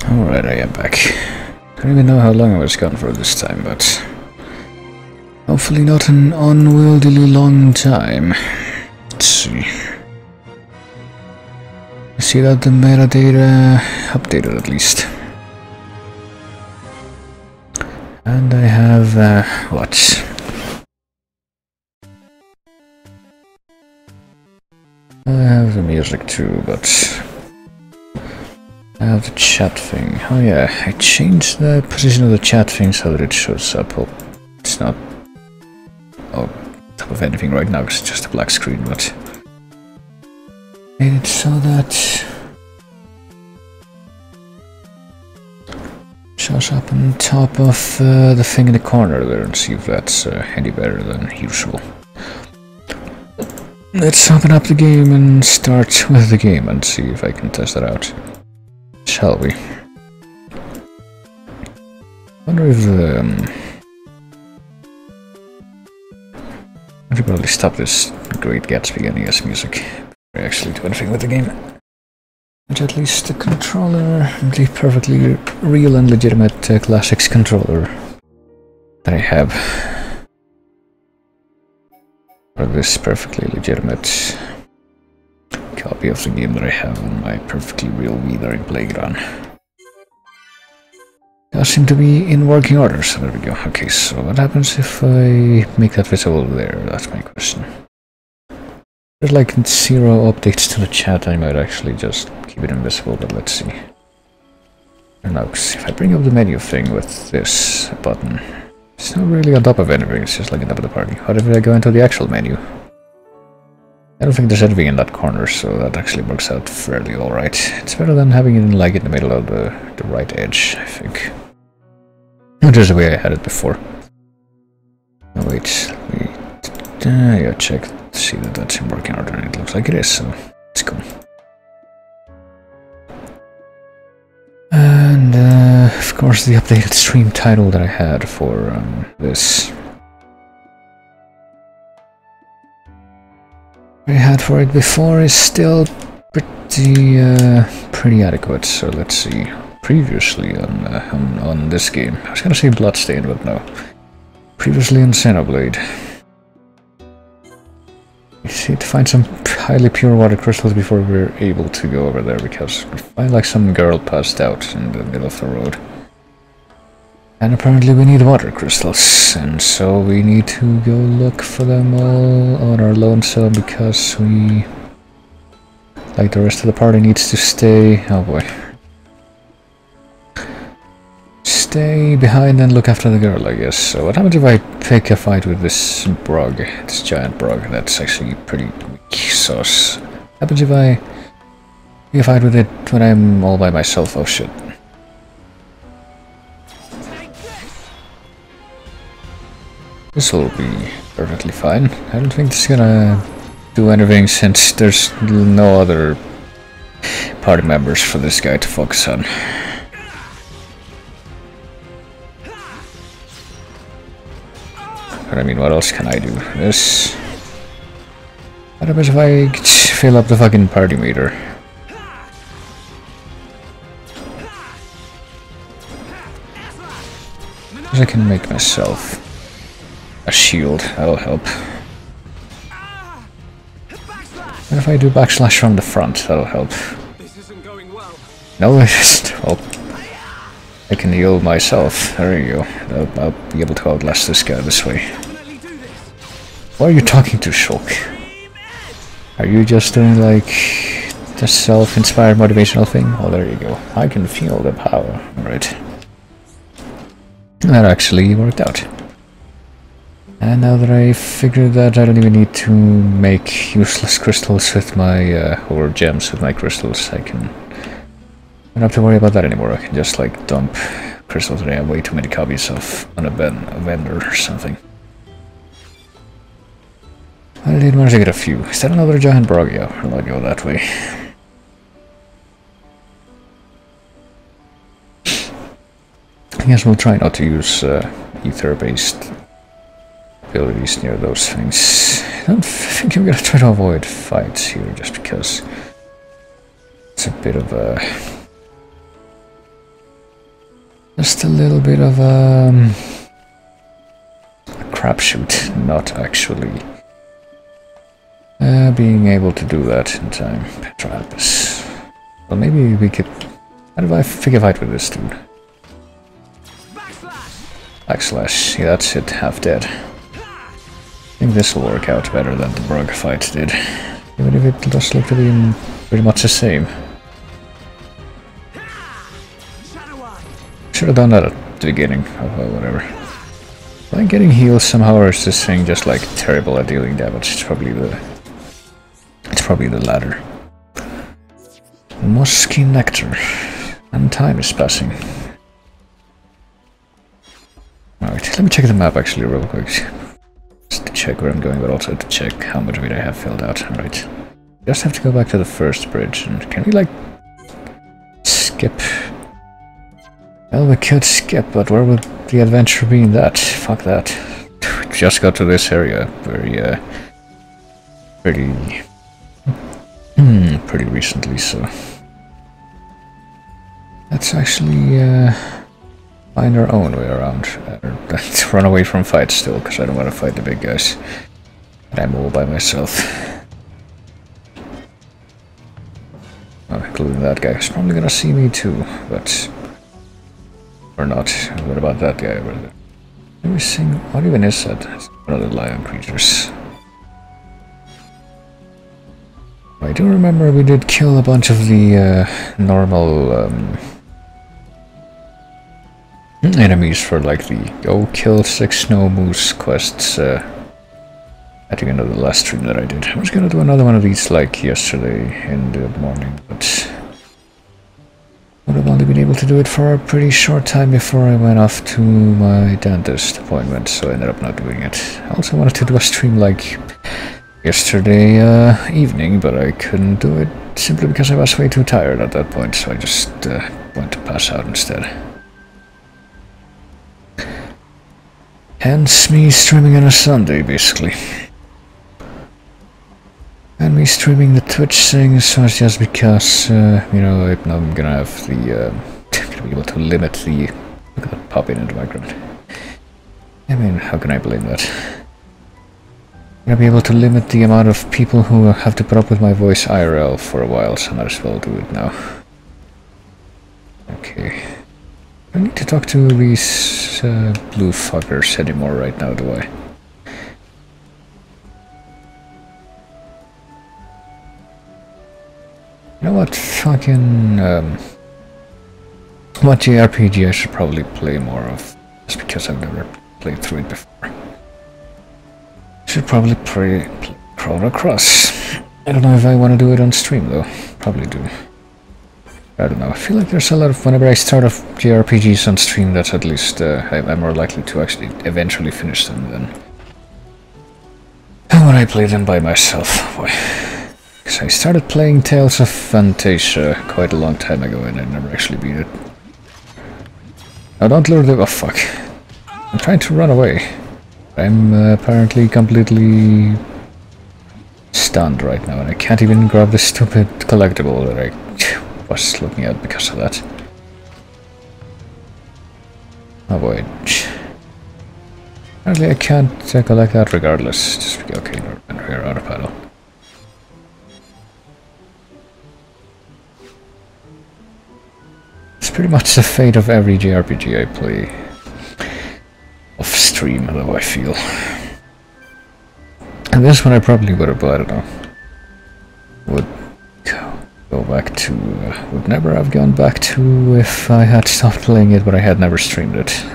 Alright, I am back. Don't even know how long I was gone for this time, but hopefully not an unwieldily long time. Let's see. I see that the metadata updated at least. And I have, what? I have the music too, but I have the chat thing. Oh yeah, I changed the position of the chat thing so that it shows up. Oh, it's not on top of anything right now because it's just a black screen, but made it so that shows up on top of the thing in the corner there, and see if that's any better than usual. Let's open up the game and start with the game and see if I can test it out. Shall we? Wonder if I should probably stop this Great Gatsby NES music before I actually do anything with the game. But at least the controller, the perfectly real and legitimate classics controller that I have. Or this perfectly legitimate copy of the game that I have on my perfectly real Wii that I'm playing on. Does seem to be in working order, so there we go. Okay, so what happens if I make that visible there? That's my question. There's like 0 updates to the chat, I might actually just keep it invisible, but let's see. I don't know, 'cause if I bring up the menu thing with this button, it's not really on top of anything, it's just like on top of the party. What if I go into the actual menu? I don't think there's anything in that corner, so that actually works out fairly alright. It's better than having it like in the middle of the right edge, I think. Which is the way I had it before. Oh wait, yeah, check, see that that's in working order, and it looks like it is, so it's cool. And of course the updated stream title that I had for this. I had for it before is still pretty adequate. So let's see. Previously on this game, I was gonna say Bloodstained, but no. Previously on Xenoblade. We need to find some highly pure water crystals before we're able to go over there, because we find like some girl passed out in the middle of the road. And apparently we need water crystals, and so we need to go look for them all on our lonesome, because we, like the rest of the party, needs to stay, oh boy, stay behind and look after the girl, I guess. So what happens if I pick a fight with this Brog, this giant Brog? That's actually pretty weak sauce. What happens if I pick a fight with it when I'm all by myself? Oh shit. This will be perfectly fine. I don't think this is gonna do anything since there's no other party members for this guy to focus on. But I mean, what else can I do? This... What happens if I fill up the fucking party meter? I can make myself a shield, that'll help. What if I do backslash from the front? That'll help. This isn't going well. No, it isn't. Oh, I can heal myself. There you go. I'll be able to outlast this guy this way. Why are you talking to Shulk? Are you just doing like the self-inspired motivational thing? Oh, there you go. I can feel the power. Alright. That actually worked out. And now that I figured that I don't even need to make useless crystals with my, or gems with my crystals, I don't have to worry about that anymore. I can just like dump crystals that I have way too many copies of on a vendor or something. I did manage to get a few. Is that another giant Brog? Yeah, I'll go that way. I guess we'll try not to use ether-based abilities near those things. I don't think I'm gonna try to avoid fights here, just because it's a bit of a just a little bit of a crapshoot, not actually being able to do that in time. Petralpus. Well, maybe we could... How do I pick a fight with this dude? Backslash. Yeah, that's it. Half dead. I think this will work out better than the Brug fight did. Even if it does look to be pretty much the same. Should have done that at the beginning. Oh, well, whatever. Am I getting healed somehow, or is this thing just like terrible at dealing damage? It's probably the latter. Musky nectar. And time is passing. Alright, let me check the map actually real quick. Just to check where I'm going, but also to check how much of it I have filled out. Alright. Just have to go back to the first bridge, and can we like skip? Well, we could skip, but where would the adventure be in that? Fuck that. Just got to this area very pretty recently, so let's actually find our own way around. Let's run away from fights still, because I don't want to fight the big guys. And I'm all by myself. Oh, including that guy who's probably gonna see me too, but... Or not. What about that guy over there? Let me sing. What even is that? It's one of the lion creatures. I do remember we did kill a bunch of the normal enemies for like the go kill 6 snow moose quests. I think another last stream that I did. I was gonna do another one of these like yesterday in the morning, but would have only been able to do it for a pretty short time before I went off to my dentist appointment, so I ended up not doing it. I also wanted to do a stream like yesterday evening, but I couldn't do it simply because I was way too tired at that point, so I just went to pass out instead. Hence me streaming on a Sunday, basically. And me streaming the Twitch things was just because, you know, I'm gonna have the, gonna be able to limit the... Look at that popping in the background. I mean, how can I blame that? I'm gonna be able to limit the amount of people who have to put up with my voice IRL for a while, so I might as well do it now. Okay. I don't need to talk to these blue fuckers anymore right now, do I? You know what, fucking, what JRPG I should probably play more of, just because I've never played through it before. Should probably play Chrono Cross. I don't know if I want to do it on stream though, probably do. I don't know, I feel like there's a lot of, whenever I start off JRPGs on stream, that's at least, I'm more likely to actually eventually finish them than when I play them by myself. Boy. Because I started playing Tales of Fantasia quite a long time ago and I never actually beat it. Now don't lure the... oh fuck. I'm trying to run away. I'm apparently completely stunned right now and I can't even grab the stupid collectible that I was looking at because of that. Oh boy. Apparently I can't collect that regardless. Just okay, we're out of paddle. It's pretty much the fate of every JRPG I play off stream, though, I feel. And this one I probably would have, but I don't know. Would go back to, would never have gone back to if I had stopped playing it, but I had never streamed it.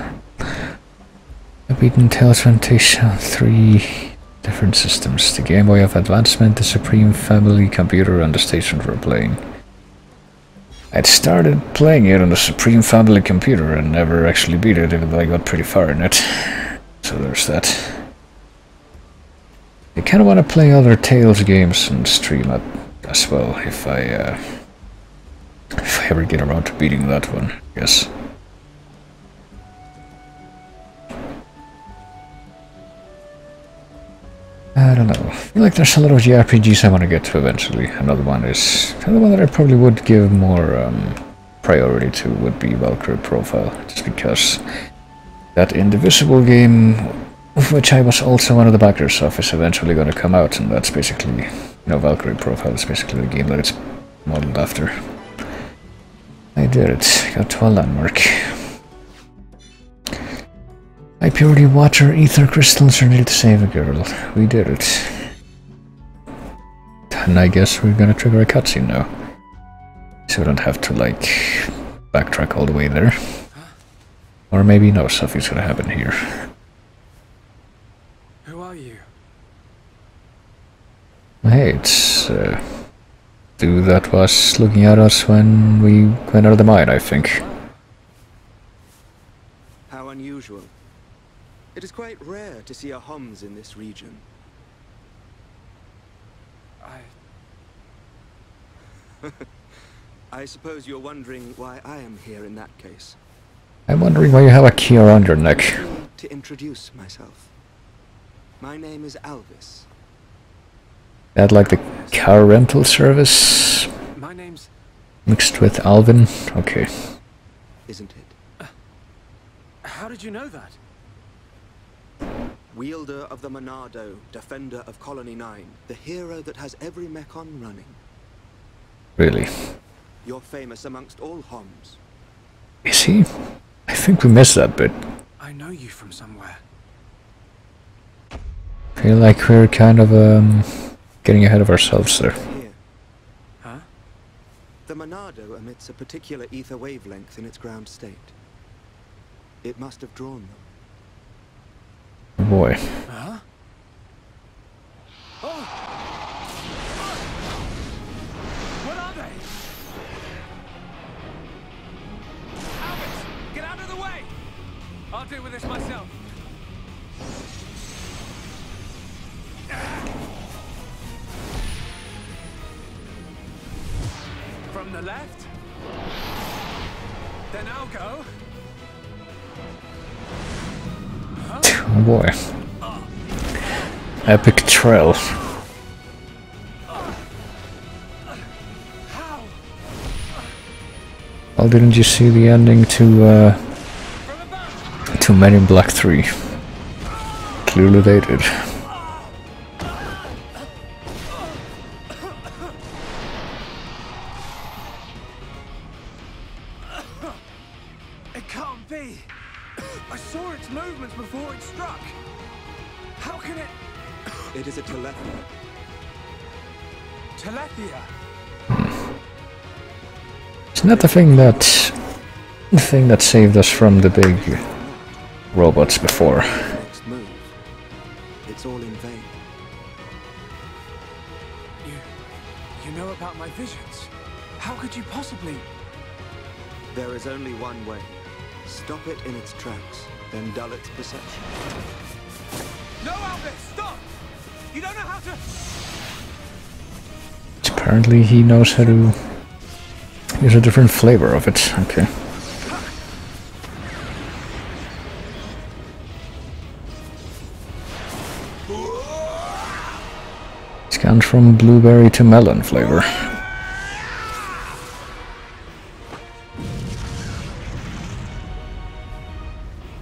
I've beaten Tales of Fantasia on 3 different systems. The Game Boy of Advancement, the Supreme Family Computer, and the station for playing. I'd started playing it on the Supreme Family Computer and never actually beat it, even though I got pretty far in it. So there's that. I kind of want to play other Tales games and stream it as well, if I ever get around to beating that one, I guess. I don't know. I feel like there's a lot of JRPGs I want to get to eventually. Another one that I probably would give more priority to would be Valkyrie profile, just because that Indivisible game, of which I was also one of the backers of, is eventually going to come out, and that's basically, Valkyrie profile is basically the game that it's modeled after. I did it, got to a landmark. I purity water, ether crystals are needed to save a girl. We did it. And I guess we're gonna trigger a cutscene now. So we don't have to, like, backtrack all the way there. Or maybe no, something's gonna happen here. Who are you? Hey, it's dude that was looking at us when we went out of the mine, I think. How unusual. It is quite rare to see a Homs in this region. I suppose you're wondering why I am here in that case. I'm wondering why you have a key around your neck. To introduce myself. My name is Alvis. That like the car rental service? My name's... Mixed with Alvin? Okay. Isn't it? How did you know that? Wielder of the Monado, defender of Colony 9, the hero that has every mechon running. Really? You're famous amongst all Homs. Is he? I think we missed that bit. I know you from somewhere. Feel like we're kind of getting ahead of ourselves there. Here. Huh? The Monado emits a particular ether wavelength in its ground state. It must have drawn them. Oh boy. Huh? Oh! What are they? Albert, get out of the way! I'll deal with this myself. From the left? Then I'll go. Oh boy. Epic trail. Well, didn't you see the ending to Men in Black 3? Clearly they did. It can't be. I saw its movements before it struck. How can it... It is a telephone. Telethia? Isn't that the thing that saved us from the big robots before? Next move. It's all in vain. You know about my visions? How could you possibly... There is only one way. Stop it in its tracks, then dull its perception. No, Albert, stop! You don't know how to... Apparently he knows how to use a different flavor of it. Okay. It's gone from blueberry to melon flavor.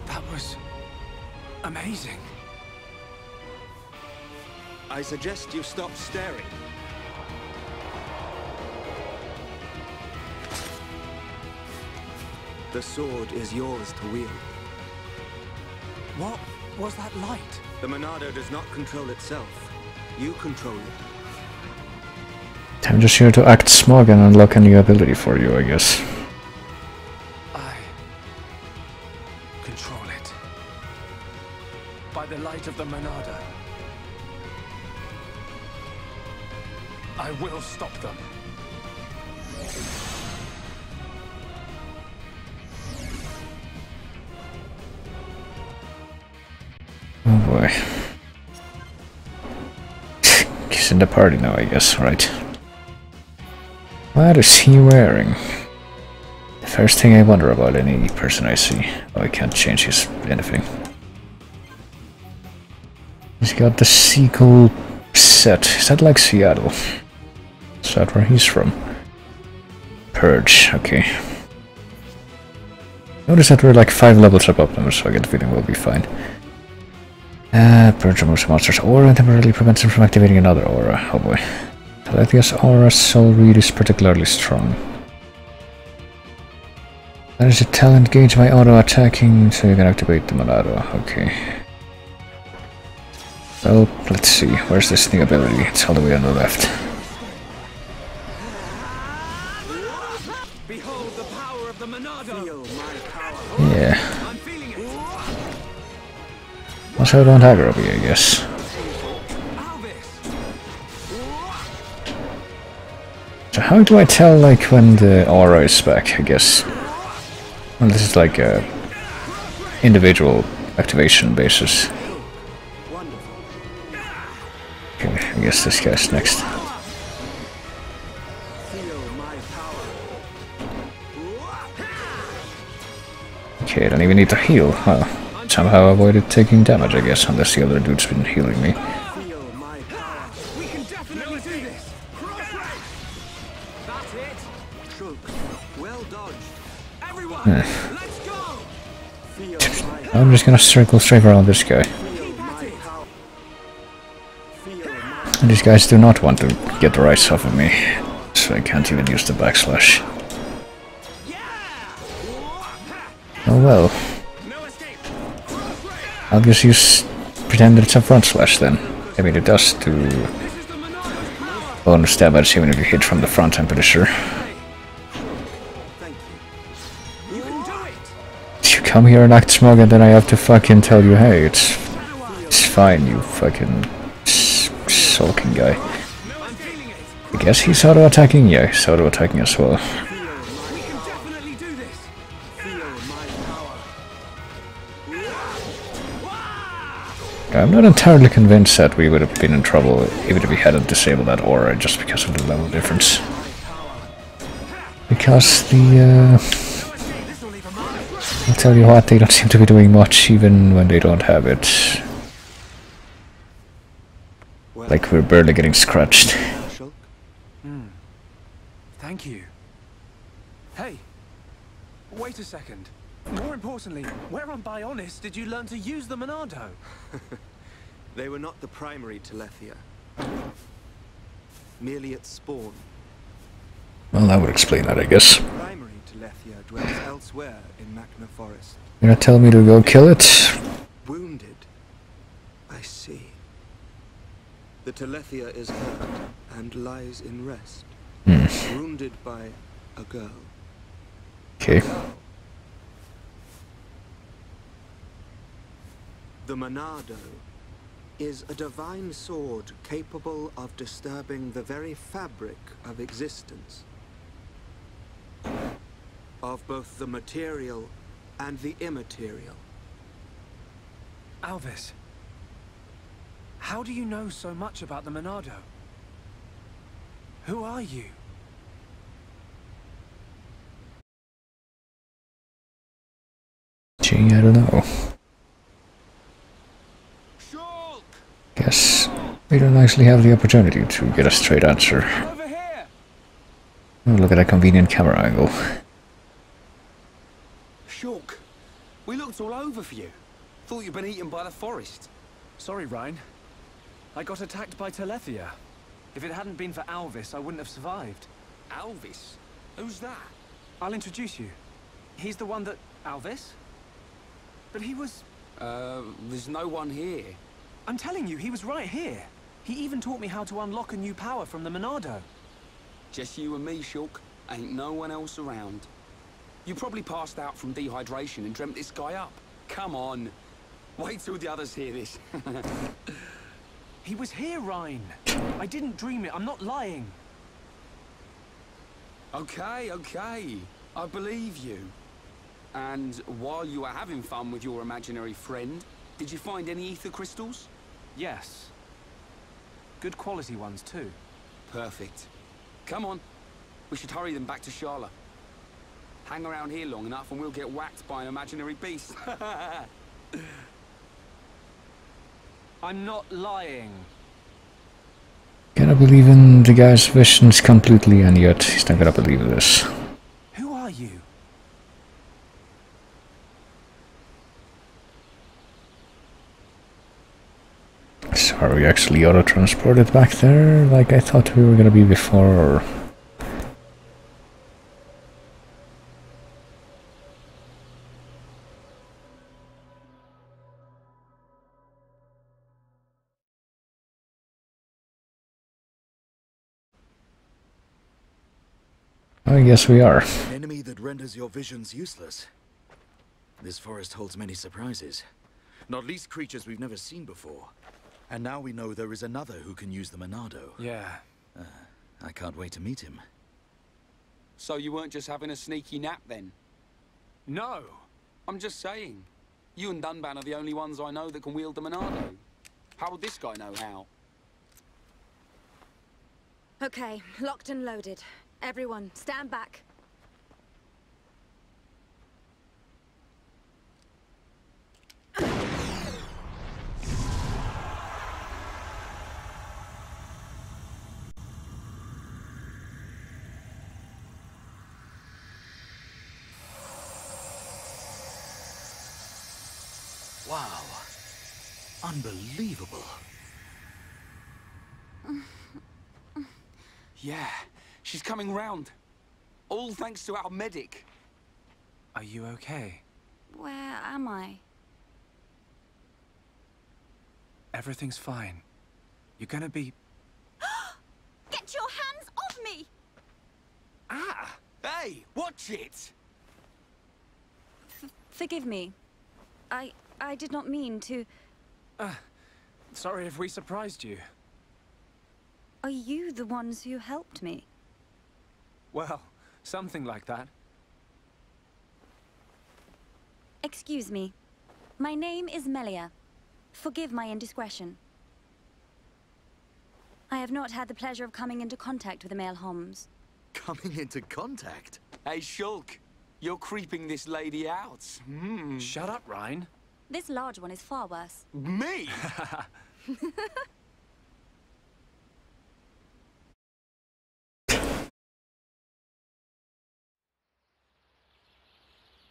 That was... amazing. I suggest you stop staring. The sword is yours to wield. What was that light? The Monado does not control itself. You control it. I'm just here to act smug and unlock a new ability for you, I guess. I control it. By the light of the Monado. I will stop them. Oh boy. He's in the party now, I guess, right? What is he wearing? The first thing I wonder about any person I see. Oh, I can't change his anything. He's got the sequel set. Is that like Seattle? Is that where he's from? Purge, okay. Notice that we're like 5 levels above them, so I get the feeling we'll be fine. Purge removes monsters' aura and temporarily prevents them from activating another aura. Oh boy. Telethia's aura soul read is particularly strong. That is a talent gauge by auto-attacking, so you can activate the Monado. Okay. Well, let's see. Where's this new ability? It's all the way on the left. Behold the power of the Monado. Feel my power. Yeah. I'm feeling it. Also, don't aggro me, I guess. So how do I tell, like, when the aura is back, I guess? Well, this is like a individual activation basis. Okay, I guess this guy's next. Okay, I don't even need to heal. Huh. Somehow avoided taking damage, I guess, unless the other dude's been healing me. We can definitely do this. That's it. Shulk. Well dodged. Everyone, let's go. I'm just gonna circle straight around this guy. And these guys do not want to get the rights off of me, so I can't even use the backslash. Oh well. I'll just use pretend that it's a front slash then. I mean, it does do bonus damage even if you hit from the front, I'm pretty sure. You come here and act smug and then I have to fucking tell you, hey, it's fine, you fucking sulking guy. I guess he's auto-attacking? Yeah, he's auto-attacking as well. I'm not entirely convinced that we would have been in trouble even if we hadn't disabled that aura just because of the level difference. Because the, I'll tell you what, they don't seem to be doing much even when they don't have it. Like we're barely getting scratched. Thank you. Hey, wait a second. More importantly, where on Bionis did you learn to use the Monado? They were not the primary Telethia. Merely its spawn. Well, that would explain that, I guess. Primary Telethia dwells elsewhere in Machna Forest. You're gonna tell me to go kill it? Wounded. I see. The Telethia is hurt and lies in rest. Wounded by a girl. Okay. The Monado is a divine sword capable of disturbing the very fabric of existence. Of both the material and the immaterial. Alvis, how do you know so much about the Monado? Who are you? Gee, I don't know. Guess we don't actually have the opportunity to get a straight answer. Over here. Oh, look at that convenient camera angle. Shulk, we looked all over for you. Thought you'd been eaten by the forest. Sorry, Ryan. I got attacked by Telethia. If it hadn't been for Alvis, I wouldn't have survived. Alvis? Who's that? I'll introduce you. He's the one that... Alvis? But he was... There's no one here. I'm telling you, he was right here. He even taught me how to unlock a new power from the Monado. Just you and me, Shulk. Ain't no one else around. You probably passed out from dehydration and dreamt this guy up. Come on. Wait till the others hear this. He was here, Ryan. I didn't dream it. I'm not lying. Okay, okay. I believe you. And while you were having fun with your imaginary friend, did you find any ether crystals? Yes. Good quality ones, too. Perfect. Come on. We should hurry them back to Shala. Hang around here long enough and we'll get whacked by an imaginary beast. I'm not lying. Gonna believe in the guy's visions completely, and yet he's not gonna believe this. Who are you? Are we actually auto-transported back there like I thought we were gonna be before, or... I guess we are. An enemy that renders your visions useless. This forest holds many surprises. Not least creatures we've never seen before. And now we know there is another who can use the Monado. Yeah. I can't wait to meet him. So you weren't just having a sneaky nap then? No! I'm just saying. You and Dunban are the only ones I know that can wield the Monado. How would this guy know how? Okay, locked and loaded. Everyone, stand back. Wow. Unbelievable. Yeah, she's coming round. All thanks to our medic. Are you okay? Where am I? Everything's fine. You're gonna be... Get your hands off me! Ah! Hey, watch it! Forgive me. I did not mean to... Sorry if we surprised you. Are you the ones who helped me? Well, something like that. Excuse me. My name is Melia. Forgive my indiscretion. I have not had the pleasure of coming into contact with the male Homs. Coming into contact? Hey, Shulk, you're creeping this lady out. Shut up, Ryan. This large one is far worse. Me?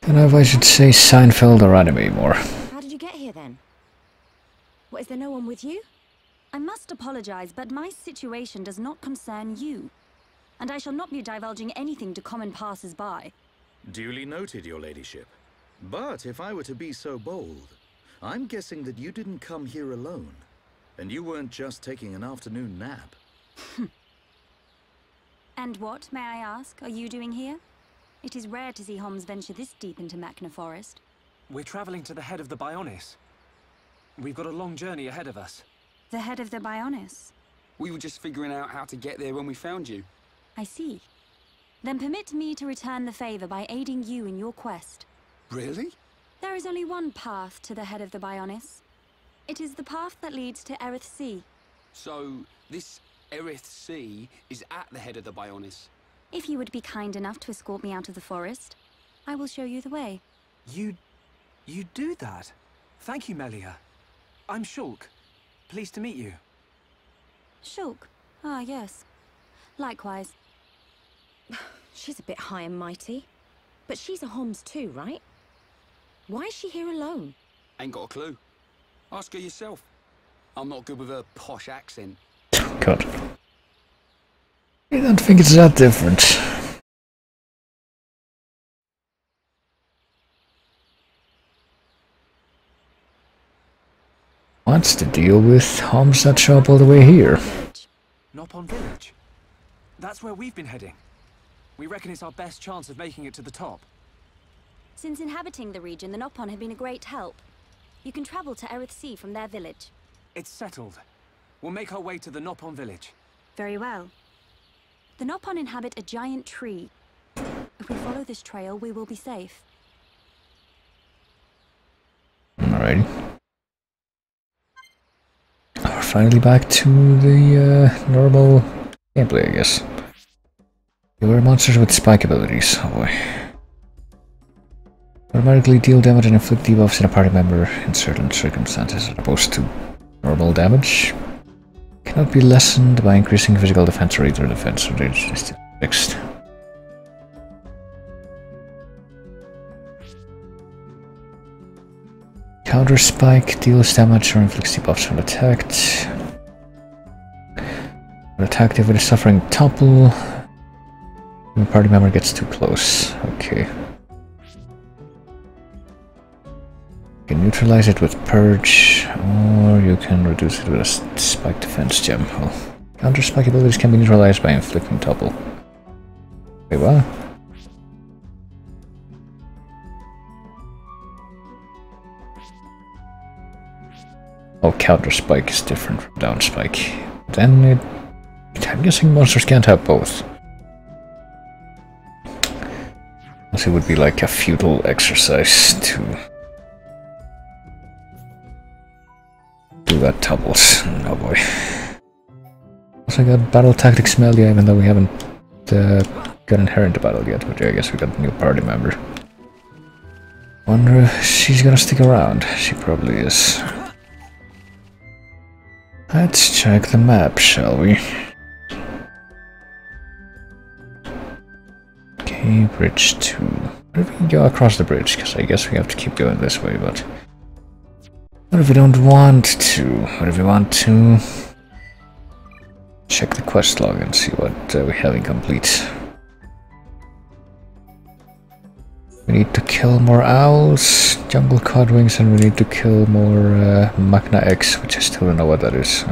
Don't know if I should say Seinfeld or anime more. How did you get here then? What, is there no one with you? I must apologize, but my situation does not concern you. And I shall not be divulging anything to common passers-by. Duly noted, your ladyship. But if I were to be so bold, I'm guessing that you didn't come here alone. And you weren't just taking an afternoon nap. And what, may I ask, are you doing here? It is rare to see Homs venture this deep into Machna Forest. We're traveling to the head of the Bionis. We've got a long journey ahead of us. The head of the Bionis? We were just figuring out how to get there when we found you. I see. Then permit me to return the favor by aiding you in your quest. Really? There is only one path to the head of the Bionis. It is the path that leads to Erith Sea. So, this Erith Sea is at the head of the Bionis. If you would be kind enough to escort me out of the forest, I will show you the way. You do that? Thank you, Melia. I'm Shulk. Pleased to meet you. Shulk? Ah, yes. Likewise. She's a bit high and mighty. But she's a Homs too, right? Why is she here alone? Ain't got a clue. Ask her yourself. I'm not good with her posh accent. God. I don't think it's that different. What's the deal with Homs that show up all the way here? Nopon Village. That's where we've been heading. We reckon it's our best chance of making it to the top. Since inhabiting the region, the Nopon have been a great help. You can travel to Erith Sea from their village. It's settled. We'll make our way to the Nopon Village. Very well. The Nopon inhabit a giant tree. If we follow this trail, we will be safe. Alrighty. We're finally back to the normal gameplay, I guess. You were monsters with spike abilities. Oh boy. Automatically deal damage and inflict debuffs in a party member in certain circumstances as opposed to normal damage. Cannot be lessened by increasing physical defense or either defense, so they're just fixed. Counter spike deals damage or inflicts debuffs when attacked. Attacked if it is suffering topple. When a party member gets too close. Okay. You can neutralize it with Purge, or you can reduce it with a Spike Defense Gem. Well, counter spike abilities can be neutralized by inflicting topple. Wait, what? Oh, counter spike is different from down spike. Then I'm guessing monsters can't have both. Unless it would be like a futile exercise to do that doubles. Oh boy. Also got battle tactics Melia, even though we haven't gotten her into battle yet, but yeah, I guess we got a new party member. Wonder if she's gonna stick around. She probably is. Let's check the map, shall we? Okay, bridge 2. What if we go across the bridge? Because I guess we have to keep going this way, but... what if we don't want to? What if we want to... check the quest log and see what we have incomplete. We need to kill more owls, jungle codwings, and we need to kill more Magna X, which I still don't know what that is.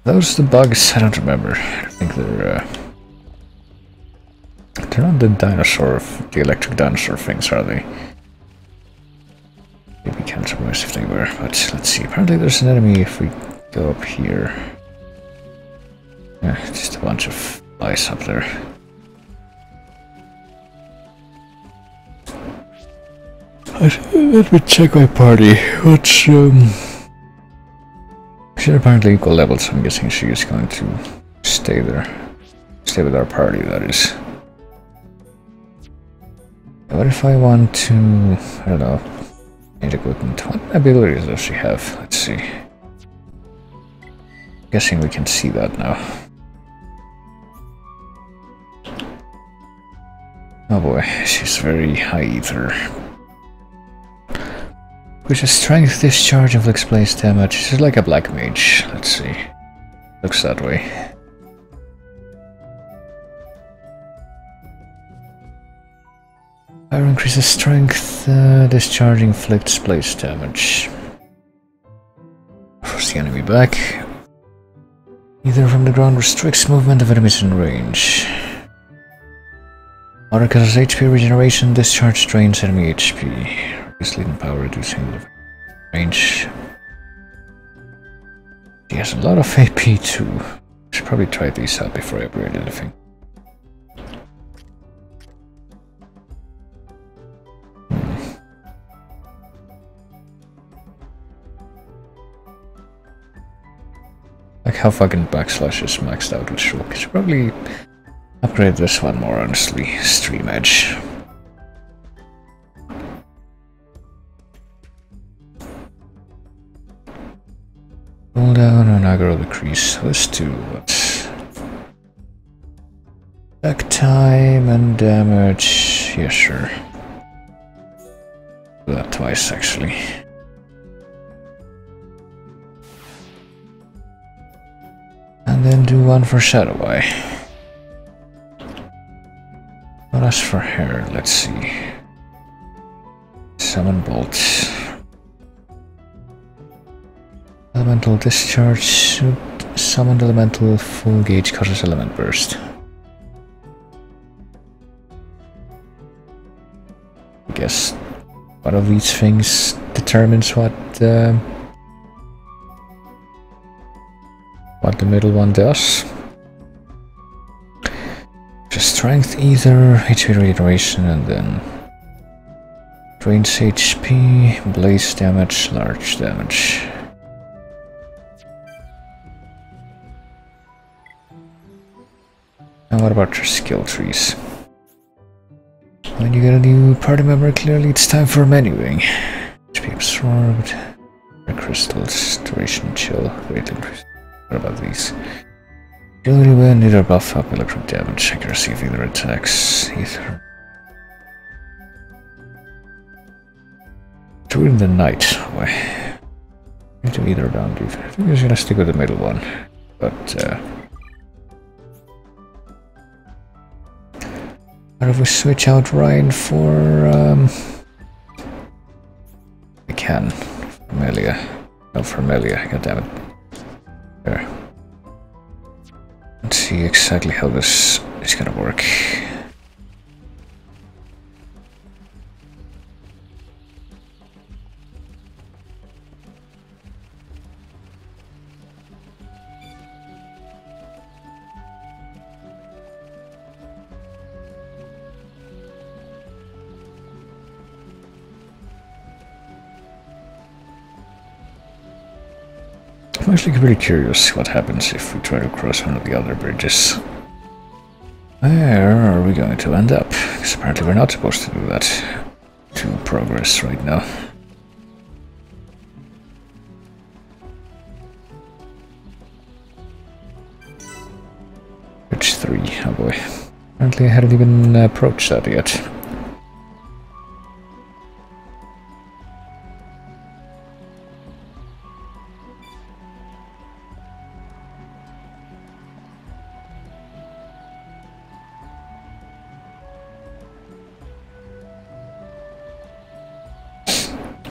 Those the bugs? I don't remember. I think they're not the dinosaur, the electric dinosaur things, are they? Maybe can't remember if they were, but let's see. Apparently there's an enemy if we go up here. Yeah, just a bunch of ice up there. Let me check my party. What's she's apparently equal levels, so I'm guessing she is going to stay there. Stay with our party, that is. What if I want to, I don't know, change equipment? What abilities does she have? Let's see. Guessing we can see that now. Oh boy, she's very high ether. Which is strength discharge inflicts place damage. She's like a black mage. Let's see. Looks that way. Fire increases strength, discharge inflicts place damage. Force the enemy back. Either from the ground restricts movement of enemies in range. Or causes HP regeneration, discharge drains enemy HP. Is latent power reducing the range. She has a lot of AP too. Should probably try these out before I upgrade anything. Like how fucking backslash is maxed out with Shulk. Should probably upgrade this one more honestly. Stream Edge. Pull down and aggro decrease. Let's do what? Attack time and damage. Yeah, sure. Do that twice actually. And then do one for Shadow Eye. What else for her? Let's see. Summon Bolt. Elemental Discharge should summon elemental full gauge causes element burst. I guess one of these things determines what the middle one does. Just strength, ether, HP regeneration, and then drains HP, blaze damage, large damage. And what about your skill trees? When you get a new party member, clearly it's time for menuing. HP absorbed, crystals, duration chill, rate increase. What about these? Agility wind, either buff up electric damage, accuracy of either attacks, ether. During the night, boy. Need to either down, dude. I think I'm just gonna stick with the middle one. But what if we switch out Ryan for I can. Melia. No, for Melia, goddammit. There. Let's see exactly how this is gonna work. I'm actually really curious what happens if we try to cross one of the other bridges. Where are we going to end up? Because apparently we're not supposed to do that to progress right now. Bridge 3, oh boy. Apparently I hadn't even approached that yet.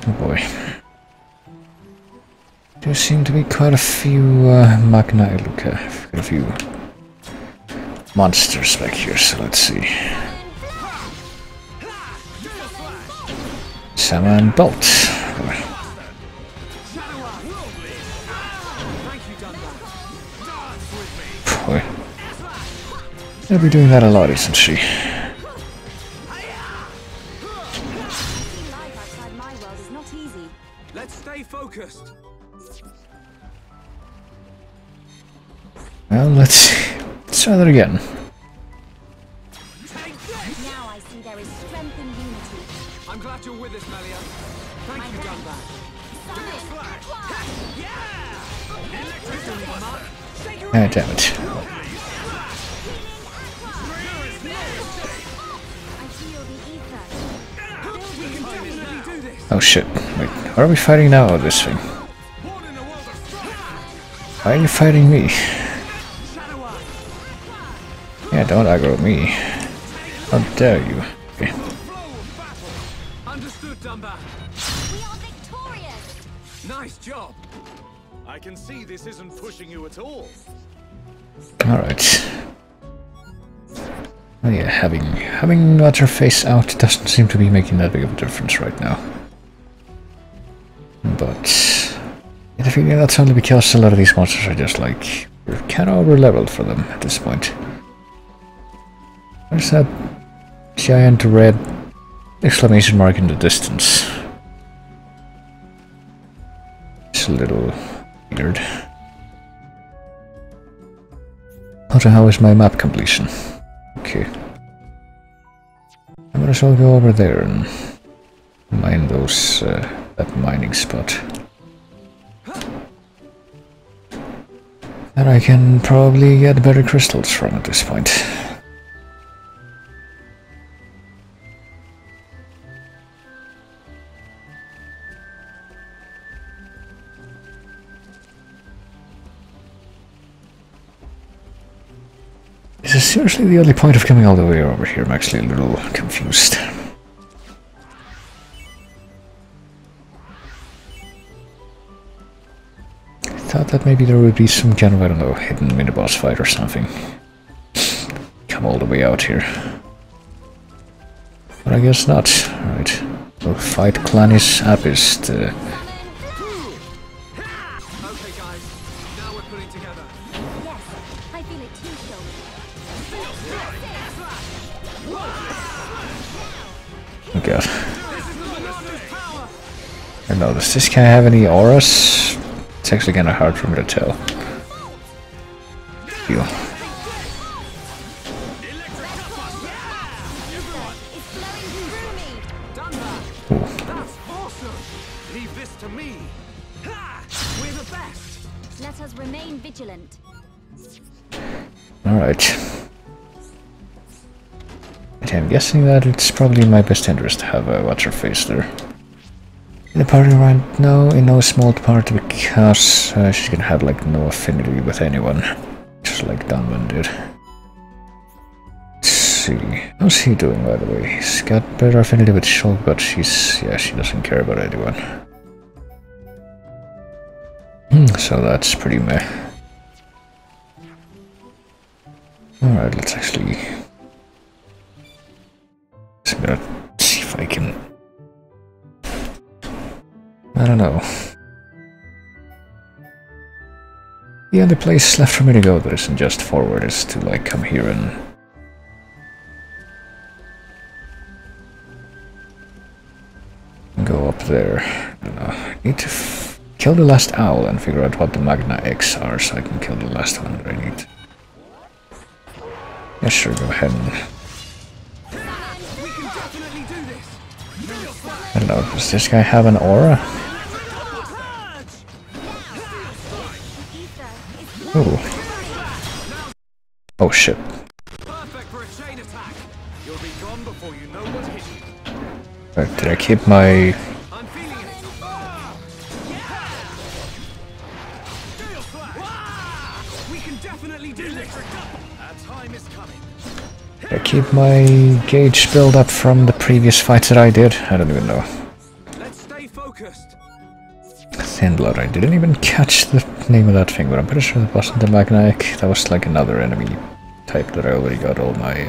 Oh boy. There seem to be quite a few Magna Iluka, a few monsters back here, so let's see. Salmon Bolt. Boy. She'll be doing that a lot, isn't she? Let's stay focused. Well, let's try that again. Now I see there is strength in unity. I'm glad you're with us, Melia. Thank you, Dunbar. Ah, damn it. Oh shit. Wait, what are we fighting now with this thing? Why are you fighting me? Yeah, don't aggro me. How dare you? Okay. Understood, Dunbar. We are victorious. Nice job. I can see this isn't pushing you at all. Alright. Oh yeah, having Water face out doesn't seem to be making that big of a difference right now. But I have a feeling that's only because a lot of these monsters are just like, we're kinda over leveled for them at this point. There's that giant red exclamation mark in the distance. It's a little weird. Also, how is my map completion? Okay. I might as well go over there and mine those, that mining spot. And I can probably get better crystals from at this point. This is seriously the only point of coming all the way over here. I'm actually a little confused. I thought that maybe there would be some kind of, I don't know, hidden mini-boss fight or something. Come all the way out here. But I guess not. Alright. We'll fight Clanis Apist. Okay, guys. Now we're putting together. Yes, I feel it too, Shogun. Oh god. I don't know, does this guy have any auras? It's actually kinda hard for me to tell. Feel. Ooh. That's awesome. Leave this to me. Ha! We're the best. Let us remain vigilant. Alright. Okay, I'm guessing that it's probably in my best interest to have a What's-Her-Face there. in the party right now, in no small part because she's gonna have like no affinity with anyone, just like Dunman did. Let's see, how's he doing by the way? He's got better affinity with Shulk, but she doesn't care about anyone. So that's pretty meh. Alright, let's actually... I'm gonna see if I can... I don't know. The only place left for me to go that isn't just forward is to like come here and... go up there. I don't know. I need to kill the last owl and figure out what the Magna X are so I can kill the last one that I need. Yeah, sure, go ahead and... I don't know, does this guy have an aura? Oh. Oh shit. Right, did I keep my... Did I keep my gauge build up from the previous fights that I did? I don't even know. Let's stay focused. Thin blood, I didn't even catch the name of that thing, but I'm pretty sure that wasn't the Magnaec. That was like another enemy type that I already got all my...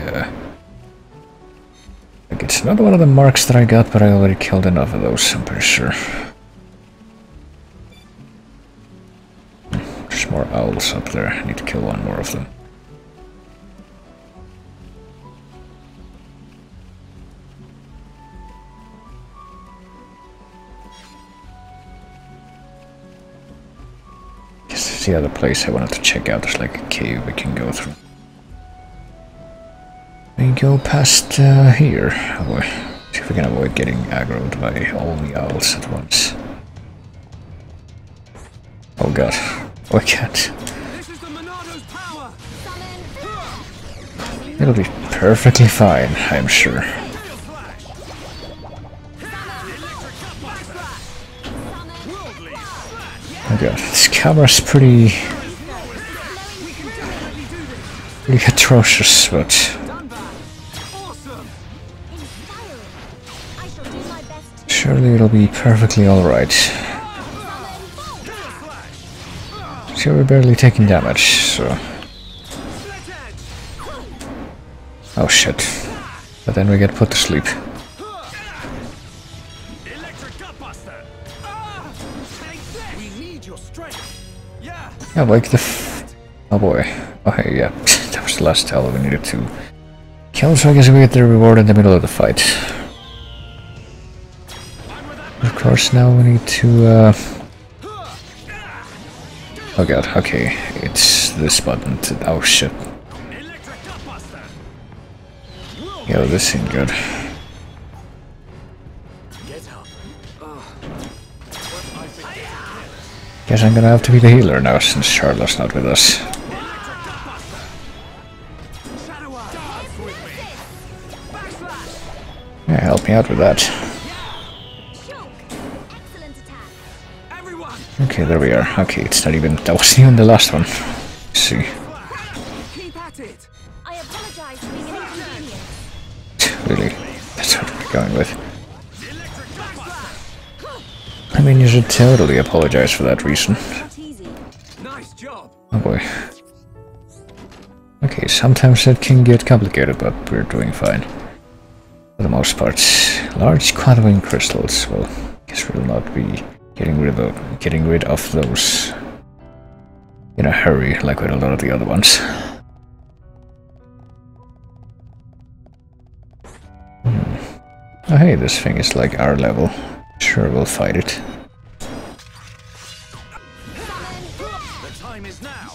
Like it's not one of the marks that I got, but I already killed enough of those, I'm pretty sure. There's more owls up there, I need to kill one more of them. This is the other place I wanted to check out. There's like a cave we can go through. We go past here. See if we can avoid getting aggroed by all the owls at once. Oh god. Oh, I can't. It'll be perfectly fine, I'm sure. Oh god, this camera's pretty atrocious, but surely it'll be perfectly alright. See, we're barely taking damage, so... Oh shit. But then we get put to sleep. Yeah, like the oh boy. Okay, yeah. That was the last tell we needed to kill, so I guess we get the reward in the middle of the fight. Of course, now we need to oh god, okay. It's this button to... Oh shit. Yo, this ain't good. Guess I'm gonna have to be the healer now since Charlotte's not with us. Yeah, help me out with that. Okay, there we are. Okay, it's not even... That wasn't even the last one. Let's see. Really? That's what we're going with. I mean, you should totally apologize for that reason. Oh boy. Okay, sometimes it can get complicated, but we're doing fine. For the most part. Large quantum crystals. Well, I guess we'll not be getting rid of those in a hurry, like with a lot of the other ones. Oh hey, this thing is like our level. Sure, we'll fight it. The time is now.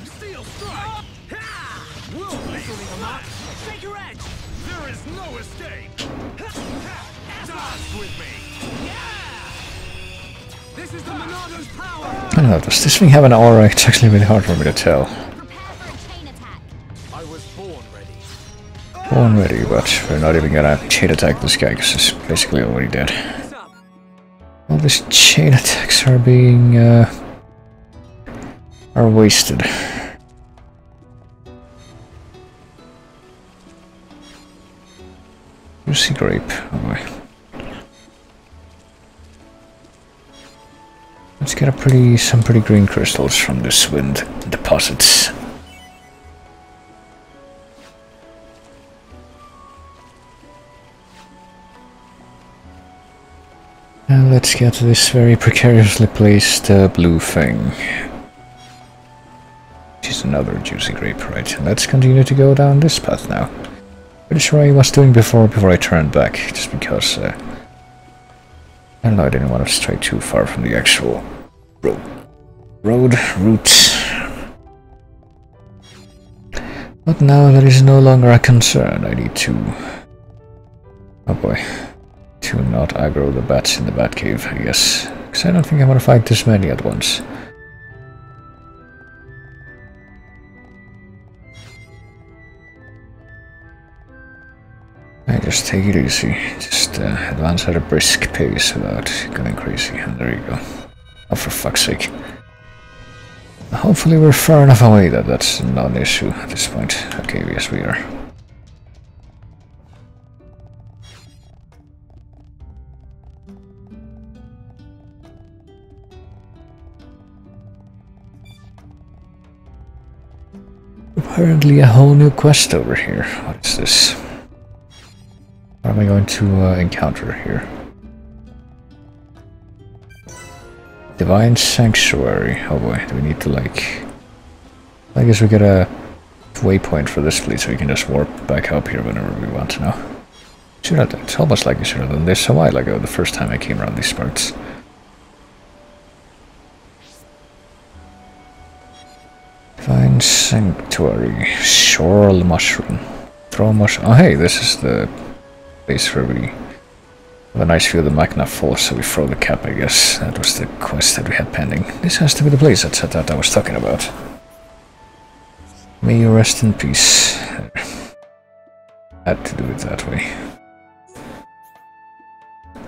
Steel strike. Take your edge. There is no escape. Dance with me. This is the Monado's power. I don't know, does this thing have an aura? It's actually really hard for me to tell. already, but we're not even gonna chain attack this guy because he's basically already dead. All these chain attacks are being are wasted. Juicy grape. Oh boy. Let's get some pretty green crystals from this wind deposits. And let's get this very precariously placed blue thing. Which is another juicy grape, right? Let's continue to go down this path now. Pretty sure I was doing before I turned back, just because I don't know, I didn't want to stray too far from the actual route. But now that is no longer a concern. I need to, oh boy, to not aggro the bats in the bat cave, I guess, because I don't think I want to fight this many at once. I just take it easy, just advance at a brisk pace without going crazy, and there you go. Oh, for fuck's sake. Hopefully we're far enough away that that's not an issue at this point. Okay, yes we are. Apparently a whole new quest over here. What is this? What am I going to encounter here? Divine Sanctuary. Oh boy, do we need to like... I guess we get a waypoint for this fleet so we can just warp back up here whenever we want to now. It's almost like I should have done this a while ago, the first time I came around these parts. Divine Sanctuary. Shoral Mushroom. Throw mushroom. Oh hey, this is the place where we have a nice view of the Magna Falls, so we throw the cap, I guess. That was the quest that we had pending. This has to be the place that I was talking about. May you rest in peace. Had to do it that way.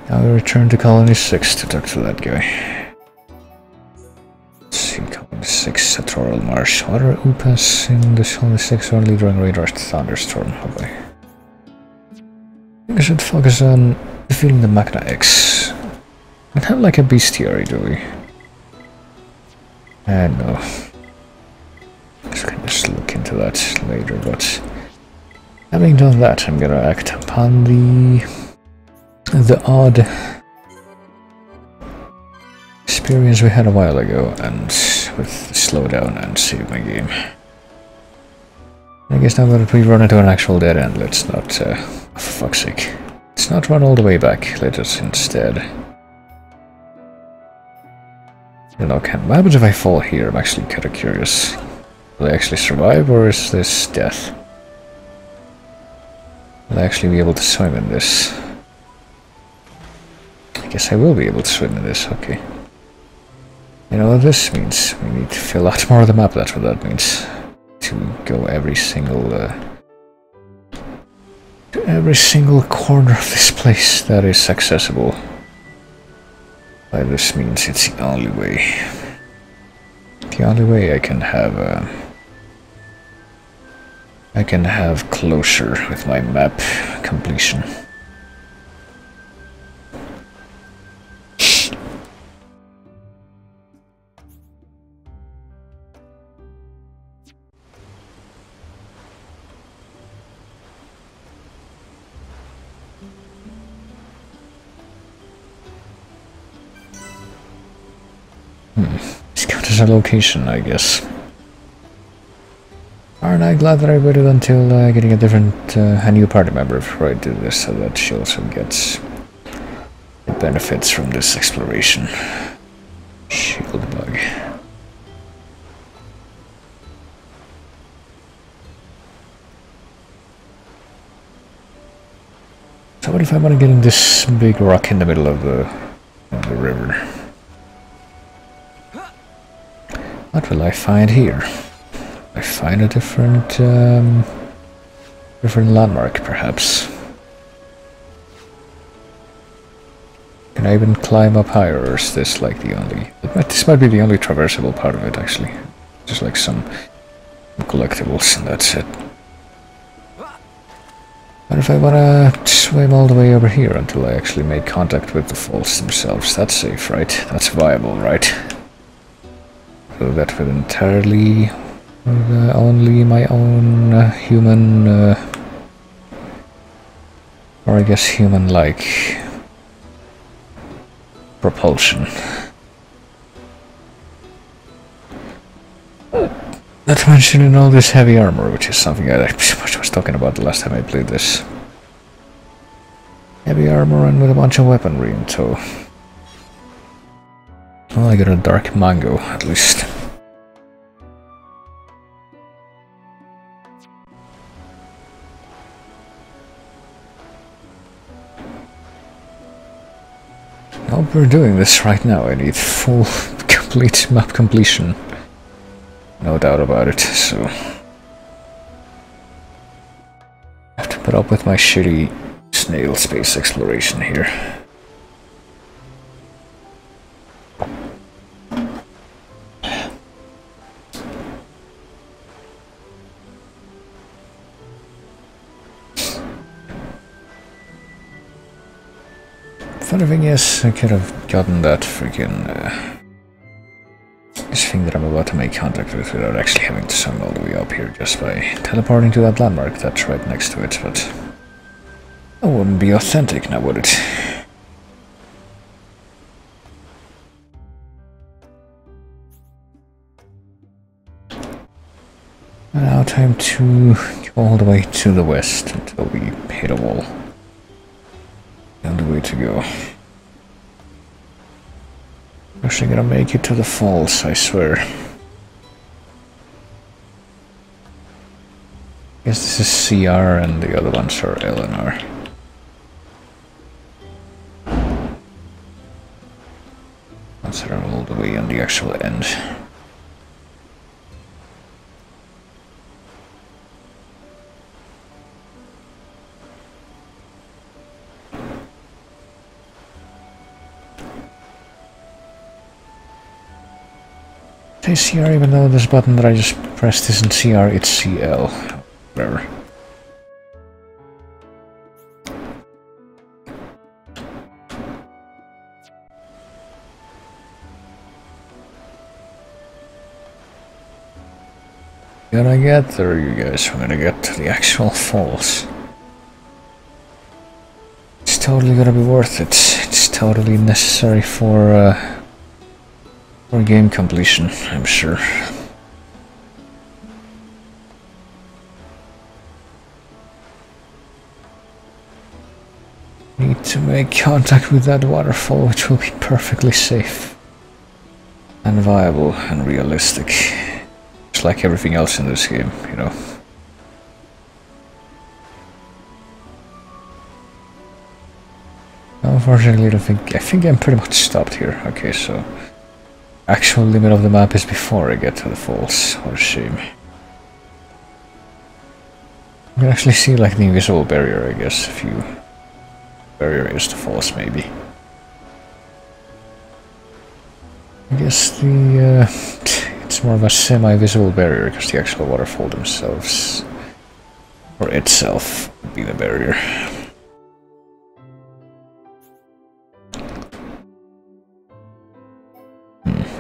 Now we return to Colony 6 to talk to that guy. Let's see, Colony 6, Satoral Marsh. Water Upas in the Colony 6 only during radar thunderstorm. Oh boy. I think I should focus on defeating the Magna X. We don't have like a bestiary, do we? No. I can just look into that later, but having done that, I'm gonna act upon the odd experience we had a while ago, and with slow down and save my game. I guess now that we run into an actual dead end, let's not, for fuck's sake, let's not run all the way back. Let us instead, you know, what happens if I fall here? I'm actually kind of curious. Will I actually survive, or is this death? Will I actually be able to swim in this? I guess I will be able to swim in this, okay. You know what this means? We need to fill out more of the map, that's what that means. To go every single corner of this place that is accessible. By this means it's the only way. The only way I can have closure with my map completion. Let's go to the location, I guess. Aren't I glad that I waited until getting a new party member before I do this, so that she also gets the benefits from this exploration. Shield bug. So what if I want to get in this big rock in the middle of the river? What will I find here? I find a different different landmark, perhaps. Can I even climb up higher, or is this like the only... This might be the only traversable part of it, actually. Just like some collectibles, and that's it. But if I wanna swim all the way over here until I actually make contact with the falls themselves, that's safe, right? That's viable, right? So that would entirely... only my own human... or I guess human-like... propulsion. Not mentioning all this heavy armor, which is something I was talking about the last time I played this. Heavy armor and with a bunch of weaponry in tow. Well, I got a dark mango, at least. I hope we're doing this right now. I need full, complete map completion. No doubt about it, so... I have to put up with my shitty snail space exploration here. Funny thing is, I could have gotten that freaking... this thing that I'm about to make contact with without actually having to swim all the way up here just by teleporting to that landmark that's right next to it, but that wouldn't be authentic now, would it? Now time to go all the way to the west until we hit a wall. The only way to go. Actually gonna make it to the falls, I swear. Guess this is CR and the other ones are L and R. Ones that are all the way on the actual end. Say CR even though this button that I just pressed isn't CR, it's CL. Whatever. Gonna get there, you guys. We're gonna get to the actual falls. It's totally gonna be worth it. It's totally necessary for game completion, I'm sure. Need to make contact with that waterfall, which will be perfectly safe and viable and realistic. Just like everything else in this game, you know. Unfortunately, I think I'm pretty much stopped here. Okay, so actual limit of the map is before I get to the falls. What a shame. You can actually see like the invisible barrier, I guess, if you... barrier is the falls, maybe. I guess the... it's more of a semi-visible barrier, because the actual waterfall themselves... or itself would be the barrier.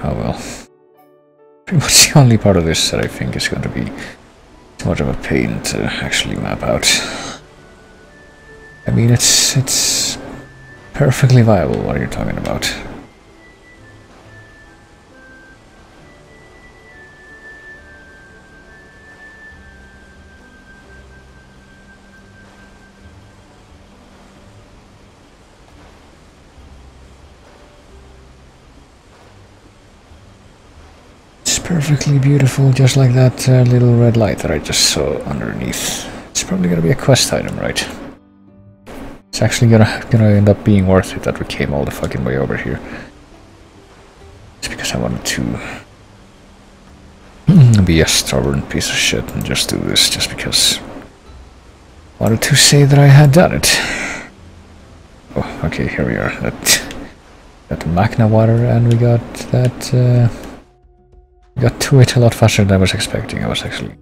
Oh well. Pretty much the only part of this that I think is going to be too much of a pain to actually map out. I mean, it's perfectly viable. What are you talking about? Perfectly beautiful, just like that little red light that I just saw underneath. It's probably gonna be a quest item, right? It's actually gonna end up being worth it that we came all the fucking way over here. It's because I wanted to be a stubborn piece of shit and just do this, just because Wanted to say that I had done it. Oh, okay, here we are. Got Magna water, and we got that. We got to it a lot faster than I was expecting. I was actually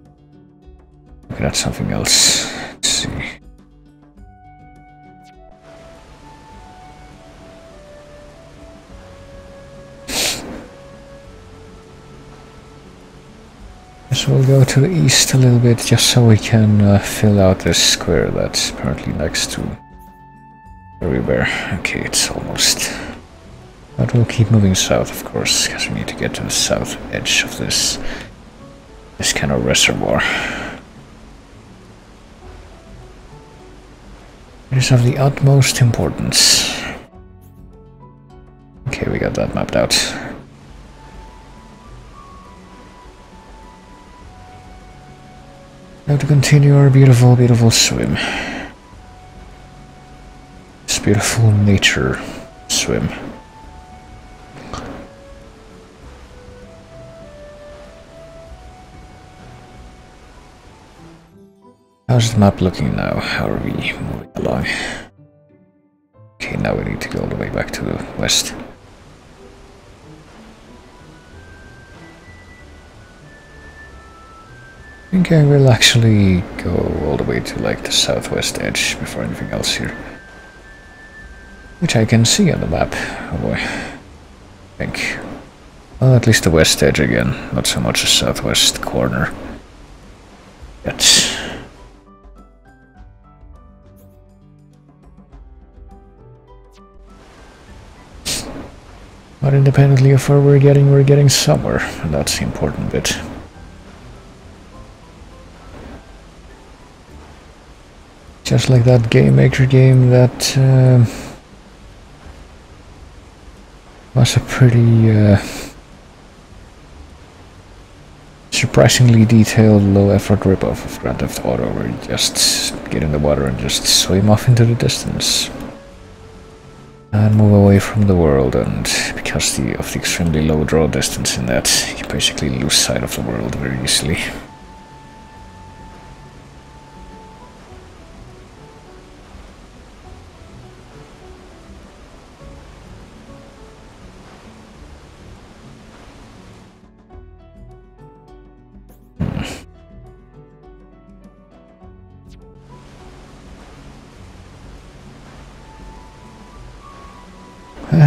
looking at something else. Let's see. So we'll go to the east a little bit, just so we can fill out this square that's apparently next to where we were. Okay, it's almost. But we'll keep moving south, of course, because we need to get to the south edge of this kind of reservoir. It is of the utmost importance. Okay, we got that mapped out. Now to continue our beautiful, beautiful swim. This beautiful nature swim. How's the map looking now? How are we moving along? Okay, now we need to go all the way back to the west. I think I will actually go all the way to like the southwest edge before anything else here. Which I can see on the map. Oh boy. I think. Well, at least the west edge again, not so much the southwest corner. Yet. But independently of where we're getting somewhere, and that's the important bit. Just like that Game Maker game that was a pretty surprisingly detailed, low-effort ripoff of Grand Theft Auto, where you just get in the water and just swim off into the distance. And move away from the world, and because of the extremely low draw distance in that, you basically lose sight of the world very easily.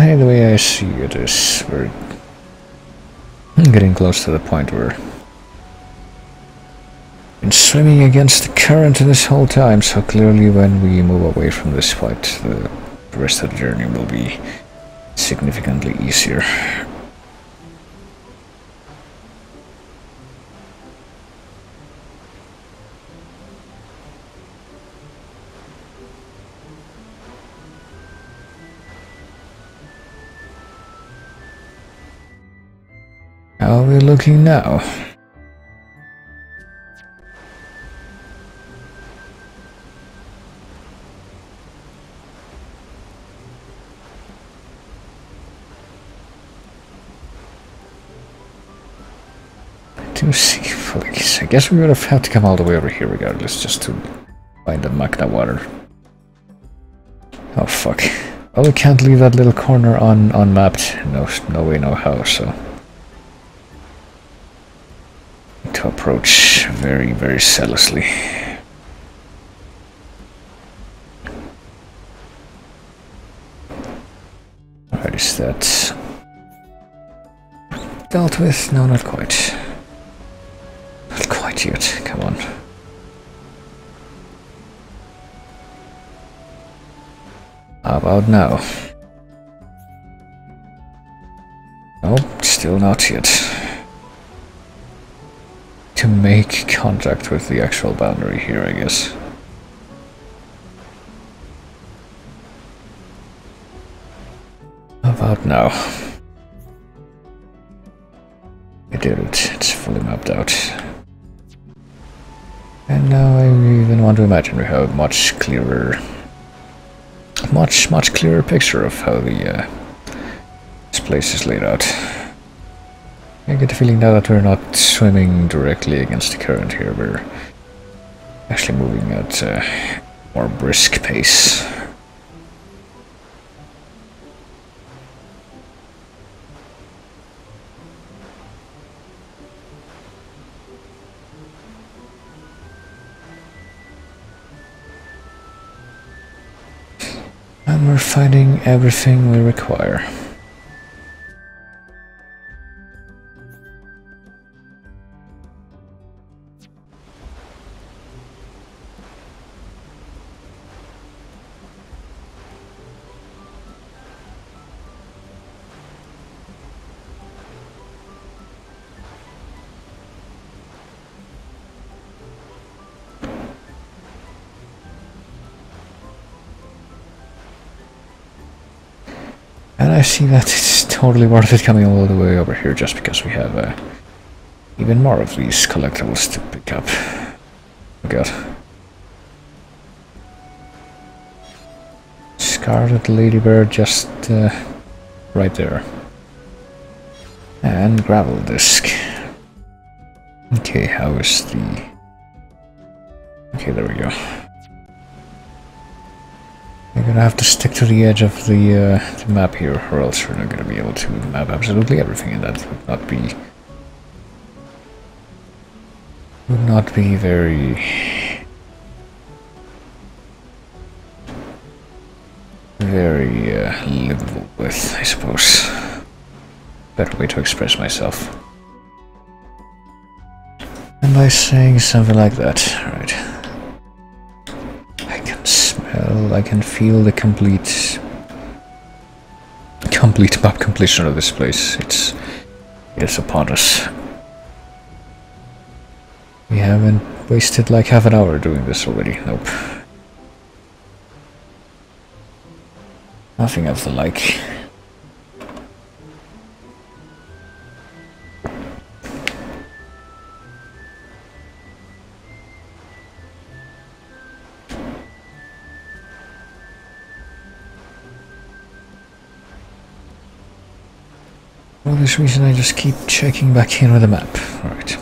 The way I see it is we're getting close to the point where we've been swimming against the current this whole time, so clearly when we move away from this point, the rest of the journey will be significantly easier. How are we looking now? To see, I guess we would have had to come all the way over here regardless, just to find the Magna water. Oh fuck. Well, we can't leave that little corner unmapped. No way, no how, so... to approach very, very zealously. Alright, is that dealt with? No, not quite. Not quite yet, come on. How about now? Nope, still not yet. To make contact with the actual boundary here, I guess. How about now? I did it, it's fully mapped out. And now I even want to imagine we have a much clearer picture of how the this place is laid out. I get the feeling now that we're not swimming directly against the current here, we're Actually moving at a more brisk pace. And we're finding everything we require. And I see that it's totally worth it coming all the way over here just because we have even more of these collectibles to pick up. Oh god. Scarlet Ladybird just right there. And gravel disc. Okay, how is the... Okay, there we go. We're gonna have to stick to the edge of the map here, or else we're not gonna be able to map absolutely everything, and that would not be very livable with, I suppose. Better way to express myself. And by saying something like that, right? I can feel the complete map completion of this place. It's upon us. We haven't wasted like half an hour doing this already. Nope. Nothing of the like. For this reason I just keep checking back in with the map. Alright.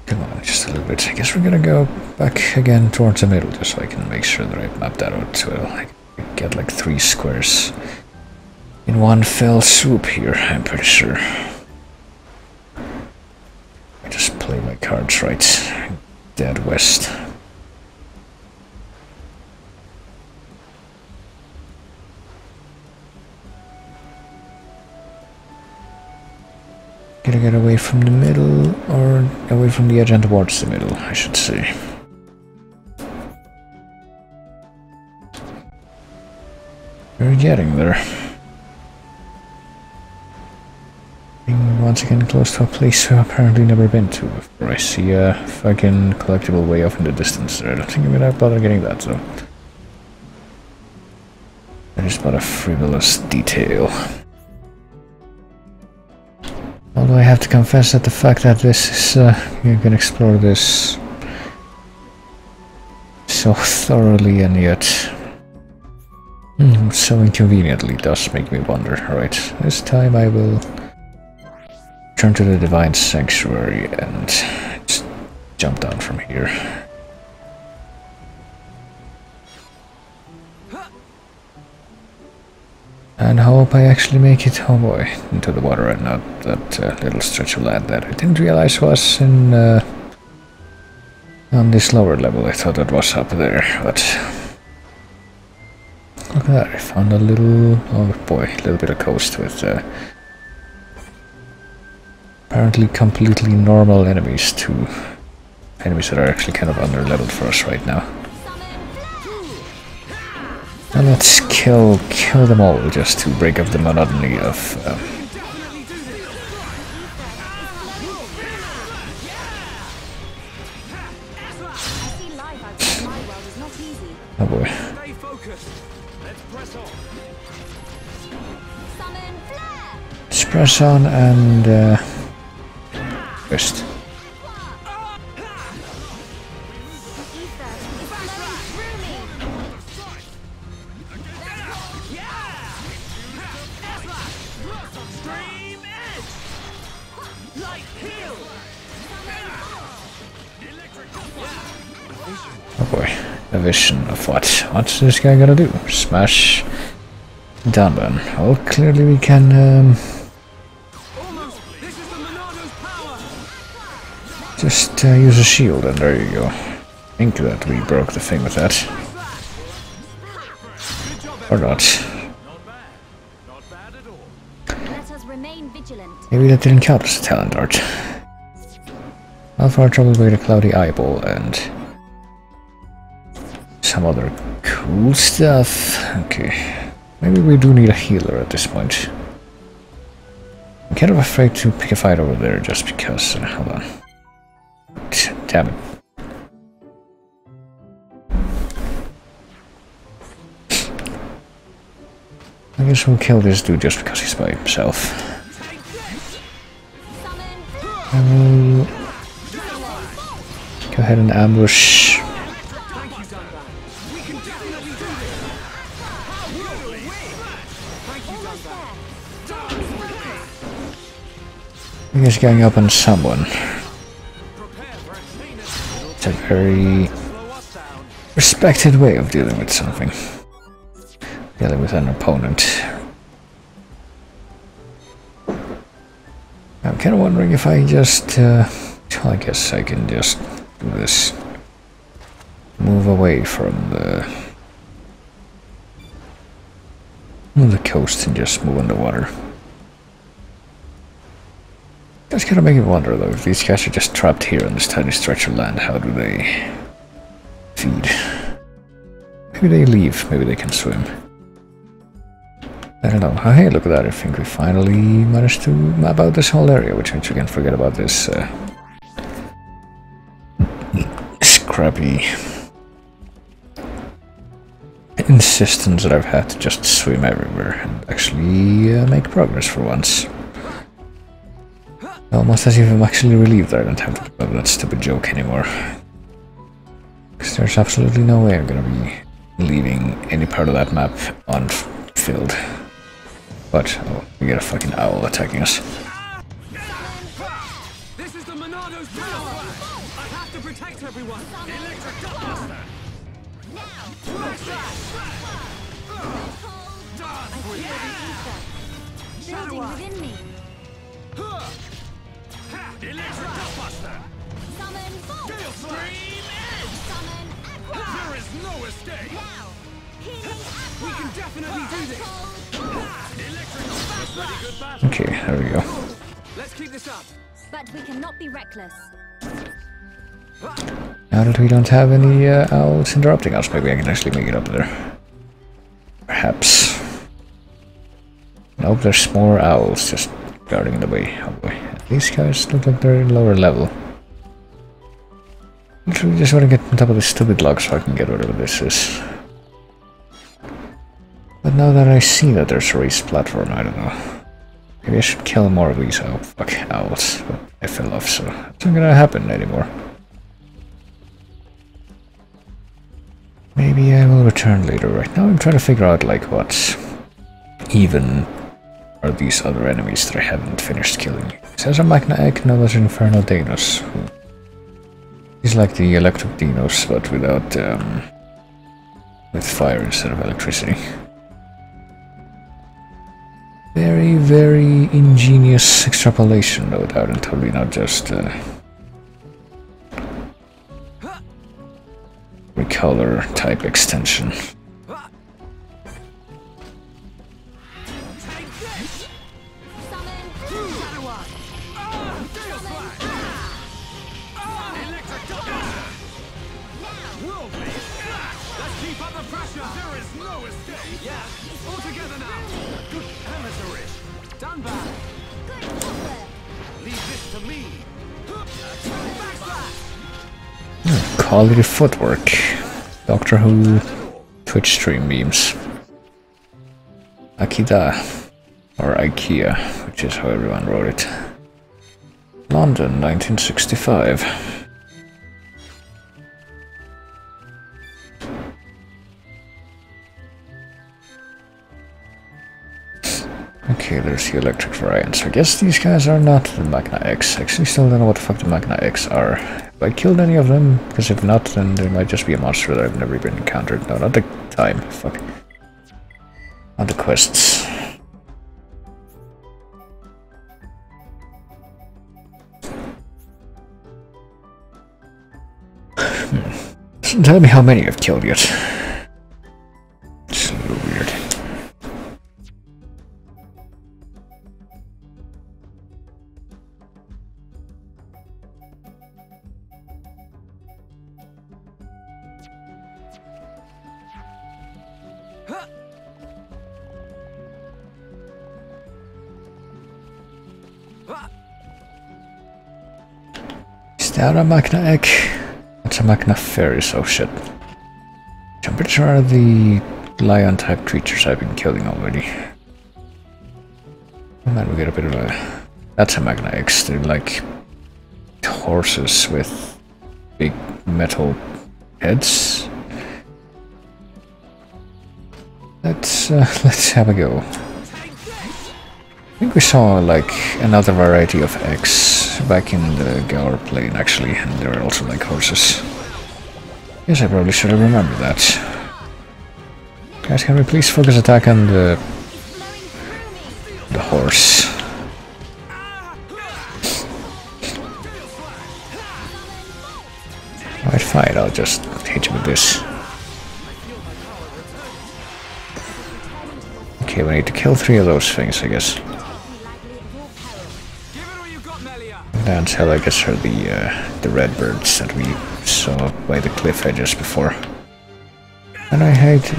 Come on, just a little bit. I guess we're gonna go back again towards the middle just so I can make sure that I map that out well. I get like 3 squares in one fell swoop here, I'm pretty sure. I just play my cards right. Dead west. Gonna get away from the middle, or away from the edge and towards the middle, I should say. We're getting there. Being once again close to a place we've apparently never been to before. I see a fucking collectible way off in the distance there. I don't think I'm gonna bother getting that, though. That is but a frivolous detail. Although I have to confess that the fact that this is, you can explore this so thoroughly and yet so inconveniently does make me wonder. Alright, this time I will turn to the Divine Sanctuary and just jump down from here. And hope I actually make it, oh boy, into the water and not that little stretch of land that I didn't realize was in on this lower level. I thought it was up there, but look at that, I found a little, oh boy, a little bit of coast with apparently completely normal enemies to enemies that are actually kind of under-leveled for us right now. And let's kill them all just to break up the monotony of oh boy. Let's press on and rest. Oh boy, a vision of what? What's this guy gonna do? Smash Dunban. Well, clearly we can just use a shield, and there you go. I think that we broke the thing with that. Or not. Let us remain vigilant. Maybe that didn't count as a talent art. Alpha trouble with a cloudy eyeball and some other cool stuff. Okay. Maybe we do need a healer at this point. I'm kind of afraid to pick a fight over there just because. Hold on. Damn it. I guess we'll kill this dude just because he's by himself. I will go ahead and ambush. I guess going up on someone. It's a very respected way of dealing with something. Dealing with an opponent. I'm kind of wondering if I just, well, I guess I can just do this. Move away from the coast and just move on the water. That's kind of making me wonder though, if these guys are just trapped here on this tiny stretch of land, how do they feed? Maybe they leave, maybe they can swim. I don't know. Oh, hey, look at that. I think we finally managed to map out this whole area, which means we can forget about this scrappy insistence that I've had to just swim everywhere and actually make progress for once. Almost as if I'm actually relieved that I don't have to do that stupid joke anymore. Because there's absolutely no way I'm gonna be leaving any part of that map unfilled. But, oh, we got a fucking owl attacking us. This is the Monado's power! I have to protect everyone! Electric Dustbuster! Building within me. Electric Dustbuster! Summon Gale Stream Edge! Summon Aqua. There is no escape! Now. Healing Aqua. We can definitely do this! Electric Dustbuster! Okay, there we go. Let's keep this up! But we cannot be reckless. Now that we don't have any owls interrupting us, maybe I can actually make it up there. Perhaps. Nope, there's more owls just guarding in the way. Oh boy. These guys look like they're lower level. Literally just want to get on top of this stupid log so I can get whatever this is. But now that I see that there's a raised platform, I don't know. Maybe I should kill more of these owls. But I fell off, so it's not gonna happen anymore. Maybe I will return later. Right now I'm trying to figure out like what even are these other enemies that I haven't finished killing. It says a Magna Egg, no, those are Infernal Dinos. He's like the electric dinos, but without with fire instead of electricity. Very, very ingenious extrapolation, no doubt, and totally not just recolor type extension. Quality footwork. Doctor Who Twitch stream memes. Akida. Or IKEA, which is how everyone wrote it. London, 1965. Okay, there's the electric variants. I guess these guys are not the Magna X. I actually still don't know what the fuck the Magna X are. Have I killed any of them? Because if not, then there might just be a monster that I've never even encountered. No, not the time. Fuck. Not the quests. Doesn't tell me how many I've killed yet. It's a little weird. Is that a Magna Egg? That's a Magna Ferris, oh shit. I'm pretty sure are the lion type creatures I've been killing already. And then we get a bit of a... That's a Magna X. They're like horses with big metal heads. Let's have a go. I think we saw like another variety of X back in the Gaur plane actually, and they were also like horses. Yes, I probably should have remembered that. Guys, can we please focus attack on the horse? Alright, fine, I'll just hit you with this. Okay, we need to kill 3 of those things, I guess. And until I guess are the red birds that we saw by the cliff edges before. And I hate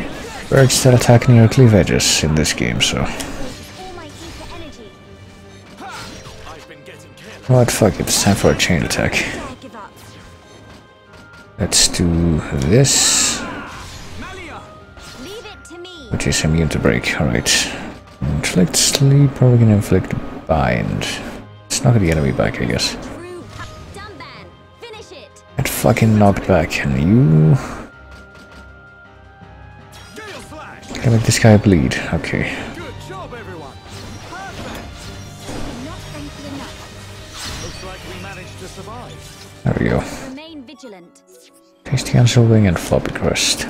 birds that attack near cliff edges in this game, so... What fuck it, it's time for a chain attack. Let's do this. Which is immune to break, alright. Inflict sleep, probably gonna inflict bind. It's not the enemy back, I guess. Get fucking knocked back, and you... Can make this guy bleed, okay. There we go. Tasty Ansel Wing and Floppy Crust.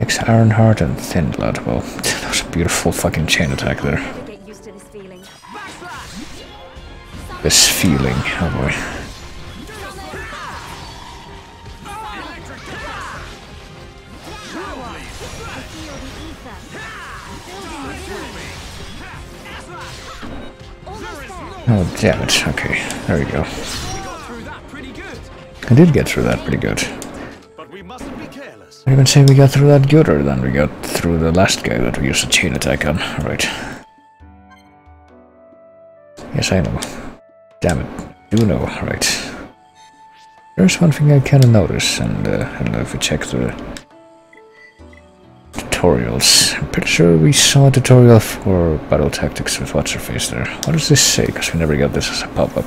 X Ironheart and Thin Blood. Well, that was a beautiful fucking chain attack there. This feeling, oh boy. Oh damn it, okay, there we go. I did get through that pretty good. I even say we got through that gooder than we got through the last guy that we used a chain attack on. Right. Yes, I know. Damn it. Do know, right. There's one thing I kinda notice, and I don't know if we check the tutorials. I'm pretty sure we saw a tutorial for battle tactics with what's-her-face there. What does this say? Because we never got this as a pop-up.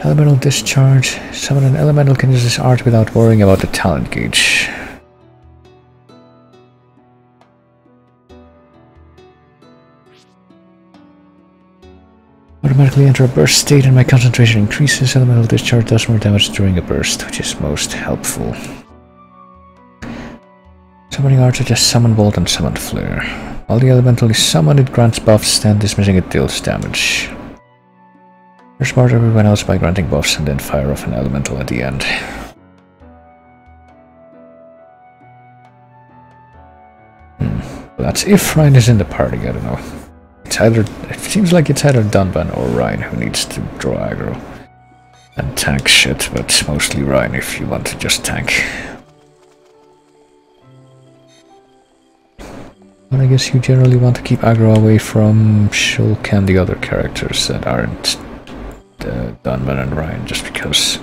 Elemental discharge. Summon an elemental can use this art without worrying about the talent gauge. Automatically enter a burst state and my concentration increases. Elemental discharge does more damage during a burst, which is most helpful. Summoning art such as Summon Bolt and Summon Flare. While the elemental is summoned, it grants buffs, then dismissing it deals damage. First part everyone else by granting buffs and then fire off an elemental at the end. Well, that's if Ryan is in the party, I don't know. It seems like it's either Dunban or Ryan who needs to draw aggro and tank shit, but mostly Ryan if you want to just tank. But I guess you generally want to keep aggro away from Shulk and the other characters that aren't Dunban and Ryan, just because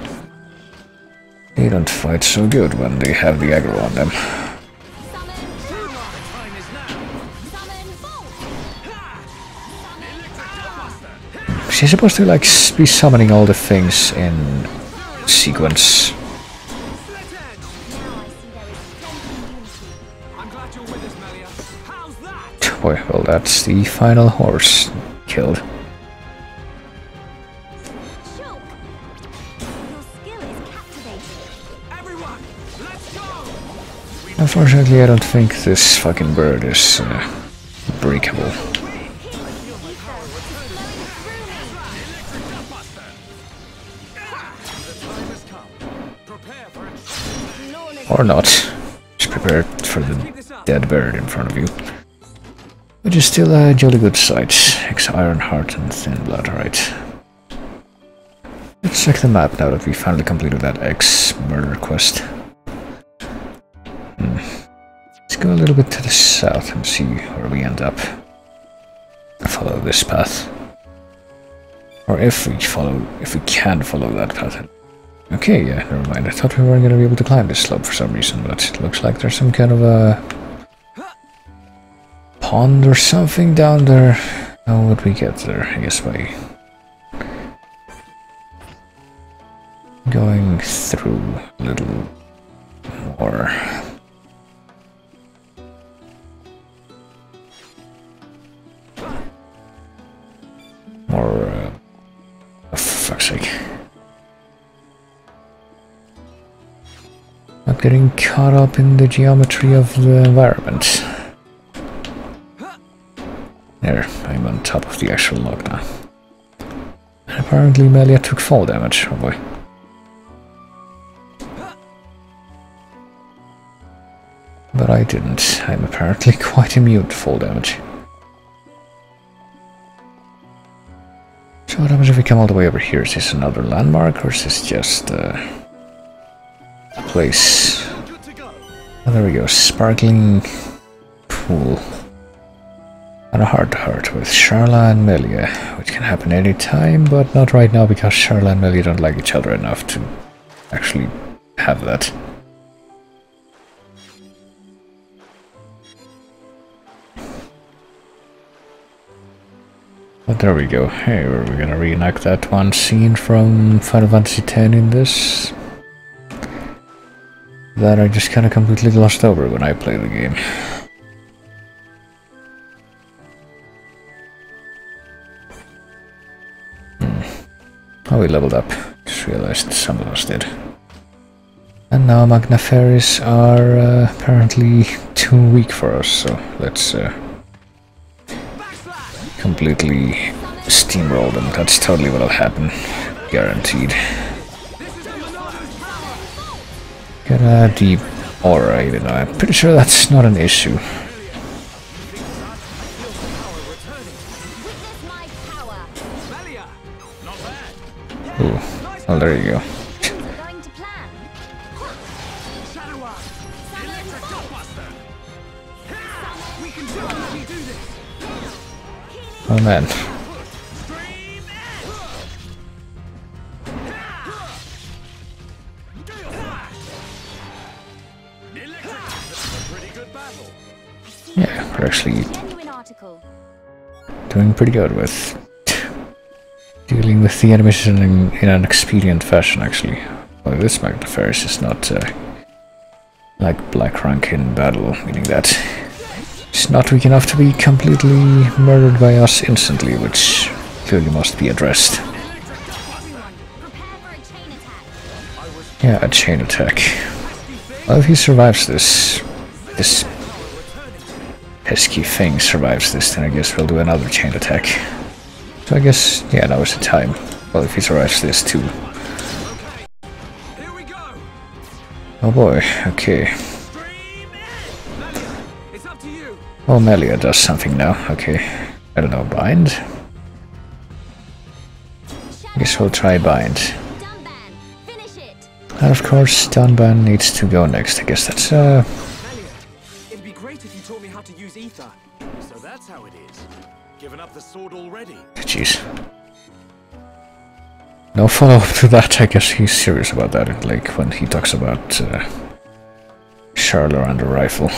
they don't fight so good when they have the aggro on them. She's supposed to like be summoning all the things in sequence. boy, well that's the final horse killed. Shulk! Your skill is captivating. Everyone, let's go! Unfortunately, I don't think this fucking bird is breakable. Or not. Just prepare for the dead bird in front of you. Which is still a jolly good sight. Iron Heart and Thin Blood, right. Let's check the map now that we finally completed that X murder quest. Let's go a little bit to the south and see where we end up. Follow this path. Or if we can follow that path. Okay, yeah, never mind. I thought we weren't going to be able to climb this slope for some reason, but it looks like there's some kind of a pond or something down there. How would we get there? I guess by going through a little more. Or, for fuck's sake. Not getting caught up in the geometry of the environment. There, I'm on top of the actual log now. And apparently Melia took fall damage, oh boy. But I didn't. I'm apparently quite immune to fall damage. So what happens if we come all the way over here? Is this another landmark or is this just a place? Oh, there we go. Sparkling pool. And a heart-to-heart with Sharla and Melia, which can happen any time, but not right now because Sharla and Melia don't like each other enough to actually have that. But there we go. Hey, we're gonna reenact that one scene from Final Fantasy X in this that I just kinda completely glossed over when I played the game. Oh, we leveled up. Just realized some of us did. And now Magna Fairies are apparently too weak for us, so let's completely steamroll them. That's totally what'll happen. Guaranteed. Get a deep aura, even though I'm pretty sure that's not an issue. Ooh, well, there you go. Oh man. Yeah, we're actually doing pretty good with dealing with the enemies in an expedient fashion, actually. Well, this Magna Fairies is not like Black Rank in battle, meaning that it's not weak enough to be completely murdered by us instantly, which clearly must be addressed. Yeah, a chain attack. Well, if he survives this pesky thing survives this, then I guess we'll do another chain attack. So I guess, yeah, now is the time. Well, if he survives this too. Oh boy, okay. Oh, Melia does something now, okay. I don't know, bind? I guess we'll try bind. And of course, Dunban needs to go next. I guess that's It'd be great if you taught me how to use ether. So that's how it is. Given up the sword already. jeez. No follow-up to that. I guess he's serious about that, like when he talks about Charlotte and the rifle.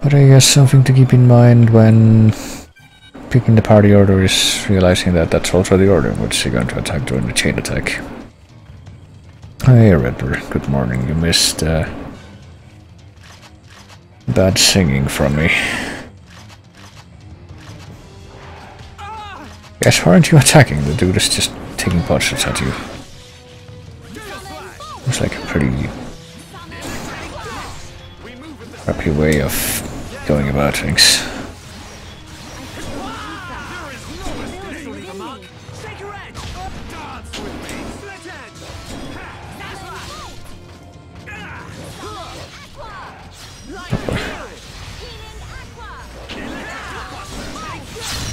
But I guess something to keep in mind when picking the party order is realizing that that's also the order in which you're going to attack during the chain attack. Hey Redbird, good morning. You missed bad singing from me. Guys, why aren't you attacking? The dude is just taking pot shots at you. It's like a pretty crappy way of going about things.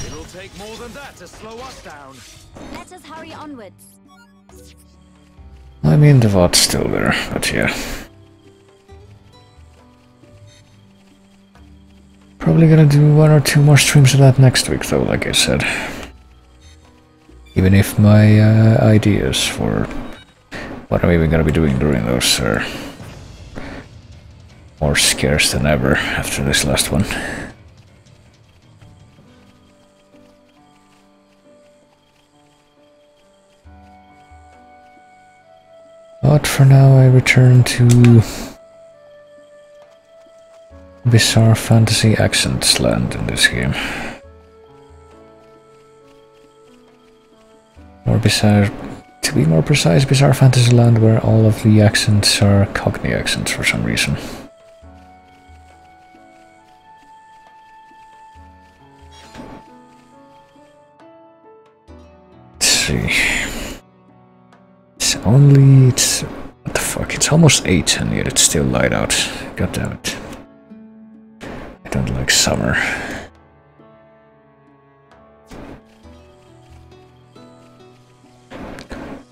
It'll take more than that to slow us down. Let us hurry onwards. I mean, the VOD's still there, but yeah. Probably gonna do 1 or 2 more streams of that next week, though, like I said. Even if my ideas for what I'm even gonna be doing during those are more scarce than ever after this last one. But for now I return to Bizarre Fantasy Accents land in this game. Or bizarre, to be more precise, Bizarre Fantasy Land, where all of the accents are Cockney accents for some reason. Let's see. It's what the fuck? It's almost 8 and yet it's still light out. God damn it. I don't like summer.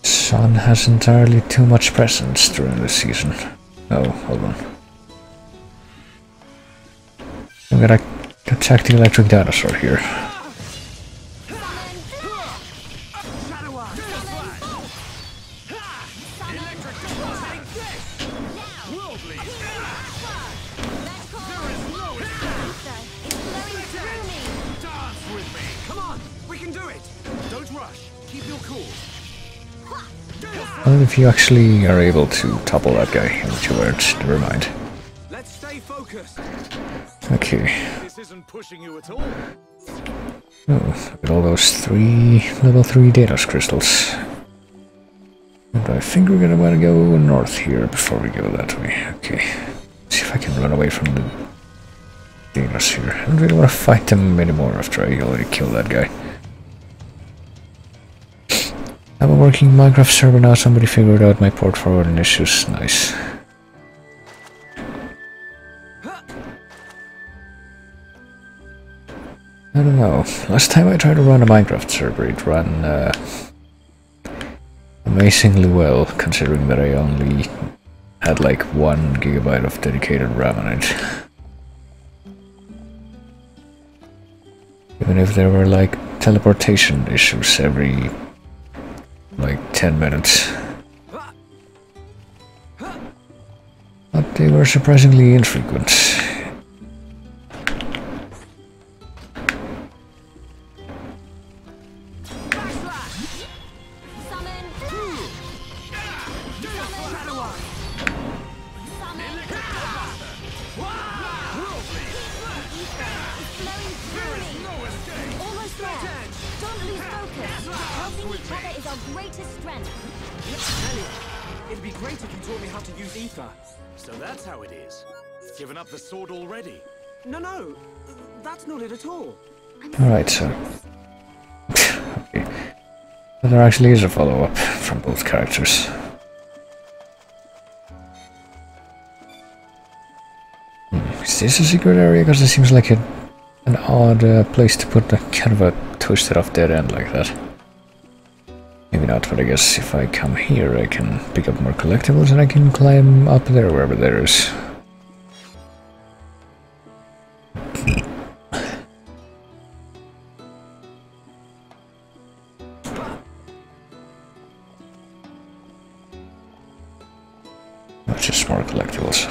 Sun has entirely too much presence during this season. Oh, hold on. I'm gonna attack the electric dinosaur here. Well, if you actually are able to topple that guy in 2 words, never mind. Let's stay focused. Okay. This isn't pushing you at all. Oh, look at all those 3 level 3 Daedalus crystals. And I think we're gonna want to go north here before we go that way. Okay. See if I can run away from the Daedalus here. I don't really want to fight them anymore after I already killed that guy. I have a working Minecraft server now, somebody figured out my port forwarding issues, nice. I don't know, last time I tried to run a Minecraft server, it ran amazingly well, considering that I only had like 1 gigabyte of dedicated RAM on it. Even if there were like teleportation issues every like 10 minutes. But they were surprisingly infrequent. It'd be great if you taught me how to use ether. So that's how it is. Given up the sword already? No, that's not it at all. Alright, so... okay. But there actually is a follow-up from both characters. Is this a secret area? Because it seems like an odd place to put a kind of a twisted off dead end like that. Maybe not, but I guess if I come here I can pick up more collectibles and I can climb up there wherever there is. Not just more collectibles.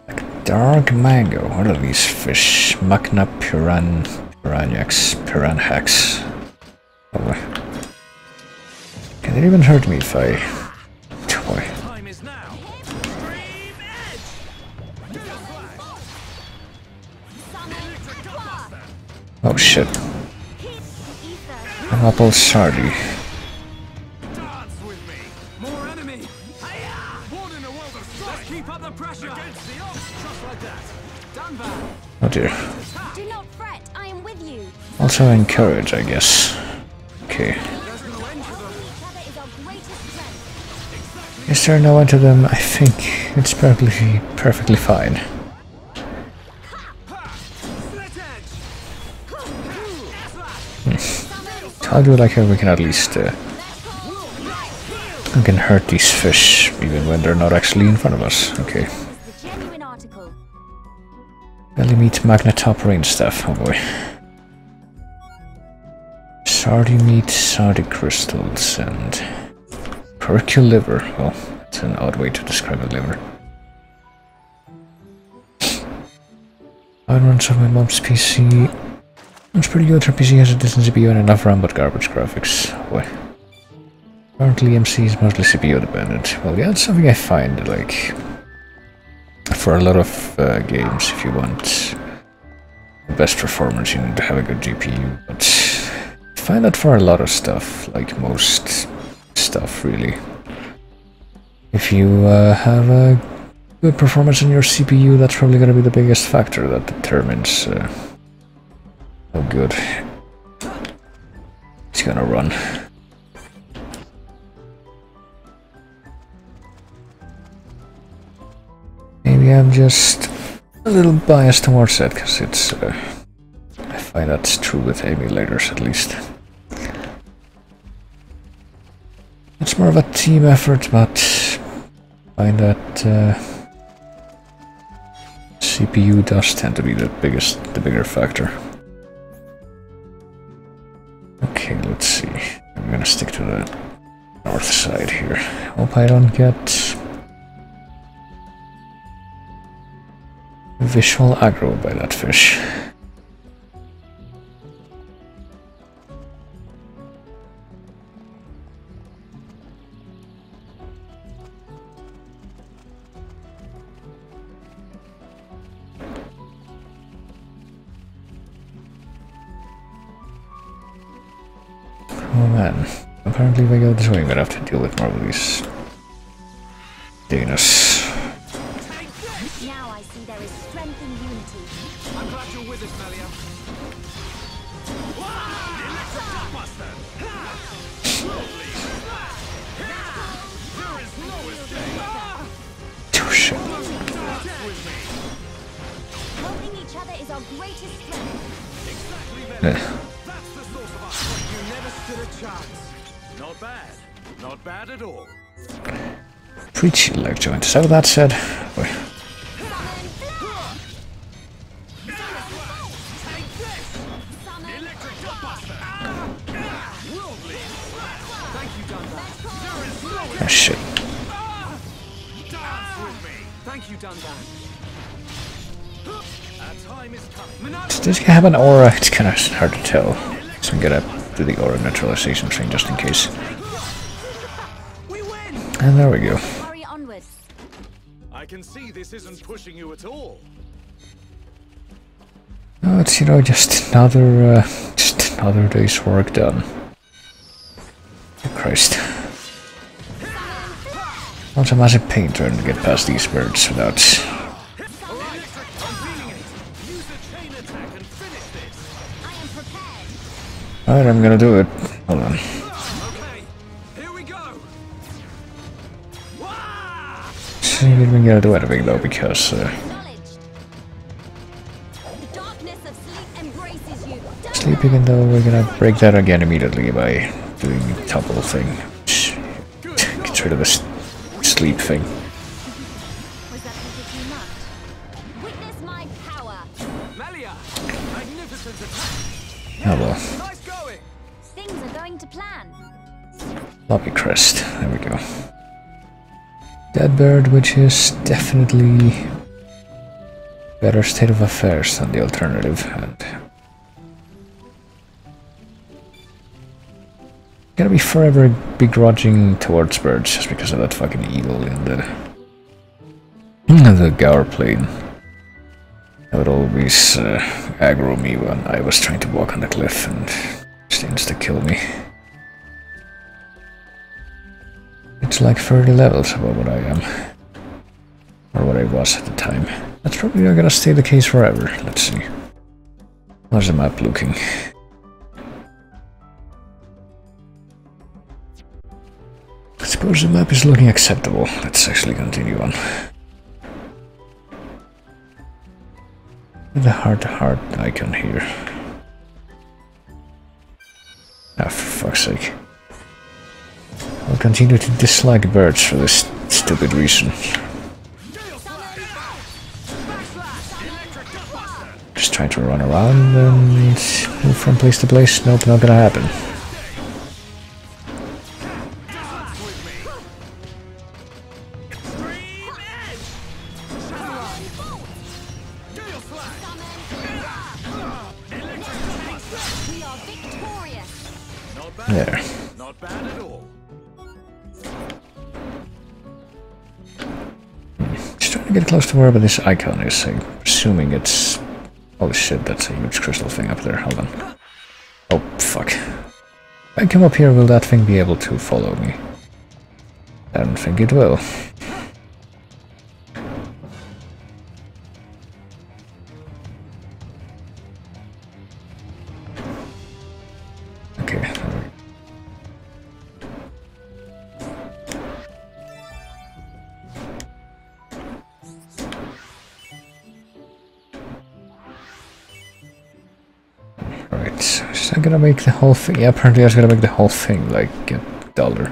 Like dark mango. What are these fish? Magna piranhax. Oh, can it even hurt me if I... Toy. Time is now. Dream edge. Oh shit. Apple Sardi. Dance with me. More enemy. Hi-ya! Born in a world of strife. Let's keep up the pressure. Against the odds. Just like that. Done that. Oh dear. Do not fret, I am with you. Also encourage, I guess. Okay. There's no end to them. Each other is our greatest strength. Is there no end to them? I think it's perfectly fine. Split edge. I'll do like how we can at least we can hurt these fish even when they're not actually in front of us. Okay. The genuine article. Belly meat, magnetop, rain staff. Oh boy. Sardi meat, Sardi crystals, and Percule liver. Well, that's an odd way to describe a liver. Runs on my mom's PC. It's pretty good. Her PC has a decent CPU and enough RAM, but garbage graphics. Oh boy. Currently, MC is mostly CPU dependent. Well, yeah, it's something I find like for a lot of games. If you want the best performance, you need to have a good GPU. But I find that for a lot of stuff, like most stuff, really. If you have a good performance in your CPU, that's probably going to be the biggest factor that determines how good it's going to run. Maybe I'm just a little biased towards that, because it's I find that's true with emulators, at least. It's more of a team effort, but I find that CPU does tend to be the bigger factor. Okay, let's see. I'm gonna stick to the north side here. Hope I don't get visual aggro by that fish. Oh man, apparently if I go this way I'm gonna have to deal with more of these Danas. Now I see there is strength in unity. I'm glad you're with us, Melia. Electric Blockbuster. There is no escape. Oh shit. Helping each other is our greatest strength. That's the source of our strength. You never stood a chance. Not bad. Not bad at all. Preachy leg joint. So that said, boy. Electric Blockbuster. Worldly. Thank you, Dunban. There is no Oh shit. dance with me. Thank you, Dunban. Our time is coming. Does this guy have an aura? It's kind of hard to tell. So I'm gonna do the aura neutralization thing just in case. We win. And there we go. Hurry onwards. I can see this isn't pushing you at all. Oh, it's, you know, just another day's work done. Oh, Christ. Not a massive pain trying to get past these birds without... Alright, I'm gonna do it. Hold on. Okay, here we go. So we ain't gonna do anything though, because Acknowledged. The darkness of sleep embraces you. sleeping, and though we're gonna break that again immediately by doing the topple thing. Which gets rid of the sleep thing. Was that too much? Witness my power. Melia, magnificent attack. Oh well. Nice going. Things are going to plan. Lobby crest. There we go. Dead bird, which is definitely better state of affairs than the alternative, and gonna be forever begrudging towards birds just because of that fucking eagle in the Gaur plane. That would always aggro me when I was trying to walk on the cliff, and just insta-kill me. It's like 30 levels above what I am. Or what I was at the time. That's probably not gonna stay the case forever. Let's see. How's the map looking? I suppose the map is looking acceptable. Let's actually continue on. The heart-to-heart icon here. Ah, for fuck's sake. I'll continue to dislike birds for this stupid reason. Just trying to run around and move from place to place. Nope, not gonna happen. There. Not bad at all. Just trying to get close to wherever this icon is. I'm assuming it's... Holy shit, that's a huge crystal thing up there. Hold on. Oh, fuck. If I come up here, will that thing be able to follow me? I don't think it will. Okay, there we go. Right, so is that gonna make the whole thing? Yeah, apparently that's gonna make the whole thing like get duller.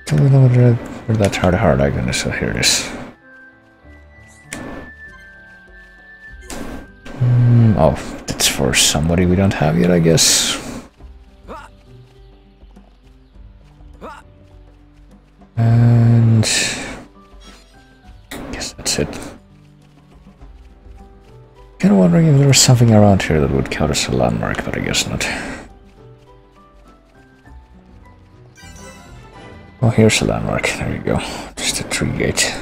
Don't know where that hard icon is, so here it is. Oh, that's for somebody we don't have yet, I guess. And... guess that's it. Kinda wondering if there was something around here that would count as a landmark, but I guess not. Well, here's a landmark. There you go. Just a tree gate.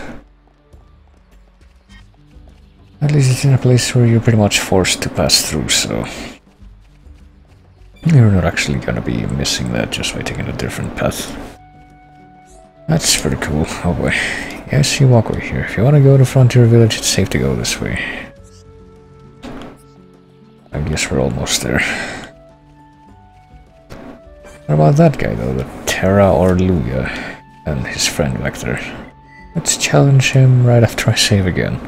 At least it's in a place where you're pretty much forced to pass through, so... you're not actually gonna be missing that just by taking a different path. That's pretty cool. Oh boy. Yeah, I see a walkway here. If you want to go to Frontier Village, it's safe to go this way. I guess we're almost there. What about that guy though? The Terra or Luya and his friend back there. Let's challenge him right after I save again.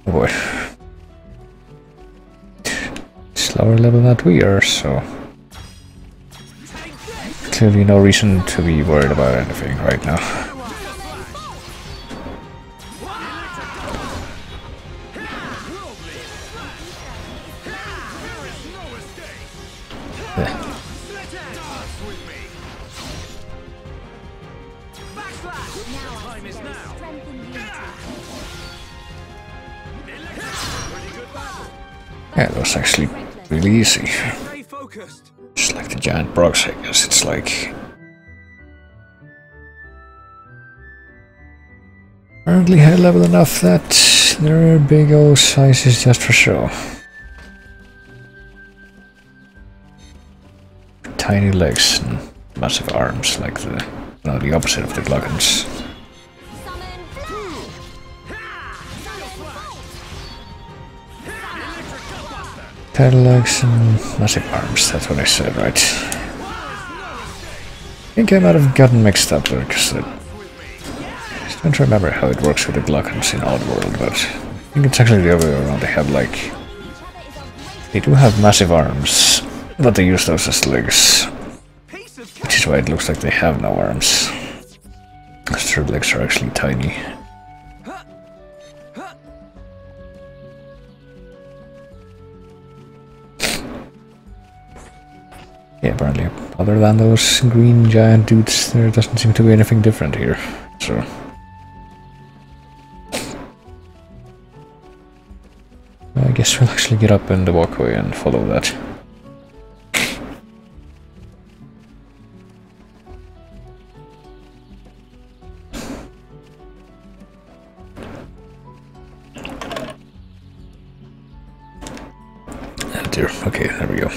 Oh boy. Slower level than we are, so... clearly no reason to be worried about anything right now. Yeah, that was actually really easy. Just like the giant brogs, I guess. It's like... apparently high level enough that there are big old sizes just for show. Tiny legs and massive arms, like the... no, the opposite of the Gluggons. Tiny legs and massive arms, that's what I said, right? I think I might have gotten mixed up there, because I don't remember how it works with the Gluggons in Oddworld, but I think it's actually the other way around. They have like... they do have massive arms, but they use those as legs. Which is why it looks like they have no arms. Because their legs are actually tiny. Yeah, apparently, other than those green giant dudes, there doesn't seem to be anything different here, so... I guess we'll actually get up in the walkway and follow that. there. Okay, there we go.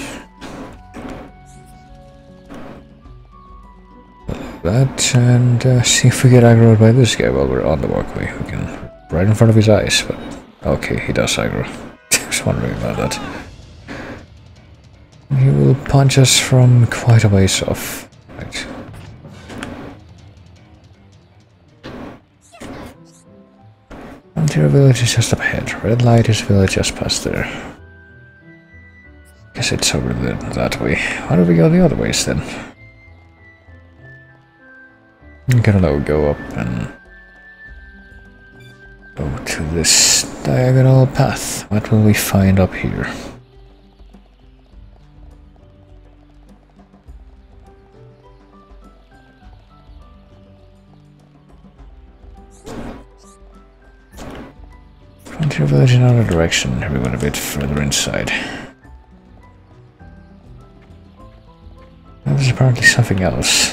That, and see if we get aggroed by this guy while we're on the walkway. We can, right in front of his eyes, but okay, he does aggro. Just wondering about that. He will punch us from quite a ways off. Right. Frontier village is just up ahead. Red light is village just past there. Guess it's over there that way. Why don't we go the other ways then? I don't know, go up and go to this diagonal path. What will we find up here? Frontier village in another direction, everyone a bit further inside. There's apparently something else.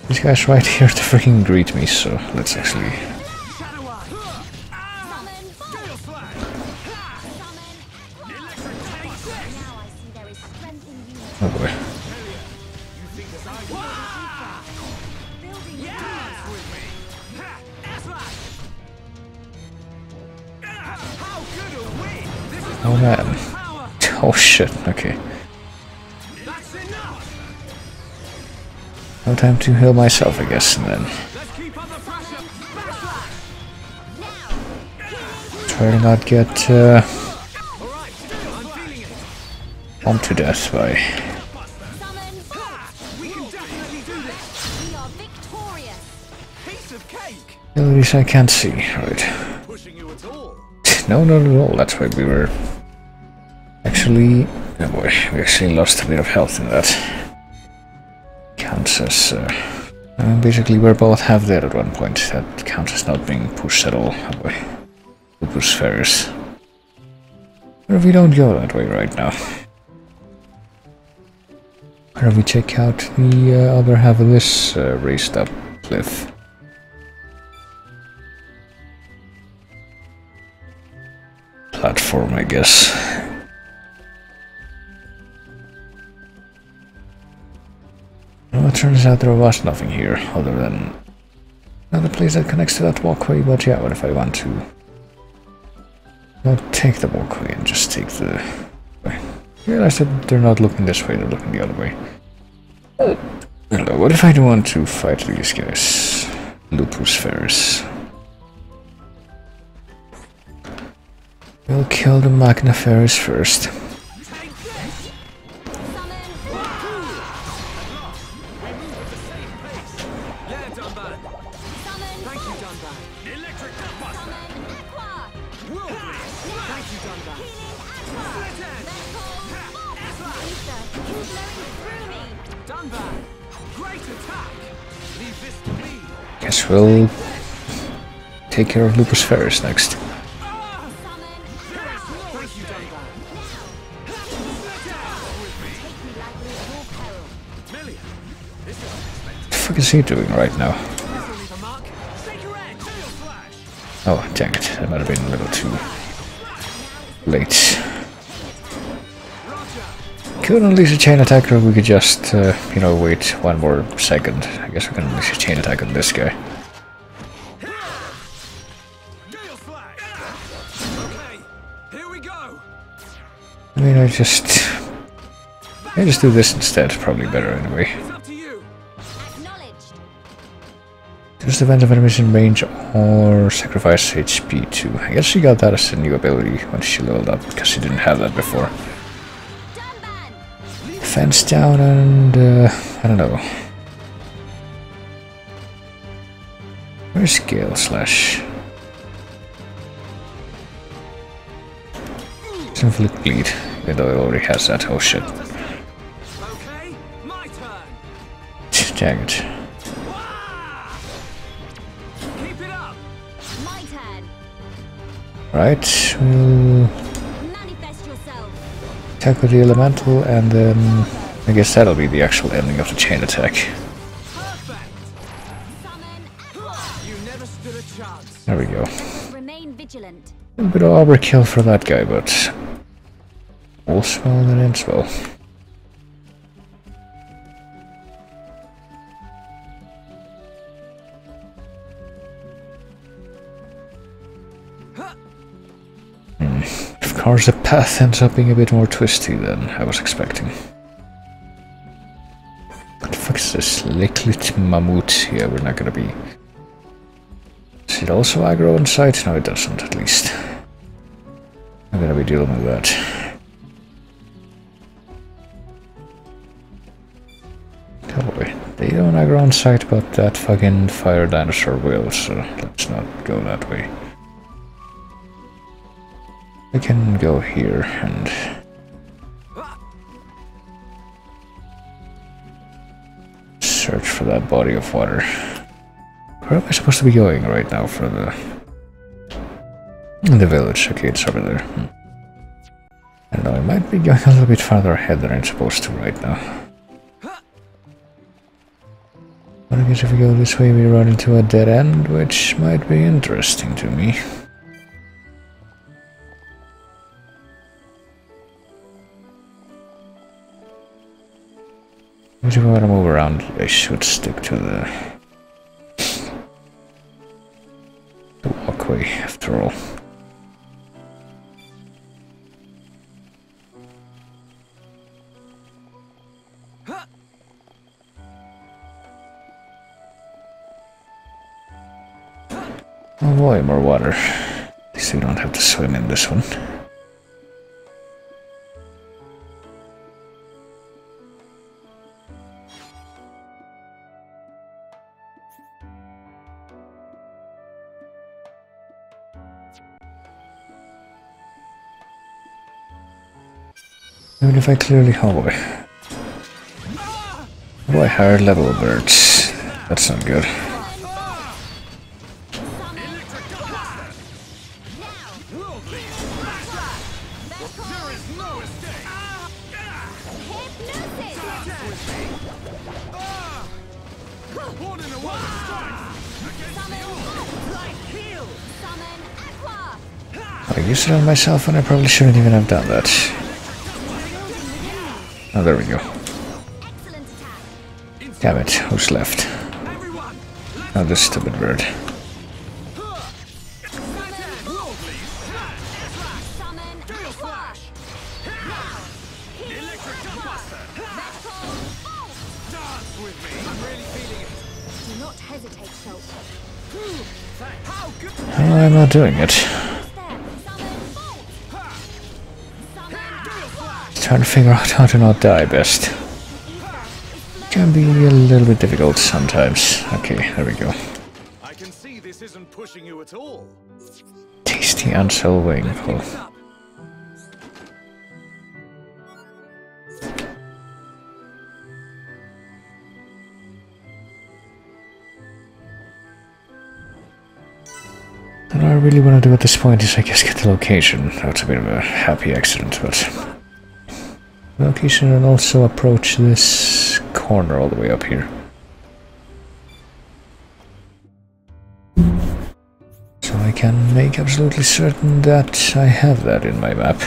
This guy's right here to freaking greet me, so let's actually... Oh boy. Oh man. Oh shit, okay. No time to heal myself, I guess, and then try to not get bombed to death by abilities I can't see. Right. No, not at all. That's why we were actually... Oh boy, we actually lost a bit of health in that. Counts as basically we're both half dead at one point. That counts as not being pushed at all. Oh boy. Lupus Ferris. What if we don't go that way right now? What if we check out the other half of this raised up cliff? Platform, I guess. Well, it turns out there was nothing here other than another place that connects to that walkway, but yeah, what if I want to not take the walkway and just take the way? I realize that they're not looking this way, they're looking the other way. Hello, what if I do want to fight these guys? Lupus Ferris. We'll kill the Magna Ferris first. Guess we'll take care of Lupus Ferris next. What the fuck is he doing right now? Oh, dang it. That might have been a little too late. Could unleash a chain attack, or we could just, you know, wait one more second. I guess we can unleash a chain attack on this guy. I mean, I just do this instead. Probably better anyway. Just event of enemies in range or sacrifice HP too. I guess she got that as a new ability when she leveled up, because she didn't have that before. Fence down and I don't know. Where's Gale Slash? Inflict bleed, even though it already has that. Oh shit. Okay, my turn. Dang it. Keep it up. My turn. Right, we'll Manifest yourself. tackle the elemental, and then I guess that'll be the actual ending of the chain attack. Perfect. Summon Aqua. You never stood a chance. There we go. Remain vigilant. A bit of overkill for that guy, but all's well that ends well. Of course, the path ends up being a bit more twisty than I was expecting. What the fuck is this? Licklit Mammoth? Yeah, we're not gonna be... Does it also aggro on sight? No, it doesn't, at least. I'm gonna be dealing with that. Oh boy, they don't aggro on sight, but that fucking fire dinosaur will, so let's not go that way. I can go here and... search for that body of water. Where am I supposed to be going right now for the... in the village? Okay, it's over there. I don't know, I might be going a little bit farther ahead than I'm supposed to right now. But I guess if we go this way we run into a dead end, which might be interesting to me. If I want to move around, I should stick to the walkway after all. Oh boy, more water. At least we don't have to swim in this one. Even if I clearly... oh boy. Oh boy, higher level birds. That's not good. I used it on myself and I probably shouldn't even have done that. Oh, there we go. Damn it, who's left? Oh, this stupid bird. Oh, I'm not doing it. Trying to figure out how to not die best. Can be a little bit difficult sometimes. Okay, there we go. I can see this isn't pushing you at all. Tasty ansel wing. Oh. What I really want to do at this point is, I guess, get the location. That's a bit of a happy accident, but... location and also approach this corner all the way up here. So I can make absolutely certain that I have that in my map.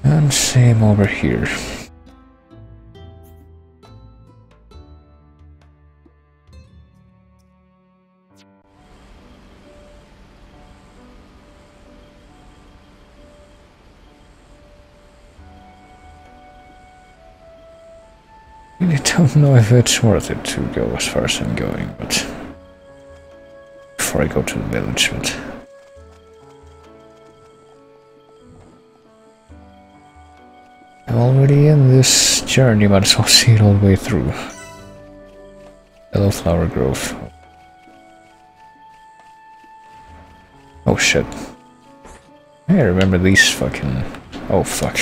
And same over here. I don't know if it's worth it to go as far as I'm going, but before I go to the village, but I'm already in this journey, might as well see it all the way through. Hello, Flower Grove. Oh shit. I remember these fucking... oh fuck.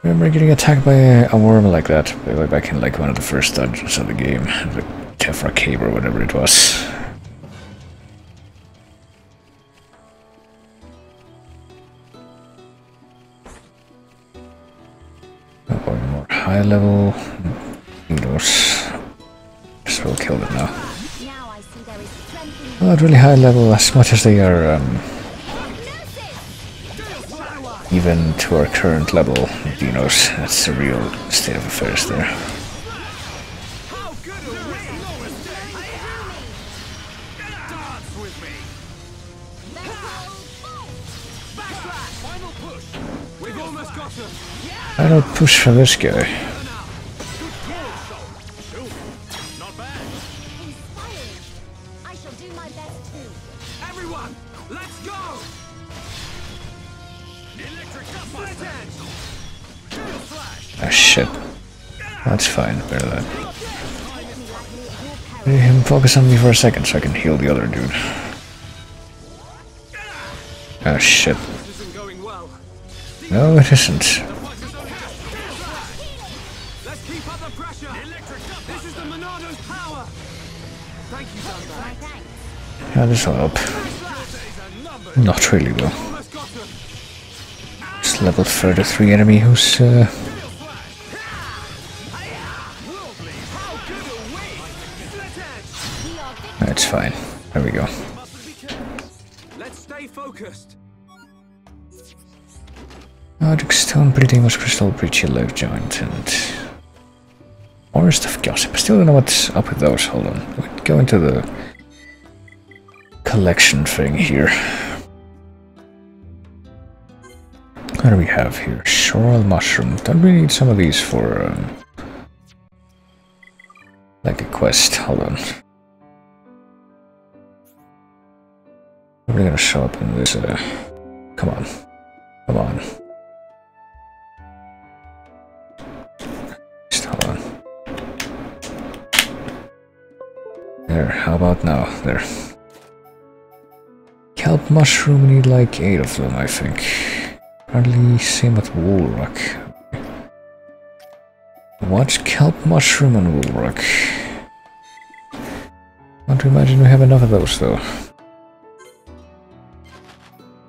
I remember getting attacked by a worm like that way back in like one of the first dungeons of the game. The Tefra Cave or whatever it was. Going more high level. Those. Just will kill them now. Now I see there is strength Not really high level as much as they are even to our current level. Dinos, that's the real state of affairs there. How good are we? Dance with me. Backslash. Final push. We've almost got him. I don't push for this guy. Not bad. inspiring. I shall do my best too. Everyone, let's go. Electric split edge. Shield slash. Ah shit. That's fine, better that. Let him focus on me for a second so I can heal the other dude. Ah shit. This isn't going well. No, it isn't. Let's keep up the pressure. This is the Monado's power. Thank you, Dunbar. Yeah, this will help. Not really though. Almost got him. It's level 33 enemy who's How good are we? Split edge. That's fine. There we go. Let's stay focused. Magic Stone, Pretty Much Crystal, Breachy, Life Joint, and Forest of Gossip. I still don't know what's up with those. Hold on. Let me go into the collection thing here. What do we have here? Shoral Mushroom. Don't we need some of these for like a quest? Hold on. What are we gonna show up in this? Come on. Come on. Just hold on. There, how about now? There. Kelp Mushroom, we need like 8 of them, I think. Apparently, same with Woolrock. What's Kelp Mushroom and Woolrock? Want to imagine we have enough of those, though.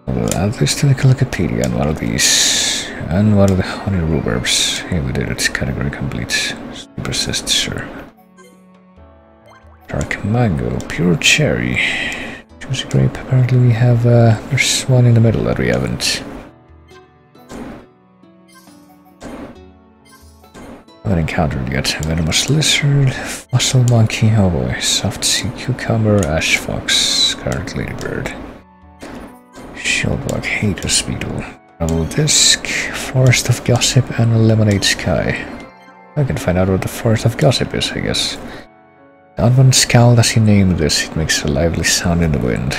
Well, at least take a Wikipedia on one of these. And one of the honey rhubarbs. Hey, we did it. Category complete. Persist, sure. Dark mango, pure cherry. Juicy grape. Apparently we have, there's one in the middle that we haven't. Haven't encountered yet. Venomous lizard, fossil monkey, oh boy. Soft sea cucumber, ash fox, scarlet ladybird. Shieldbug, Haters beetle, Gravel disc, Forest of Gossip, and a lemonade sky. I can find out what the Forest of Gossip is, I guess. Donovan scowled as he named this. It makes a lively sound in the wind.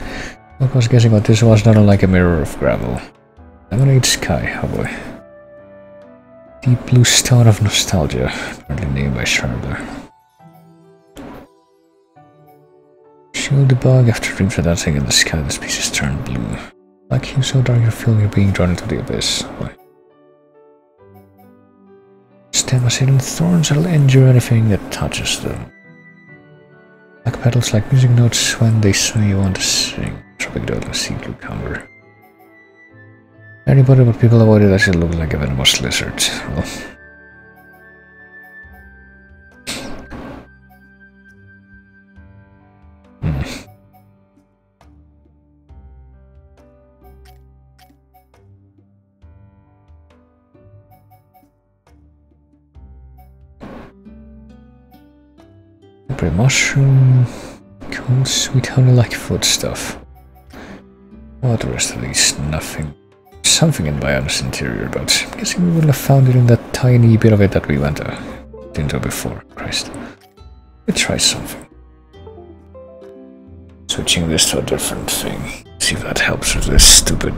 I was guessing what this was, not unlike a mirror of gravel. Lemonade sky, oh boy. Deep blue stone of nostalgia, apparently named by Charlotte. Shield the bug after dreams of dancing in the sky, the species turn blue. Like you, so dark you feel you're being drawn into the abyss. Boy. Stem has hidden thorns that'll injure anything that touches them. Like petals, like music notes when they swing you want to sing. Tropic dog, sea cucumber. Anybody but people avoid it actually look like a venomous lizard. Well. Every mushroom, cool sweet honey like food stuff. What the rest of these? Nothing. Something in Bionis interior, but I'm guessing we wouldn't have found it in that tiny bit of it that we went into before. Christ. Let's try something. Switching this to a different thing. See if that helps with this stupid.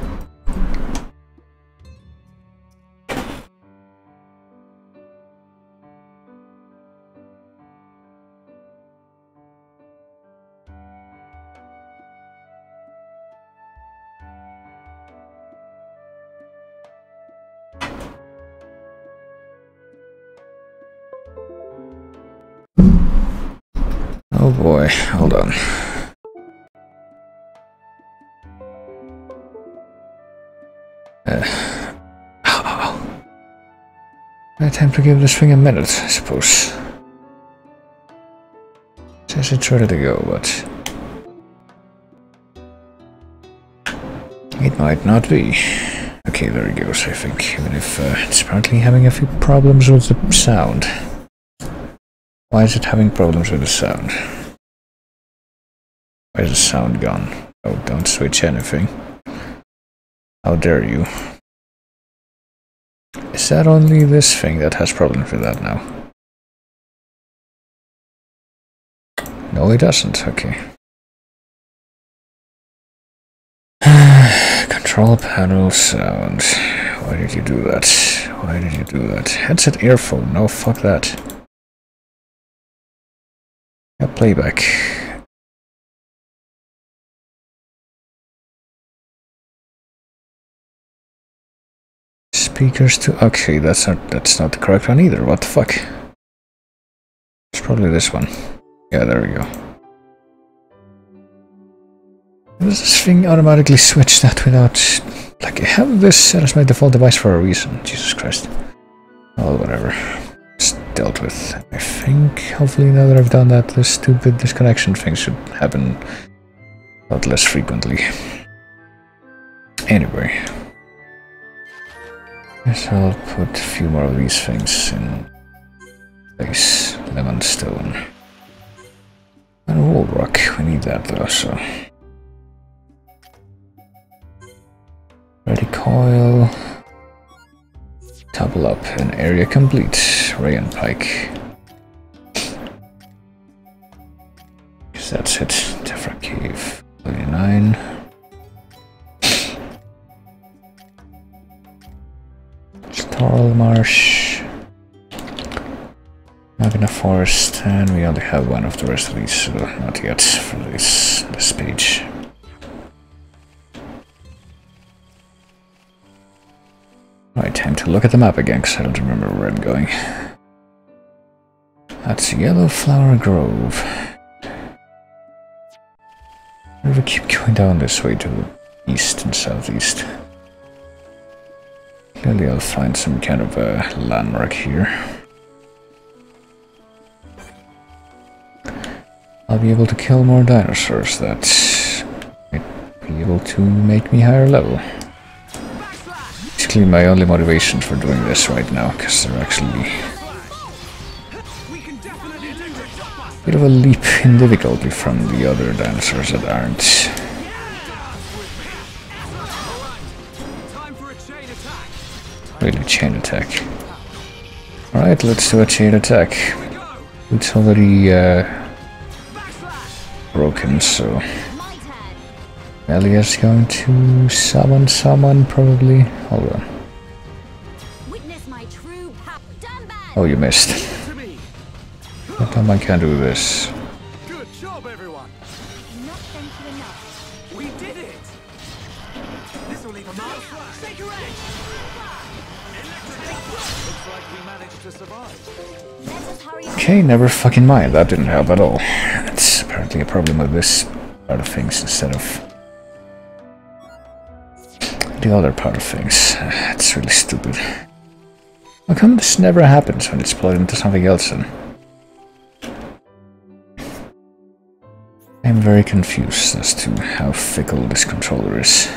Oh boy, hold on. Time to give this thing a minute, I suppose. Says it's ready to go, but it might not be. Okay, there he goes, I think, even if it's apparently having a few problems with the sound. Why is it having problems with the sound? Why is the sound gone? Oh, don't switch anything. How dare you? Is that only this thing that has problems with that now? No, it doesn't, okay. Control panel sound. Why did you do that? Why did you do that? Headset earphone, no, fuck that. Yeah, playback. Speakers to... Okay, that's not the correct one either, what the fuck? It's probably this one. Yeah, there we go. Does this thing automatically switch that without... Like, I have this set as my default device for a reason. Jesus Christ. Well, whatever. It's dealt with. I think, hopefully now that I've done that, this stupid disconnection thing should happen a lot less frequently. Anyway. Guess I'll put a few more of these things in place. Lemon stone. And wool rock. We need that though, so... Ready coil. Double up and area complete. Ray and pike. Guess that's it. Tefra cave. 39. Starl marsh. Magna forest, and we only have one of the rest of these, so not yet for this page. Right, time to look at the map again, because I don't remember where I'm going. That's Yellow Flower Grove. Where do we keep going down this way to the east and southeast? Clearly I'll find some kind of a landmark here. I'll be able to kill more dinosaurs that might be able to make me higher level. Basically my only motivation for doing this right now, because they're actually a bit of a leap in difficulty from the other dinosaurs that aren't. Really, chain attack. Alright, let's do a chain attack. It's already broken, so Elia's going to summon someone, probably. Hold on. Oh, you missed. How come I can't do this? Good job, everyone. Not thank you enough. We did it. This will leave a mark. Take your edge. Looks like we managed to survive. Let us hurry up. Okay, never fucking mind. That didn't help at all. It's apparently a problem with this part of things instead of the other part of things. It's really stupid. How come this never happens when it's plugged into something else then? I'm very confused as to how fickle this controller is.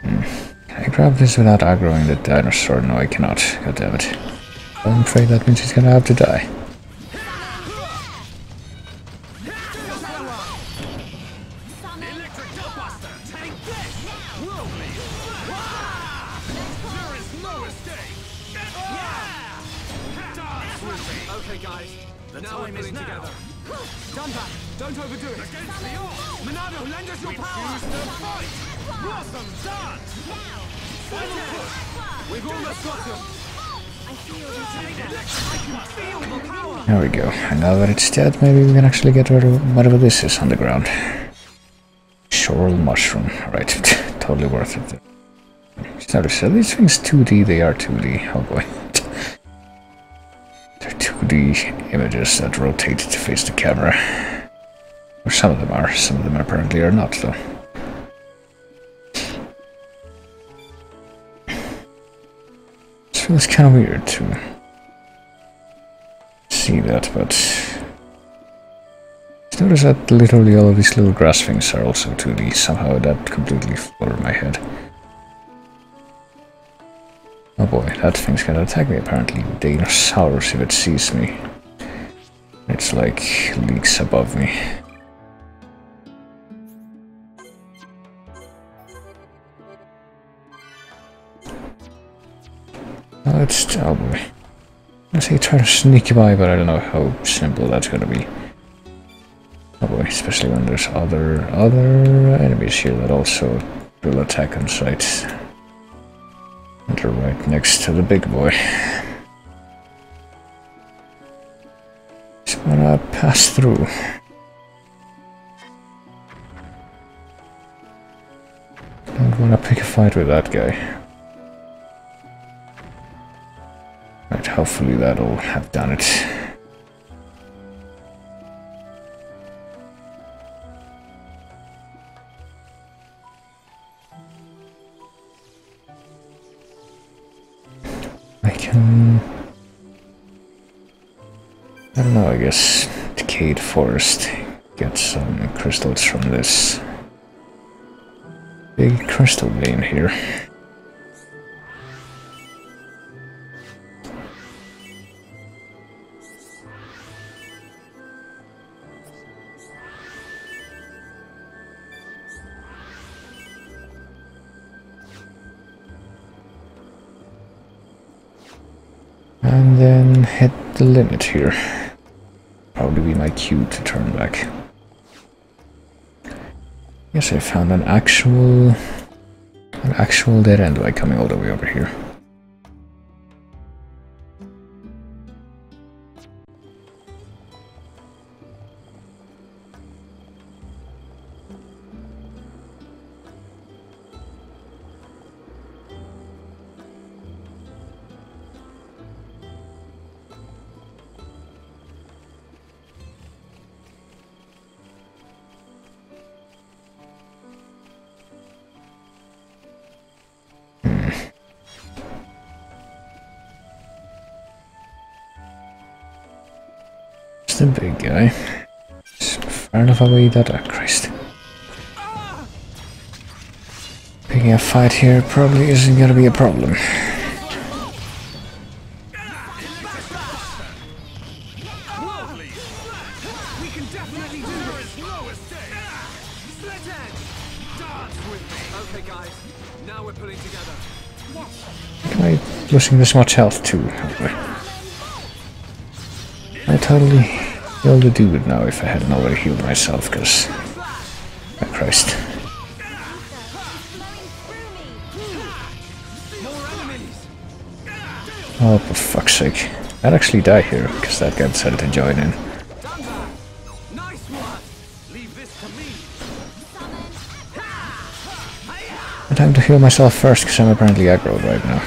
Can I grab this without aggroing the dinosaur? No, I cannot. God damn it. I'm afraid that means he's gonna have to die. Okay, guys. The time is now. Dunbar, don't overdo it. Against the odds. Monado, lend us your power. Choose the fight. Blossom, dance. Final push. We've almost got him. I can feel the power. There we go. And now that it's dead, maybe we can actually get rid of whatever this is on the ground. Shoral mushroom. Right. Totally worth it. Sorry, so these things 2D, they are 2D. Oh boy. They're 2D images that rotate to face the camera. Or some of them apparently are not, though. It feels kind of weird to see that, but notice that literally all of these little grass things are also 2D. Somehow that completely flew over my head. Oh boy, that thing's gonna attack me apparently. Dinosaurus if it sees me. It's like leaks above me. Oh, it's... oh boy. I say try to sneak by, but I don't know how simple that's gonna be. Oh boy, especially when there's other enemies here that also will attack on sight. And they're right next to the big boy. Just wanna pass through. Don't wanna pick a fight with that guy. Right, hopefully that'll have done it. I don't know, I guess Decayed Forest. Get some crystals from this big crystal vein here. And then hit the limit here. Probably be my cue to turn back. Yes, I found an actual dead end by coming all the way over here. The big guy. It's far enough away that... oh Christ. Picking a fight here probably isn't gonna be a problem. Am I losing this much health too? I totally be able to do it now if I hadn't already healed myself, because... oh Christ. Oh, for fuck's sake. I'd actually die here, because that guy decided to join in. And time to heal myself first, because I'm apparently aggroed right now.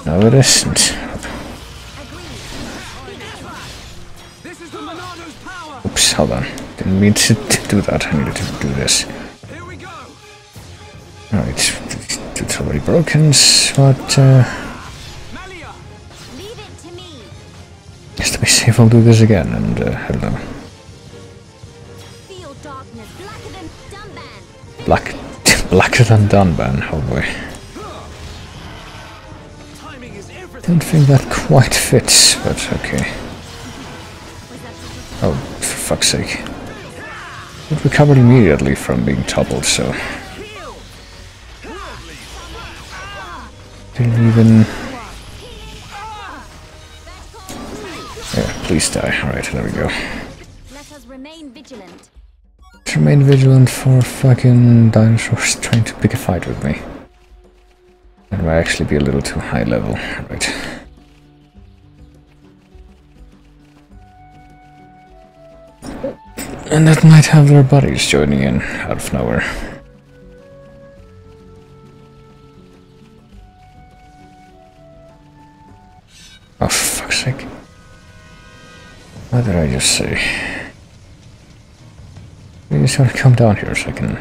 No, it isn't. Oops, hold on. Didn't mean to do that. I needed to do this. Alright, it's already broken, but just to be safe, I'll do this again, and I don't know. Blacker than Dunban, oh boy. Don't think that quite fits, but okay. Oh, for fuck's sake. It recovered immediately from being toppled, so... didn't even... yeah, please die. Alright, there we go. Let us remain vigilant. Let's remain vigilant for fucking dinosaurs trying to pick a fight with me. That might actually be a little too high level. Right. And that might have their buddies joining in out of nowhere. Oh, fuck's sake. What did I just say? I just want to come down here so I can,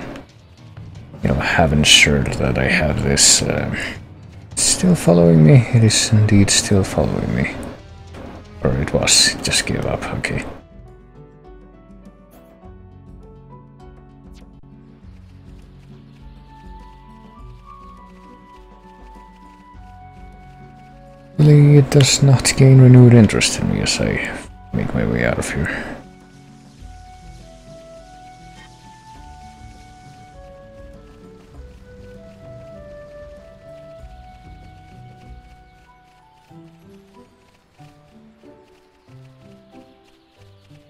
you know, have ensured that I have this still following me. It is indeed still following me. Or it was. It just gave up. Okay. It does not gain renewed interest in me as I make my way out of here.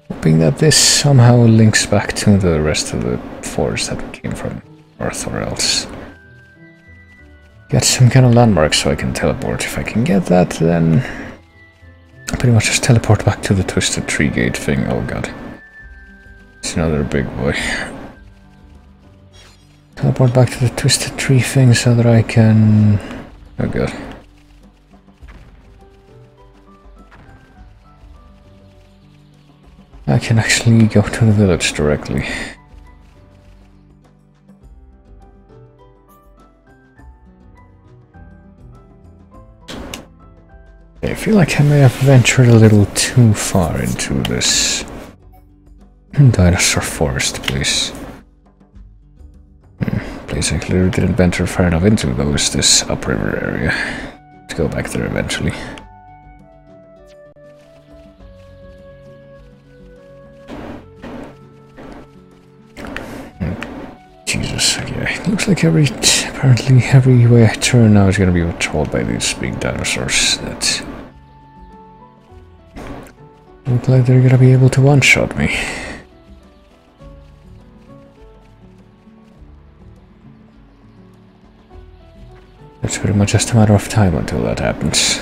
Hoping that this somehow links back to the rest of the forest that we came from, north or else. Get some kind of landmark so I can teleport. If I can get that, then I'll pretty much just teleport back to the Twisted Tree Gate thing. Oh god. It's another big boy. Teleport back to the Twisted Tree thing so that I can... Oh god. I can actually go to the village directly. I feel like I may have ventured a little too far into this dinosaur forest place. Place I clearly didn't venture far enough into, though, is this upriver area. Let's go back there eventually. Jesus, okay. Looks like apparently every way I turn now is gonna be patrolled by these big dinosaurs that look like they're gonna be able to one-shot me. It's pretty much just a matter of time until that happens.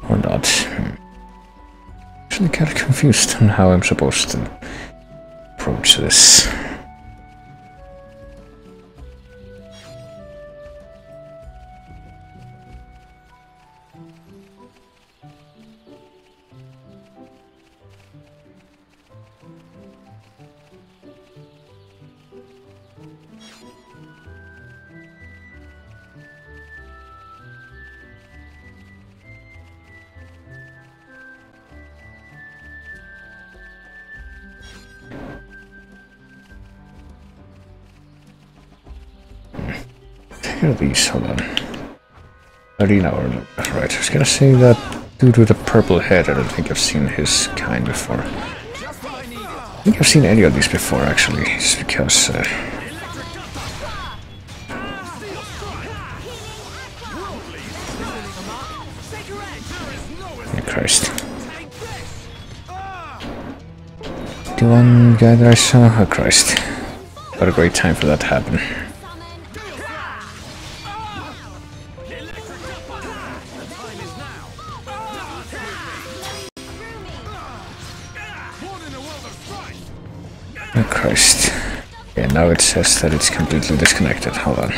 Or not. Actually kind of confused on how I'm supposed to approach this. These, hold on. 13 hour look. Right, I was gonna say that dude with the purple head, I don't think I've seen his kind before. I think I've seen any of these before, actually, just because oh, Christ. The one guy that I saw, oh Christ. What a great time for that to happen. Oh Christ. Yeah, now it says that it's completely disconnected. Hold on.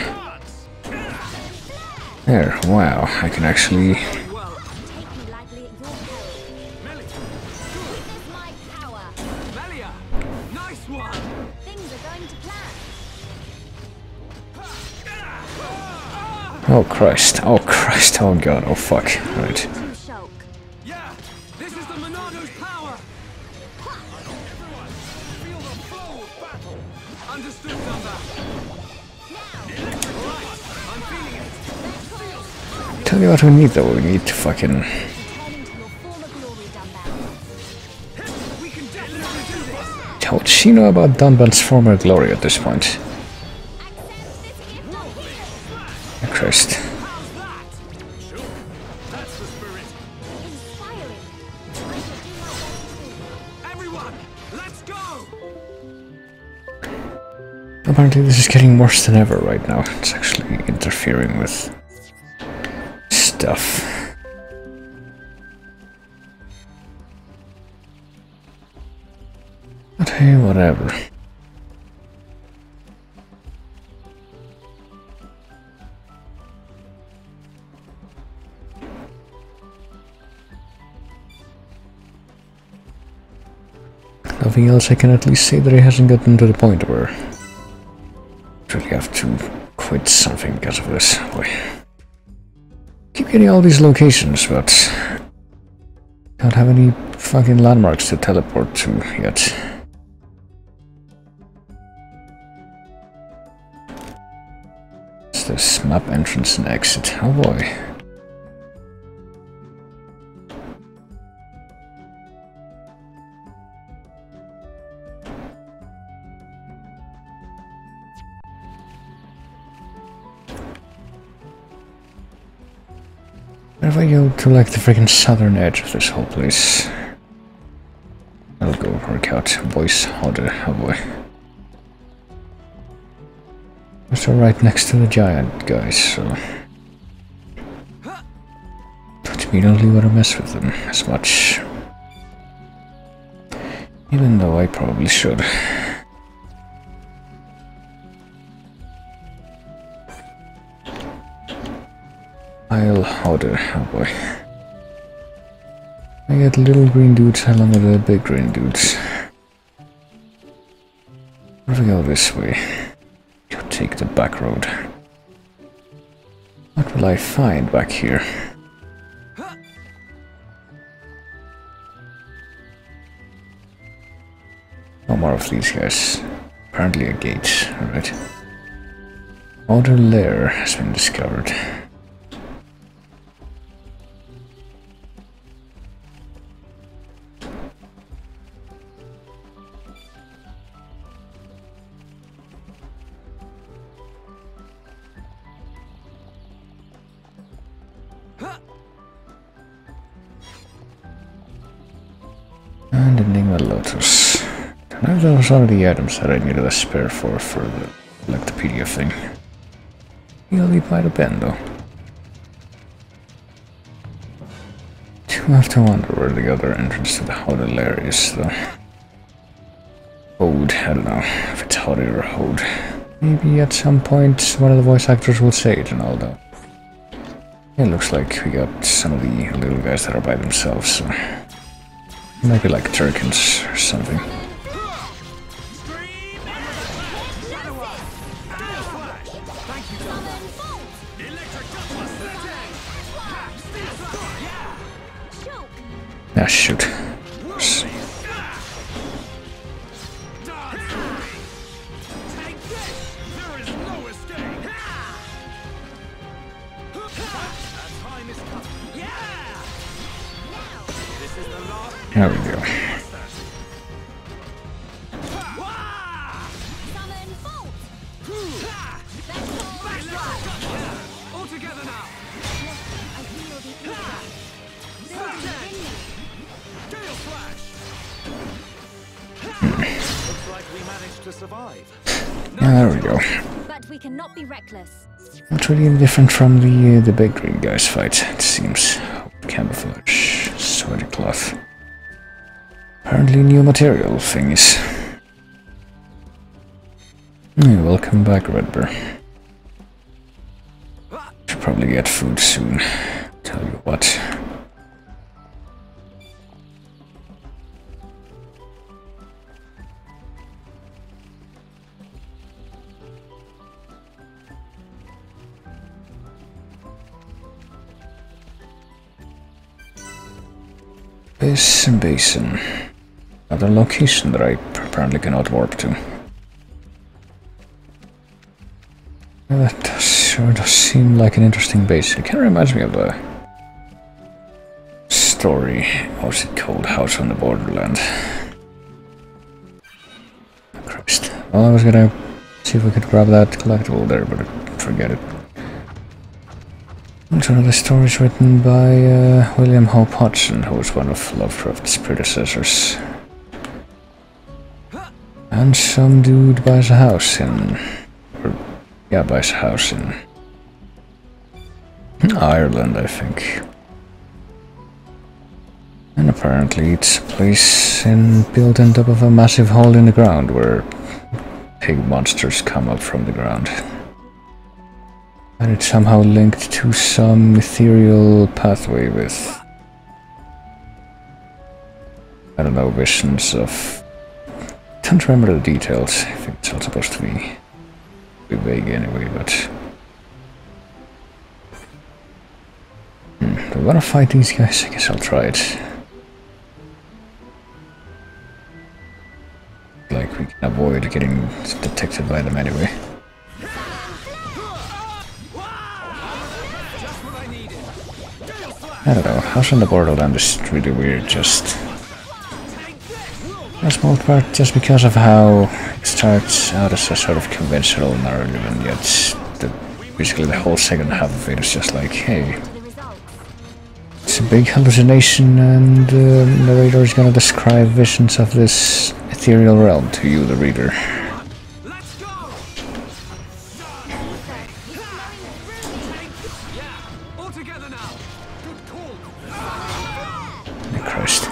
There, wow, I can actually... Oh Christ, oh Christ, oh god, oh fuck, right. Yeah, this is the Monado's power. Feel the flow of battle. Understood, Dumba. Alright, I'm feeling it. Tell you what we need though, we need to fucking... We can definitely do this. How would she know about Dunban's former glory at this point? Oh Christ. How's that? Sure, that's the spirit. Everyone, let's go. apparently this is getting worse than ever right now. It's actually interfering with stuff. But hey, whatever. Nothing else I can at least say that he hasn't gotten to the point where I really have to quit something because of this. Boy. Keep getting all these locations, but don't have any fucking landmarks to teleport to yet. It's this map entrance and exit. Oh boy. If I go to like the freaking southern edge of this whole place, I'll go work out voice harder. Oh boy. It's right next to the giant guys, so don't immediately want to mess with them as much. Even though I probably should. I'll harder, oh boy. I get little green dudes along with the big green dudes. If we go this way, you take the back road. What will I find back here? No more of these guys. Apparently a gate, alright. Outer lair has been discovered. And Enigma Lotus. I know those are the items that I needed a spare for the Electropedia thing. Really by the pen though. I have to wonder where the other entrance to the Holy Lair is though. Ode, I don't know if it's Holy or Hode. Maybe at some point one of the voice actors will say it and all though. It looks like we got some of the little guys that are by themselves, so maybe like Turkins or something. Ah, shoot. There we go. There we go. But we cannot be reckless. Not really any different from the big green guys fight, it seems. Camouflage, sweaty cloth. Apparently new material thingies. Welcome back, Redbear. Should probably get food soon. Tell you what. Basin. Another location that I apparently cannot warp to. Well, that sure does seem like an interesting base. It kind of reminds me of the story. What's it called? House on the Borderland. Christ. Well, I was gonna see if we could grab that collectible there, but forget it. It's one of the stories written by William Hope Hodgson, who was one of Lovecraft's predecessors. And some dude buys a house in... Or, yeah, buys a house in Ireland, I think. And apparently it's a place built on top of a massive hole in the ground where pig monsters come up from the ground. And it's somehow linked to some ethereal pathway with... I don't know, visions of... Can't remember the details. I think it's all supposed to be vague anyway, but... Do I wanna fight these guys? I guess I'll try it. Like, we can avoid getting detected by them anyway. I don't know, House on the Borderland is really weird, just... a small part just because of how it starts out as a sort of conventional narrative, and yet basically the whole second half of it is just like, hey, it's a big hallucination and the narrator is gonna describe visions of this ethereal realm to you, the reader. Christ.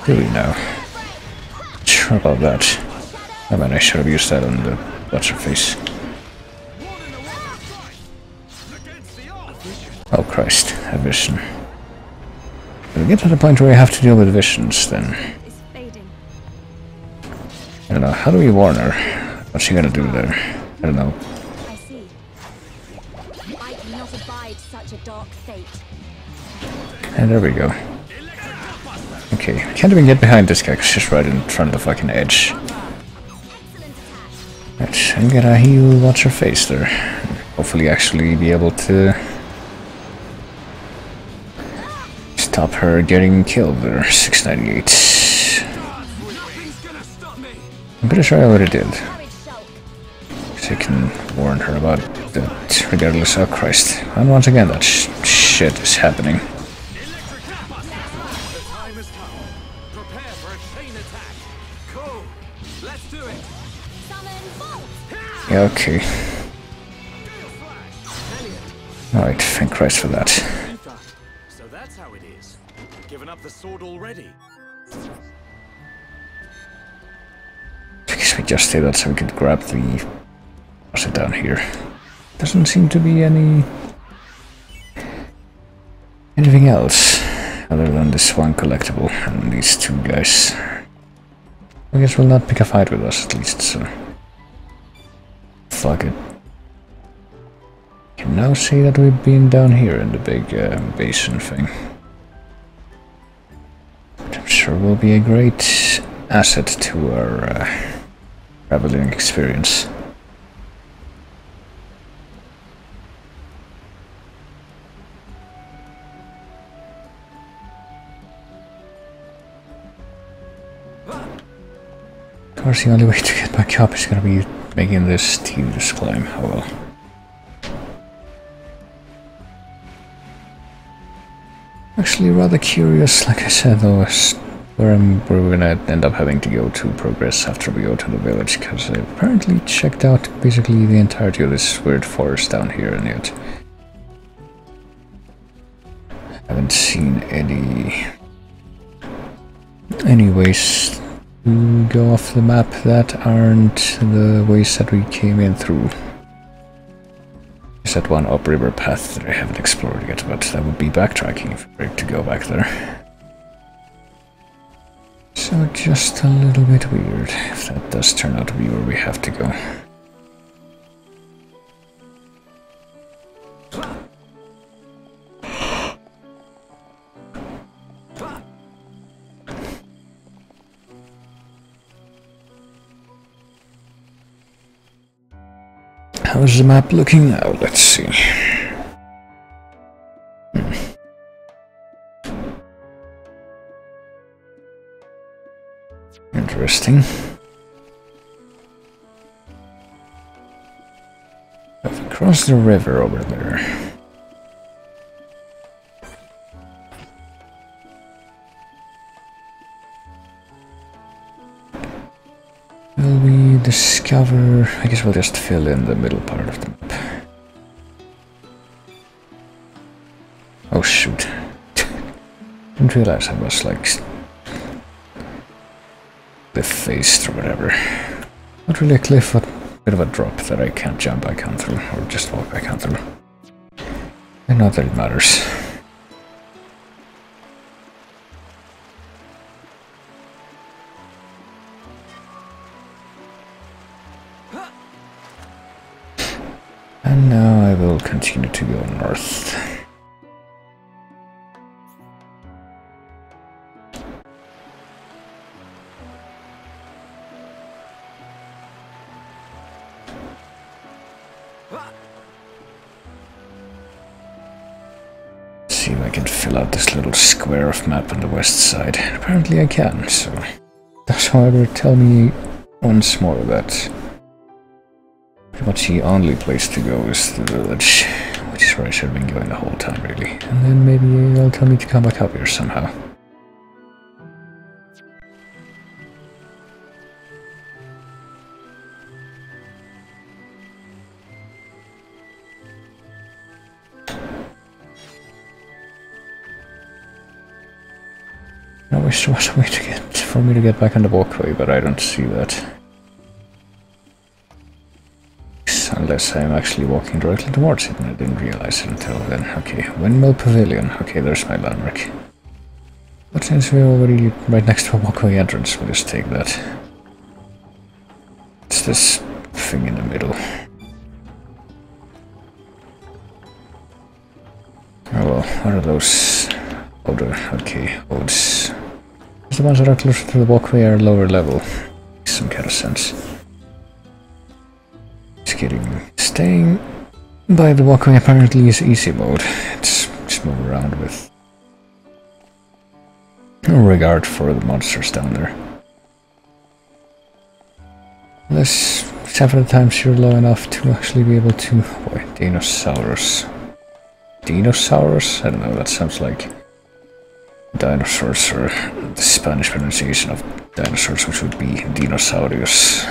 Do we know? Sure about that. I mean, I should have used that on the what's-her-face. Oh Christ, a vision. If we get to the point where we have to deal with visions, then... I don't know, how do we warn her? What's she gonna do there? I don't know. I see. I cannot abide such a dark fate. And there we go. Okay, I can't even get behind this guy because he's right in front of the fucking edge. Right, I'm gonna heal what's-her-face there. Hopefully actually be able to... stop her getting killed there. 698. I'm pretty sure I already did. So I can warn her about that regardless. Oh Christ. And once again that shit is happening. Yeah, okay. Alright, thank Christ for that. So that's how it is. Given up the sword already. I guess we just did that so we could grab the... what's it down here? Doesn't seem to be anything else other than this one collectible and these two guys. I guess we'll not pick a fight with us at least, so... fuck it. Can now see that we've been down here in the big basin thing. Which I'm sure will be a great asset to our traveling experience. Of course, the only way to get back up is gonna be making this tedious climb. Oh well. Actually, rather curious, like I said, though, as where we're gonna end up having to go to progress after we go to the village, because I apparently checked out basically the entirety of this weird forest down here, and yet haven't seen any ways to go off the map that aren't the ways that we came in through. There's that one upriver path that I haven't explored yet, but that would be backtracking if we were to go back there. So just a little bit weird if that does turn out to be where we have to go. How's the map looking now? Let's see. Interesting. I've crossed the river over there. discover... I guess we'll just fill in the middle part of the map. Oh shoot. Didn't realize I was like... cliff-faced or whatever. Not really a cliff, but a bit of a drop that I can't jump back on through, or just walk back on through. And not that it matters. And now I will continue to go north. See if I can fill out this little square of map on the west side. Apparently I can, so... Does, however, tell me once more that pretty much the only place to go is the village, which is where I should have been going the whole time, really. And then maybe they'll tell me to come back up here somehow. I wish there was a way to get for me to get back on the walkway, but I don't see that. Unless I'm actually walking directly towards it and I didn't realize it until then. Okay, Windmill Pavilion. Okay, there's my landmark. But since we're already right next to a walkway entrance, we'll just take that. It's this thing in the middle. Oh well, what are those? Okay, odes. The ones that are closer to the walkway are lower level. Makes some kind of sense. Just kidding. Staying by the walkway apparently is easy mode. It's just move around with no regard for the monsters down there. Unless, except for the times you're low enough to actually be able to... Boy, Dinosaurus. Dinosaurus? I don't know, that sounds like dinosaurs, or the Spanish pronunciation of dinosaurs, which would be dinosaurios.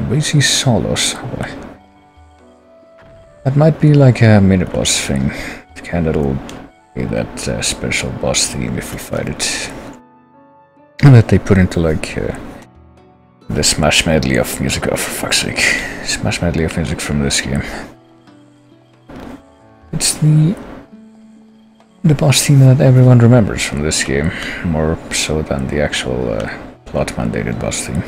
Lazy solos. Oh boy. That might be like a mini-boss thing. It kind of will be that special boss theme if we fight it. And that they put into like the Smash medley of music. Oh, for fuck's sake. Smash medley of music from this game. It's the boss theme that everyone remembers from this game, more so than the actual plot-mandated boss theme.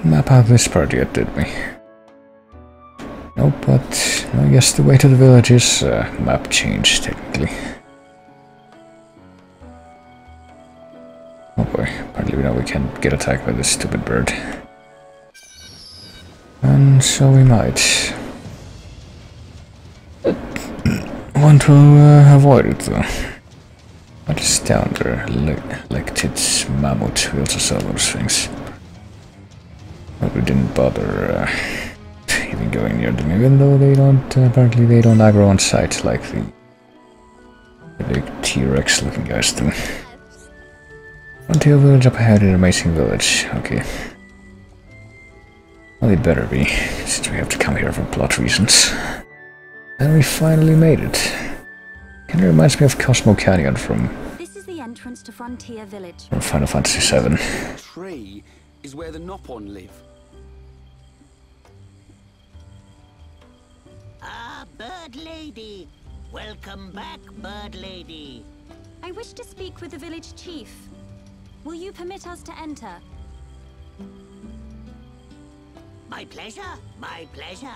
Map out this part yet, did we? Nope, but I guess the way to the village is map change, technically. Oh boy, apparently we know we can't get attacked by this stupid bird. And so we might. Want to avoid it though. What is down there? Like tits, mammoth, we also sell those things. But we didn't bother even going near them, even though they don't, apparently they don't aggro on sight like the big T-Rex looking guys do. Until village up ahead in an amazing village, okay. Well, it better be, since we have to come here for plot reasons. And we finally made it. Kinda reminds me of Cosmo Canyon from... This is the entrance to Frontier Village. From Final Fantasy VII. The tree is where the Nopon live. Ah, Bird Lady! Welcome back, Bird Lady! I wish to speak with the village chief. Will you permit us to enter? My pleasure, my pleasure.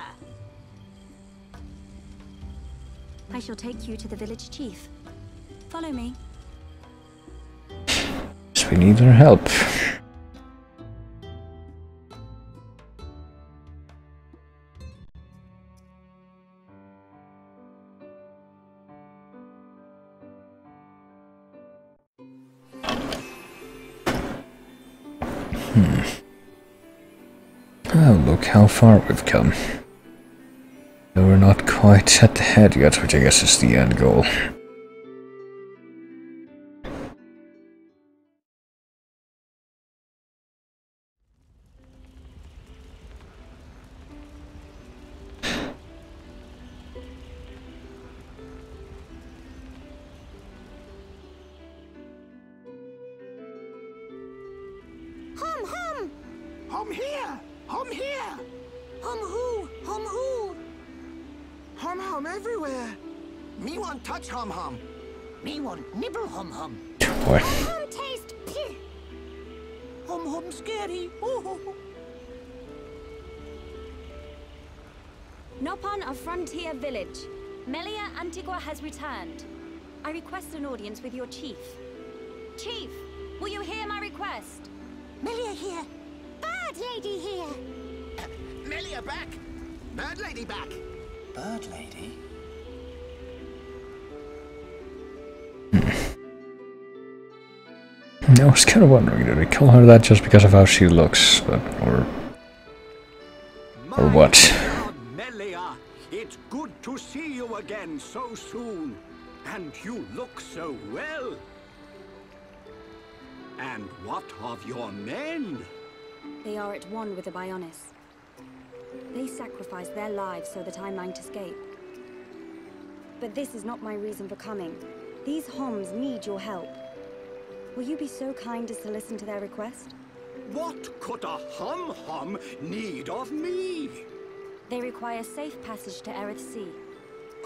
I shall take you to the village chief. Follow me. So we need their help. look how far we've come. Though we're not quite at the head yet, which I guess is the end goal. Hum hum! Hum here! Hum here! Hum who? Hum who? Hum hum everywhere! Me want touch hum hum. Me want nibble hum hum. Boy. Hum taste pih. Hum hum scary. Ooh. Nopan of Frontier Village. Melia Antigua has returned. I request an audience with your chief. Chief, will you hear my request? Melia here. Bird lady here. Melia back! Bird lady back! Bird lady? I was kind of wondering, did we call her that just because of how she looks, but or what? God, Melia, it's good to see you again so soon. And you look so well. And what of your men? They are at one with the Bionis. They sacrificed their lives so that I might escape. But this is not my reason for coming. These Homs need your help. Will you be so kind as to listen to their request? What could a hum-hum need of me? They require safe passage to Erith Sea.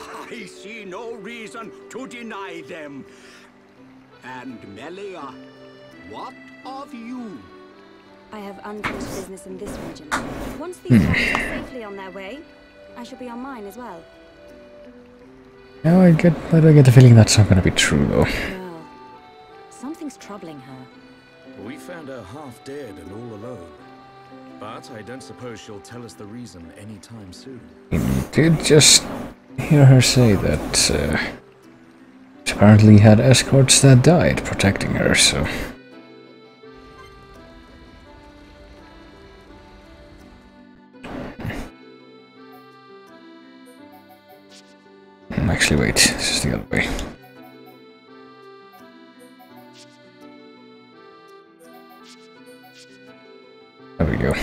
I see no reason to deny them. And Melia, what of you? I have unfinished business in this region. Once these Homs are safely on their way, I shall be on mine as well. Now I do get the feeling that's not going to be true, though. Well, something's troubling her. We found her half dead and all alone. But I don't suppose she'll tell us the reason anytime soon. We did just hear her say that she apparently had escorts that died protecting her, so... Actually, wait, this is the other way. There we go.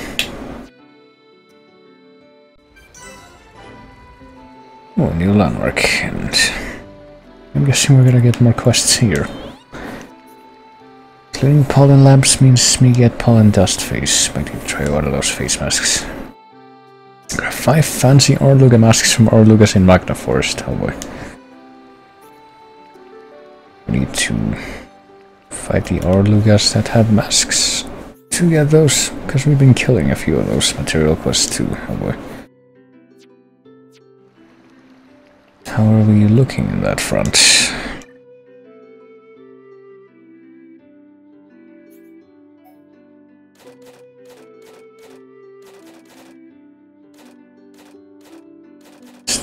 Oh, new landmark, and I'm guessing we're gonna get more quests here. Clearing pollen lamps means me get pollen dust face. Might need to try one of those face masks. Grab 5 fancy Orluga masks from Orlugas in Magna Forest. Oh boy. We need to fight the Orlugas that have masks to get those, because we've been killing a few of those material quests too. Oh boy. How are we looking in that front?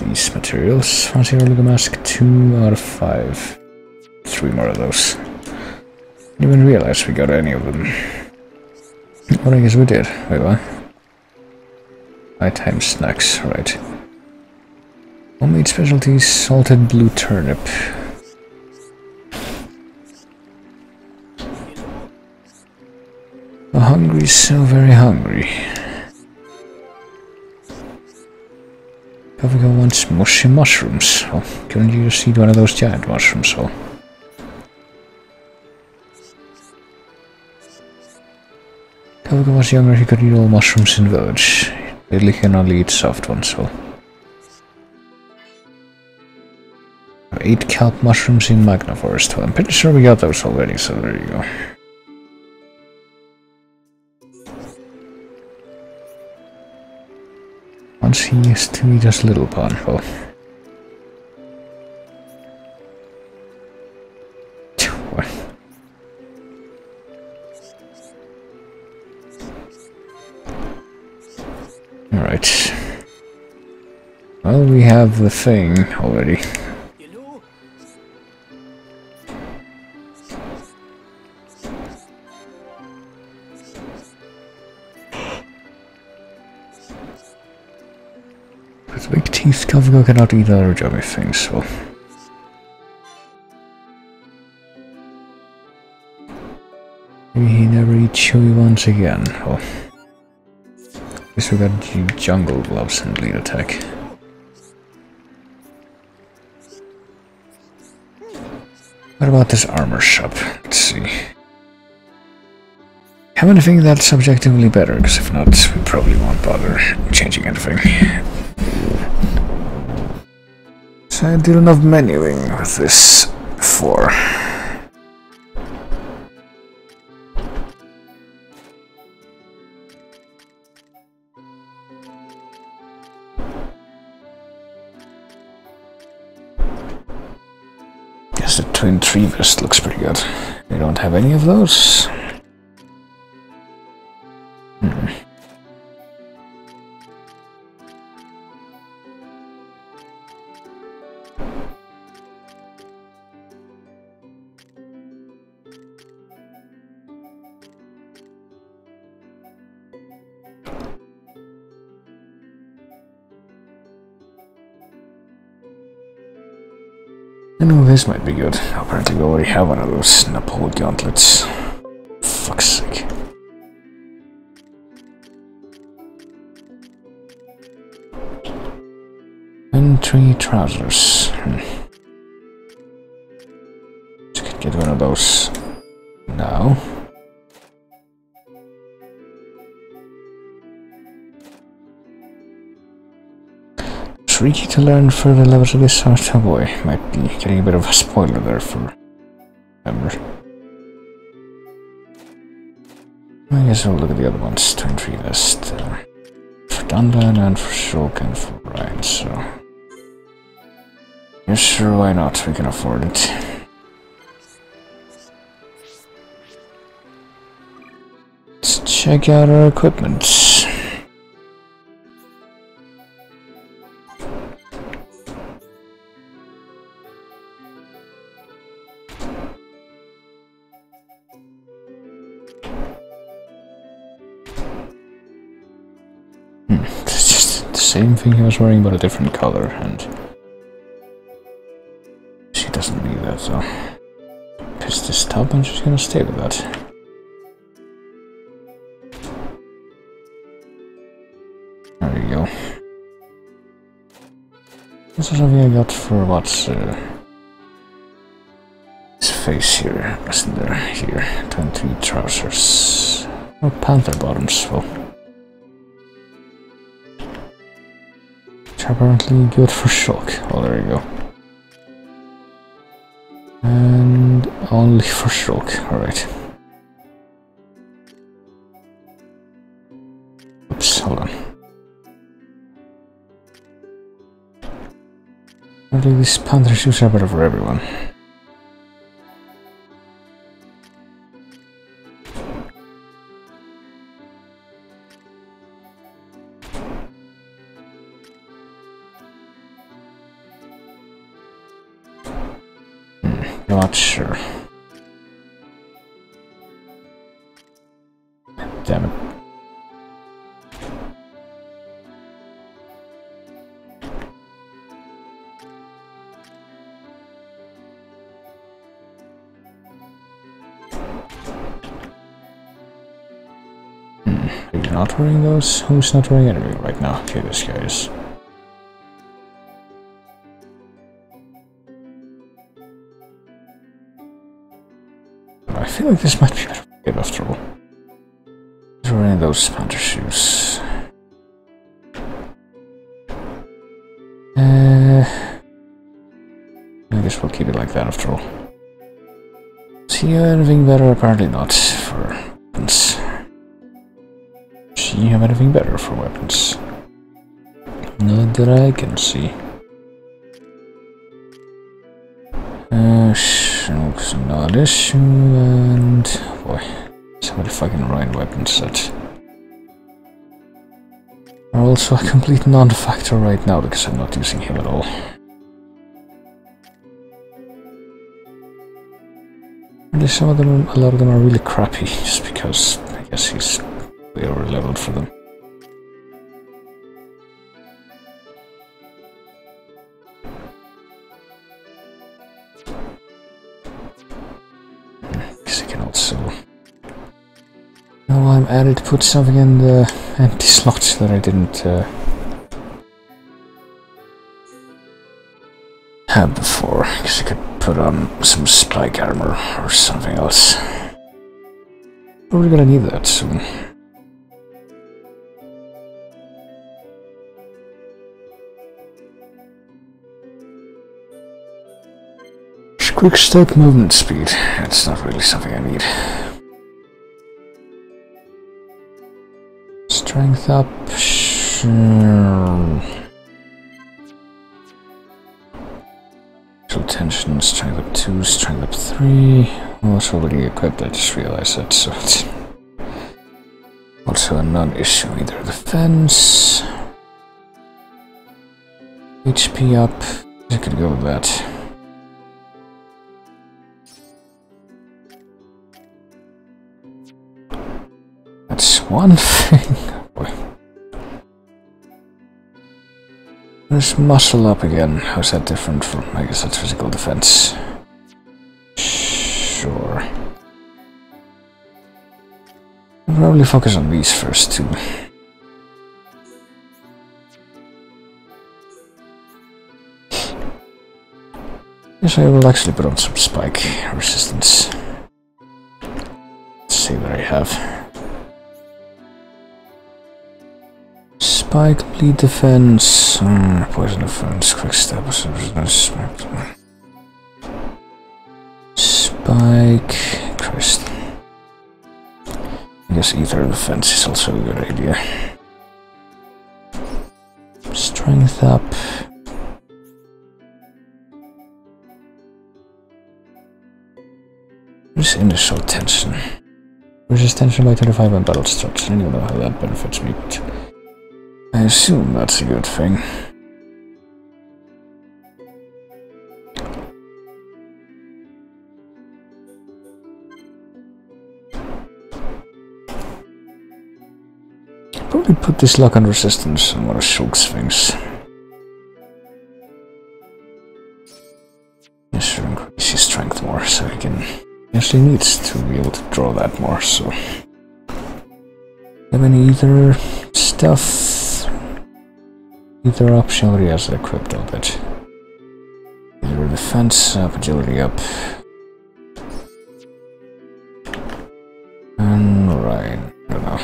These materials. Fancy Orluga mask, 2 out of 5. 3 more of those. Didn't even realize we got any of them. Well, I guess we did. Wait, what? Nighttime snacks, right. Homemade specialties, salted blue turnip. So hungry, so very hungry. Kavika wants mushy mushrooms. Oh, couldn't you just eat one of those giant mushrooms? Oh. Kavika was younger, he could eat all mushrooms in village. Lately he can only eat soft ones, so... 8 kelp mushrooms in Magna Forest. Well, I'm pretty sure we got those already, so there you go. Once he used to eat us little pond, well... Alright. Well, we have the thing already. With big teeth, Kalvigo cannot eat other yummy things, well. Maybe he never eats chewy ones again, well. Guess we got jungle gloves and bleed attack. What about this armor shop? Let's see. Have anything that's objectively better, because if not, we probably won't bother changing anything. So I did enough menuing with this before. Guess the twin tree vest looks pretty good. We don't have any of those. Oh, this might be good. Apparently we already have one of those Napole gauntlets. Fuck's sake. And 3 trousers. So I could get one of those now. Tricky to learn further levels of this art. Oh boy, might be getting a bit of a spoiler there for Ember. I guess we'll look at the other ones. Twin Tree Vest for Dundan and for Shulk and for Ryan, so yeah, sure, why not? We can afford it. Let's check out our equipment. Same thing he was wearing, but a different color, and she doesn't need that, so piss this top and she's gonna stay with that. There you go. This is something I got for what's his face here, wasn't there? Here, 23 trousers. Oh, panther bottoms, well. Apparently good for Shulk. Oh, there you go. And only for Shulk. Alright. Oops, hold on. I think these panther shoes are better for everyone. Not sure. Damn it. Are you not wearing those? Who's not wearing anything right now? Okay, this guy is. I feel like this might be better for him after all. He's wearing those panther shoes. I guess we'll keep it like that after all. See anything better? Apparently not for weapons. She have anything better for weapons? Not that I can see. Not issue, and boy, so many fucking Rhine weapons that are also a complete non-factor right now because I'm not using him at all. And some of them, a lot of them are really crappy, just because I guess he's way over leveled for them. also. Now I'm added to put something in the empty slots that I didn't have before, because I could put on some spike armor or something else. Probably gonna need that soon. Quick step movement speed. That's not really something I need. Strength up. Sure. Tension, strength up 2, strength up 3. Oh, it's already equipped, I just realized that, so it's also a non-issue. Either defense. HP up. I could go with that. That's one thing. Boy. There's muscle up again. How's that different from, I guess that's physical defense. Sure. I'll probably focus on these first too. Yes, I will actually put on some spike resistance. Let's see what I have. Spike, bleed defense, poison defense, quick step, spike, Christ. I guess ether defense is also a good idea. Strength up. Where's initial tension? Resist tension by 25 when battle starts. I don't even know how that benefits me, but I assume that's a good thing. Probably put this lock on resistance on one of Shulk's things. This should increase his strength more, so he can actually needs to be able to draw that more, so. Have any ether stuff? Ether up, she already has it equipped a bit. Ether defense up, agility up. And right, I don't know.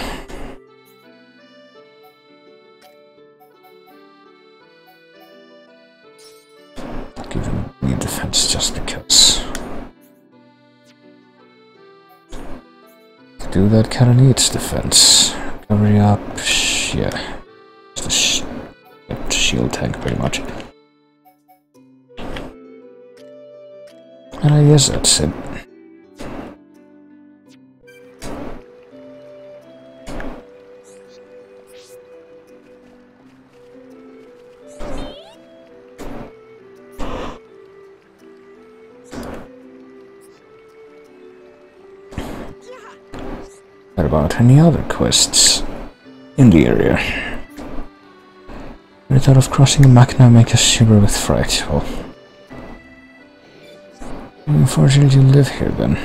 I'll give him need defense just because. To do that kinda needs defense. Recovery up, yeah. Just a shield tank pretty much. And I guess that's it. What about any other quests in the area? The thought of crossing a Machna make us shiver with fright. Well, unfortunately you live here then.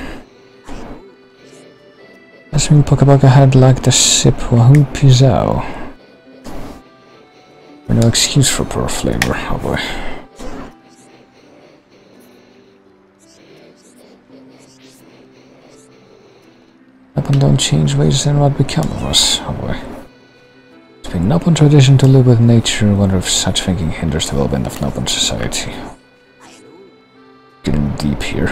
Assuming Pokebaka had liked a sip Wahoo Pizao. No excuse for poor flavor, oh boy. Up and don't change ways, then what become of us, oh boy. It's been Nopon tradition to live with nature. Wonder if such thinking hinders the development of Nopon society. Getting deep here.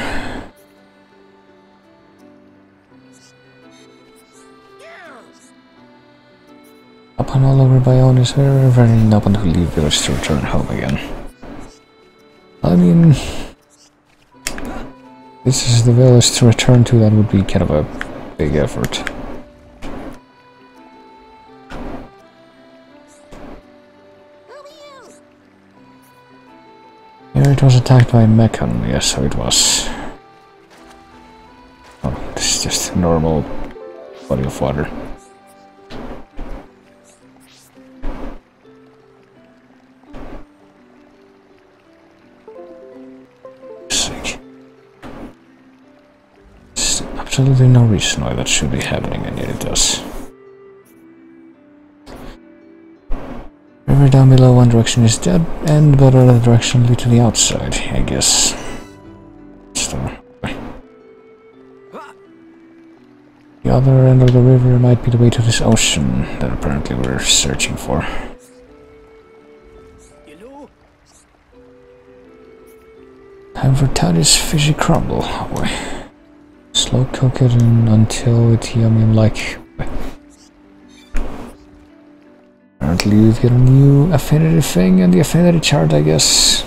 Upon all over Bayonne is very Nopon who leave village to return home again. I mean, this is the village to return to, that would be kind of a big effort. Here it was attacked by a Mechon, yes, so it was. Oh, this is just a normal body of water. Sick. Up to absolutely no reason why that should be happening, and yet it does. River down below one direction is dead end, but other direction lead to the outside, I guess. Still. The other end of the river might be the way to this ocean that apparently we're searching for. Time for Taddy's fishy crumble. Oh boy. Slow cook it until it's yum like. Apparently we've got a new affinity thing and the affinity chart, I guess.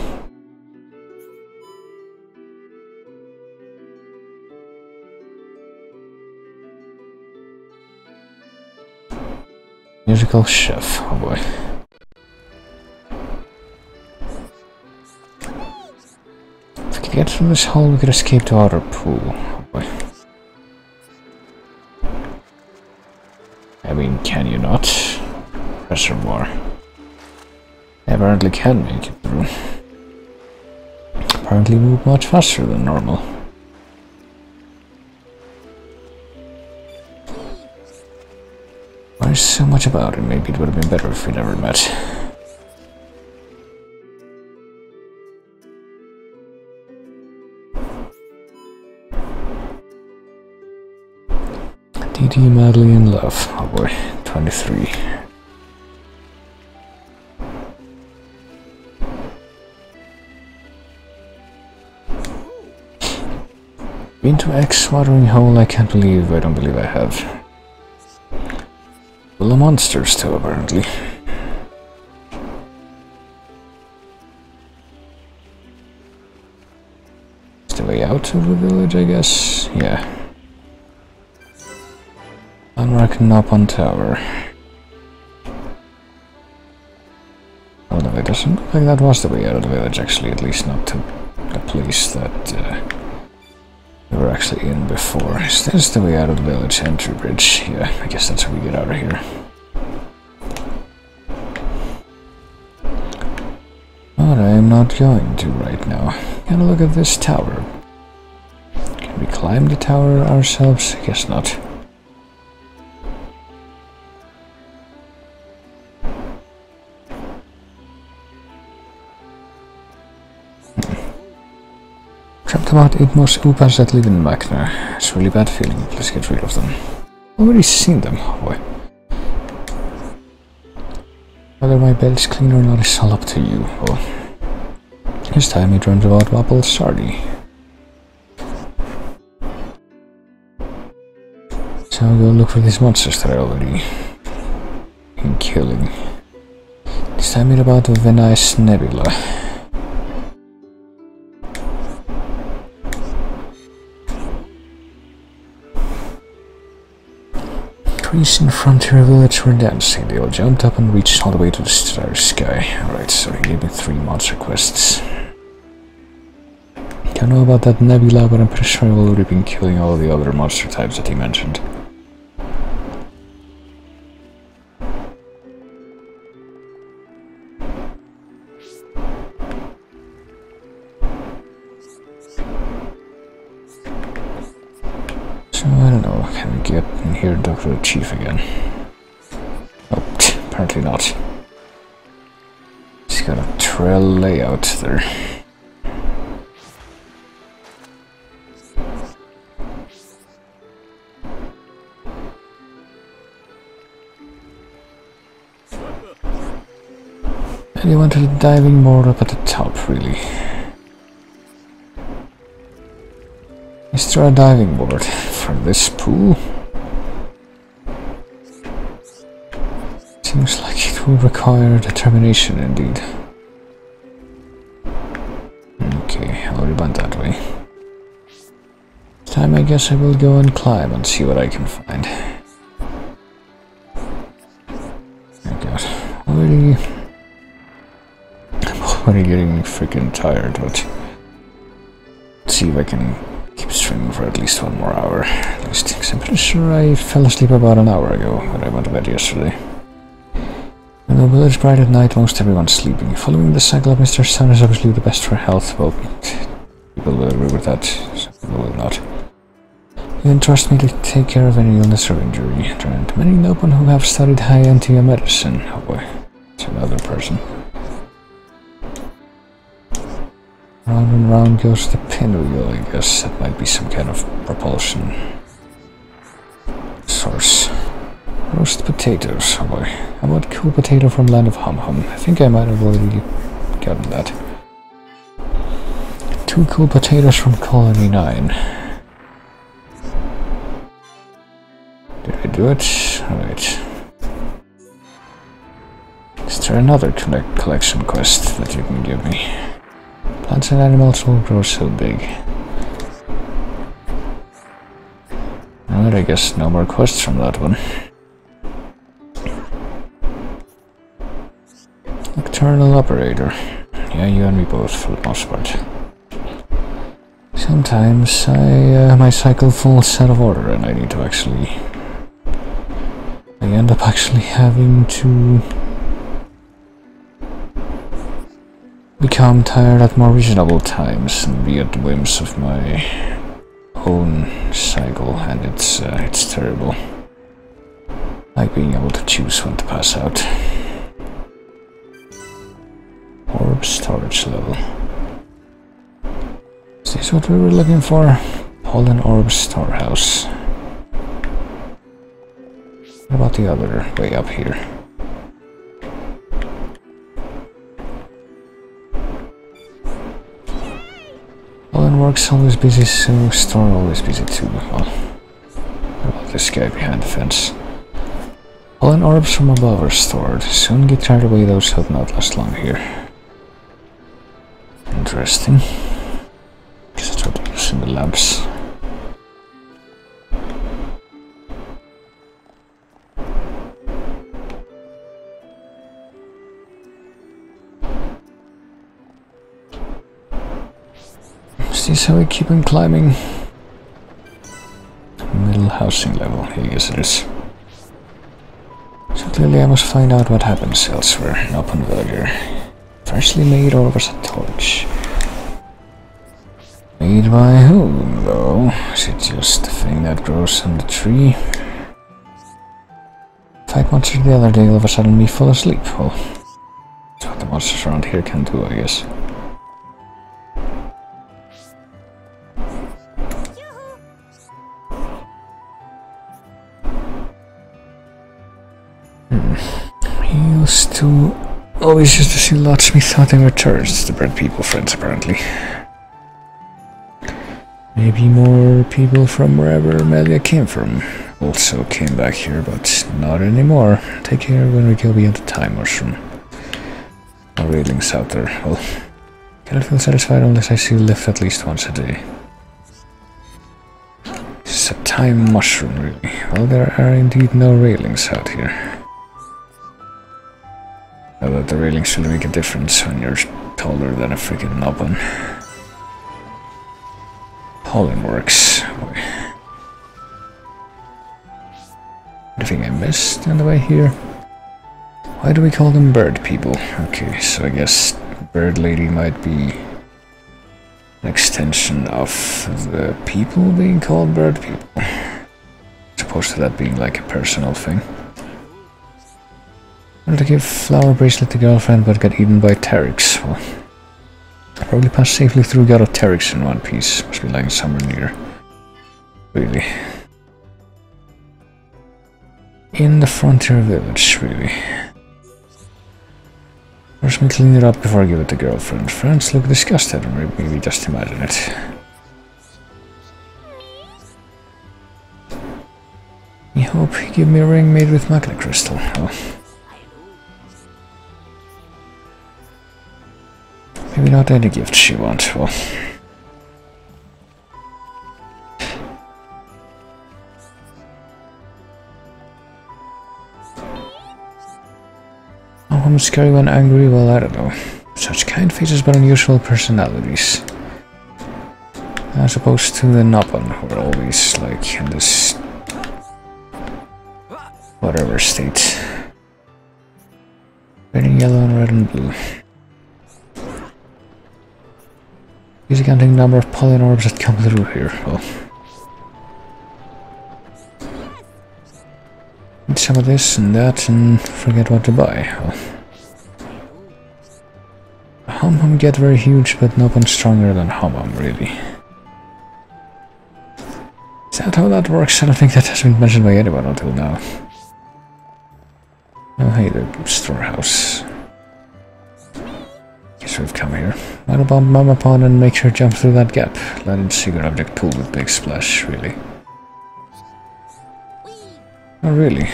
Musical chef, oh boy. If we could get through this hole, we could escape to outer pool, oh boy. I mean, can you not? Reservoir. I apparently can make it through. Apparently move much faster than normal. Why so much about it? Maybe it would have been better if we never met. DD madly in love. Oh boy, 23. Been to X watering hole? I don't believe I have. Full of monsters too, apparently. It's the way out of the village, I guess? Yeah. Unmarked Nopon Tower. Oh no, it doesn't look like that was the way out of the village, actually, at least not to a place that we were actually in before. Is this the way out of the village entry bridge? Yeah, I guess that's how we get out of here. But I am not going to right now. Gotta look at this tower. Can we climb the tower ourselves? I guess not. Trapped about 8 more Upas that live in Magna. It's a really bad feeling. Let's get rid of them. Already seen them. Oh boy. Whether my belt's clean or not is all up to you. Oh. This time he dreamt about Wapple Sardi. So I'll go look for these monsters that I already been killing. This time it's about the Venice Nebula. Trees in Frontier Village were dancing. They all jumped up and reached all the way to the starry sky. Alright, so he gave me 3 monster quests. Don't know about that nebula, but I'm pretty sure I've already been killing all the other monster types that he mentioned. So I don't know, can we get in here and talk to the chief again? Oh, apparently not. He's got a trail layout there. And he wanted a diving board up at the top, really. Is there a diving board for this pool? Seems like it will require determination indeed. Okay, I'll run that way. This time I guess I will go and climb and see what I can find. Oh god, I'm already getting freaking tired, but let's see if I can keep streaming for at least 1 more hour. At least, because I'm pretty sure I fell asleep about an hour ago when I went to bed yesterday. In the village bright at night, most everyone's sleeping. Following the cycle of Mr. Sun is obviously the best for health. Well, people will agree with that, some people will not. You entrust me to take care of any illness or injury, and many noblemen who have studied high anti medicine. Oh boy, it's another person. Round and round goes the pinwheel, I guess. That might be some kind of propulsion source. Roast potatoes, oh boy. How about cool potato from Land of Hum Hum? I think I might have already gotten that. 2 cool potatoes from Colony 9. Did I do it? Alright. Is there another collection quest that you can give me? Plants and animals will grow so big. Alright, I guess no more quests from that one. Nocturnal operator. Yeah, you and me both for the most part. Sometimes my cycle falls out of order and I need to I end up actually having to become tired at more reasonable times and be at the whims of my own cycle, and it's terrible. Like being able to choose when to pass out. Orb storage level. Is this what we were looking for? Pollen orb storehouse. What about the other way up here? Pollen works always busy, so store always busy too. Well, what about this guy behind the fence? Pollen orbs from above are stored. Soon get tired away, those should not last long here. Interesting. Guess that's what they use in the labs. Is this how we keep on climbing? Middle housing level, I guess it is. So clearly I must find out what happens elsewhere, an open villager. Freshly made or was a torch? Made by whom, though? Is it just the thing that grows on the tree? Fight monsters the other day, all of a sudden me fall asleep. Well, that's what the monsters around here can do, I guess. Always used to see lotsmith hunting returns to bread people friends, apparently. Maybe more people from wherever Melia came from also came back here, but not anymore. Take care when we go beyond the time mushroom. No railings out there. Well, cannot feel satisfied unless I see you lift at least once a day. This is a time mushroom, really. Well, there are indeed no railings out here. Know that the railings should make a difference when you're taller than a freaking nobbin. Pollen works. Anything I missed on the way here? Why do we call them bird people? Okay, so I guess bird lady might be an extension of the people being called bird people. As opposed to that being like a personal thing. I wanted to give flower bracelet to girlfriend but got eaten by Teryx. Well, I probably passed safely through God of Teryx in one piece. Must be lying somewhere near. Really. In the frontier village, really. First me clean it up before I give it to girlfriend. Friends look disgusted, or maybe just imagine it. I hope he give me a ring made with magna crystal. Well, maybe not any gift she wants. Well, I'm scary when angry. Well, I don't know. Such kind faces but unusual personalities. As opposed to the Nopon, who are always like in this whatever state. Turning yellow and red and blue. Easy counting number of pollen orbs that come through here. Well, some of this and that and forget what to buy. Well, Hum get very huge, but no one stronger than Hum really. Is that how that works? I don't think that has been mentioned by anyone until now. Oh hey, the storehouse. Guess we've come here. I'll bomb Mama Pond and make her jump through that gap. Let it secret object pool with big splash, really. Oh really?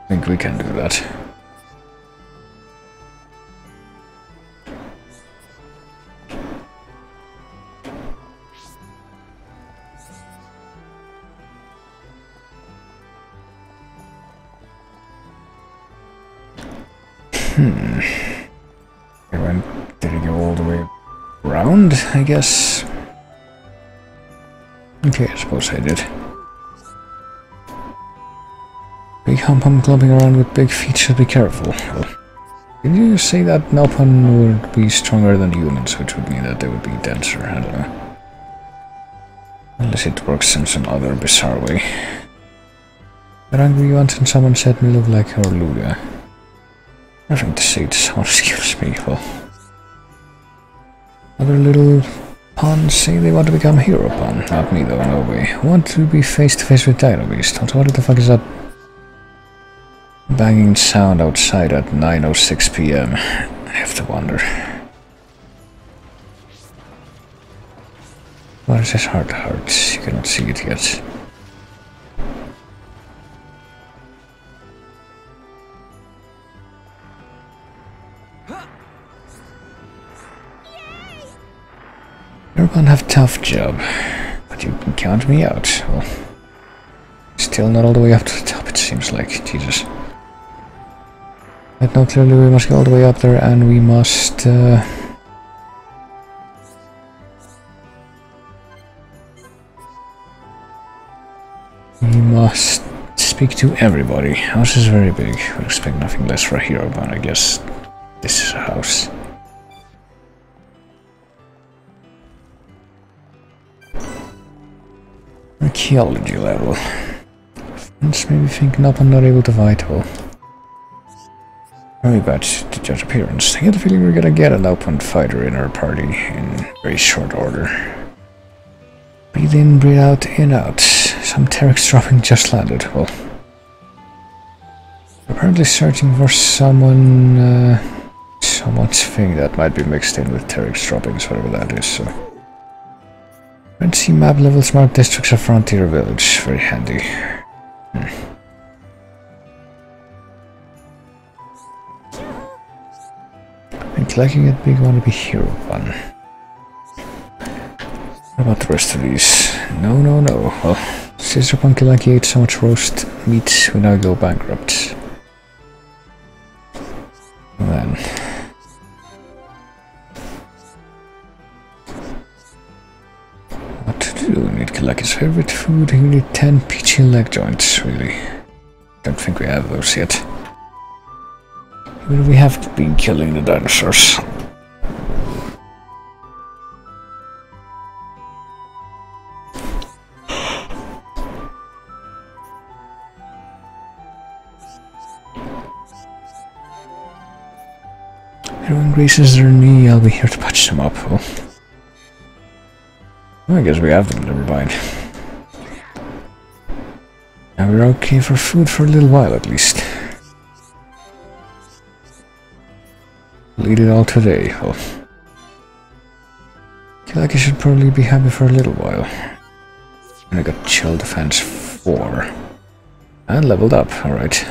I think we can do that. Did it go all the way around, I guess? Okay, I suppose I did. Big Hum clumping around with big feet, should be careful. Well, did you say that Nopon would be stronger than humans, which would mean that they would be denser? I don't know. Unless it works in some other bizarre way. Got angry once and someone said me look like her Luga. Nothing to say to someone, excuse me. Well, other little pawns say they want to become a hero pawn. Not me though, no way. I want to be face to face with Dino Beast. What the fuck is that banging sound outside at 9:06 PM? I have to wonder. What is this heart? You cannot see it yet. Everyone have a tough job, but you can count me out. Well, still not all the way up to the top, it seems like. Jesus. But no, clearly we must go all the way up there, and we must... we must speak to everybody. House is very big. We expect nothing less for a hero, but I guess this is a house. Archaeology level. Friends maybe think I'm not able to fight well. Very bad to judge appearance. I get the feeling we're gonna get an open fighter in our party in very short order. Breathe in, breathe out, in, out. Some Terex dropping just landed. Well, apparently searching for someone, someone's thing that might be mixed in with Terex droppings, whatever that is, so. Red Sea map levels mark districts of Frontier Village. Very handy. It's liking it big wanna be hero fun. What about the rest of these? No. Well, Sister Punky Lucky ate so much roast meat, we now go bankrupt. Then. What to do? We need Kalaki's favorite food. We need 10 peachy leg joints, really. Don't think we have those yet. Even if we have been killing the dinosaurs. Everyone graces their knee, I'll be here to patch them up. Well, I guess we have them, never mind. Now we're okay for food for a little while at least. We'll eat it all today. Well, I feel like I should probably be happy for a little while. And I got Chill Defense 4. And leveled up, alright.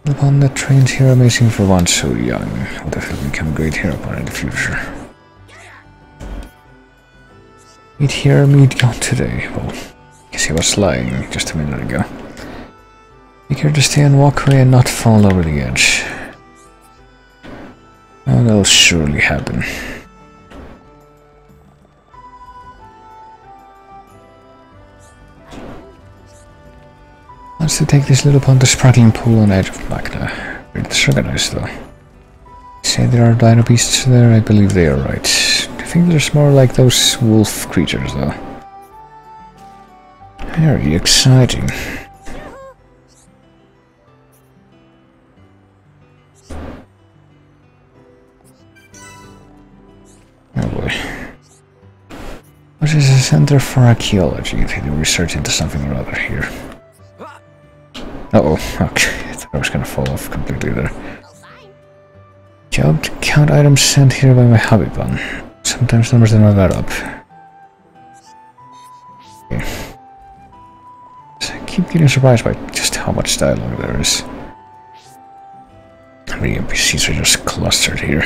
Upon that trains here, amazing for one so young. What if he'll become a great hero upon in the future? Meet here, meet gone today. Well, guess he was lying just a minute ago. Be care to stay and walk away and not fall over the edge. Oh, that'll surely happen. Wants to take this little pond to sparkling pool on edge of Magna. It's organized though. Say there are dino beasts there, I believe they are right. think there's more like those wolf creatures though. Very exciting. Oh boy. What is a center for archaeology? They do research into something or other here. Uh-oh, okay. I thought I was gonna fall off completely there. Job to count items sent here by my hobby bun. Sometimes numbers do not add up. Okay. So I keep getting surprised by just how much dialogue there is. How many NPCs are just clustered here.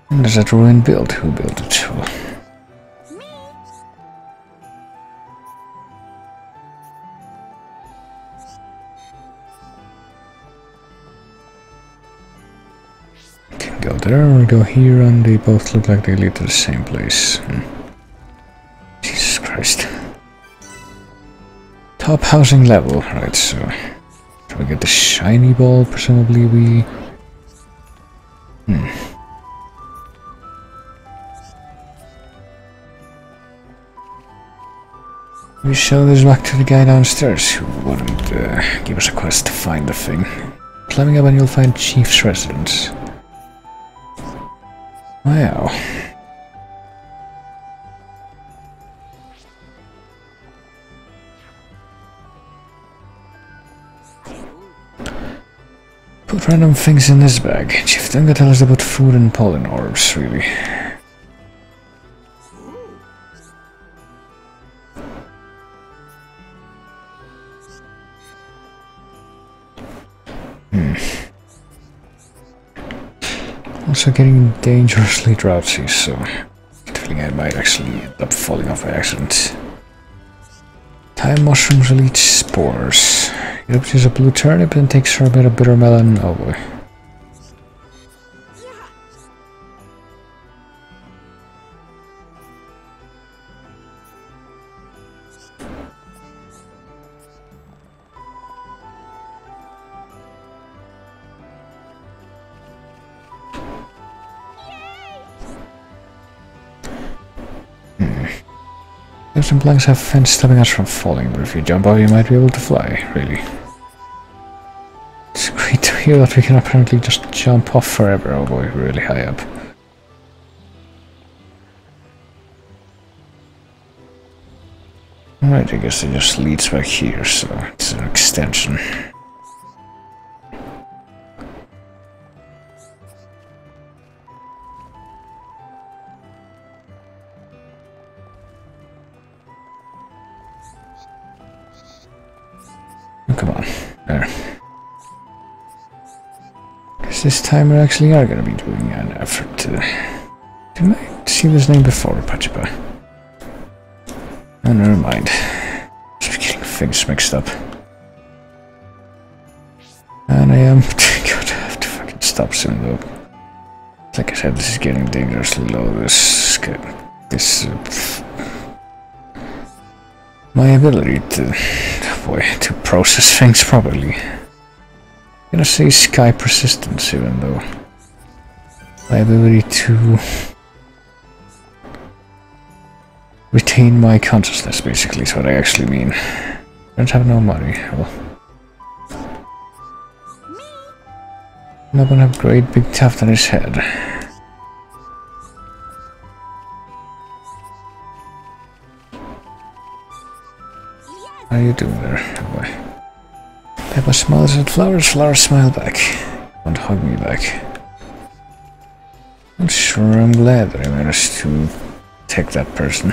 And there's that ruined build. Who built it? Well, go there or go here, and they both look like they lead to the same place. Jesus Christ. Top housing level, right, so we get the shiny ball, presumably we... We show this back to the guy downstairs who wouldn't give us a quest to find the thing. Climbing up and you'll find Chief's residence. Wow. Put random things in this bag. Chief, don't go tell us about food and pollen orbs, really. Also getting dangerously drowsy, so I get the feeling I might actually end up falling off by accident. Time mushrooms release spores. It opens a blue turnip and takes her a bit of bitter melon. Oh boy. Some planks have fence stopping us from falling, but if you jump off you might be able to fly, really. It's great to hear that we can apparently just jump off forever. Oh boy, really high up. Alright, I guess it just leads back here, so it's an extension. Come on, there. Guess this time we actually are gonna be doing an effort to... Didn't I see this name before, Pachipa? Oh, never mind. Just getting things mixed up. And I am gonna have to fucking stop soon, though. Like I said, this is getting dangerously low. My ability to... boy, to process things properly. I'm gonna say sky persistence, even though my ability to retain my consciousness basically is what I actually mean. I don't have no money. Well, I'm not gonna have a great big tuft on his head. How are you doing there? Oh boy. Peppa smiles at flowers, flowers smile back. Won't hug me back. I'm sure I'm glad that I managed to take that person.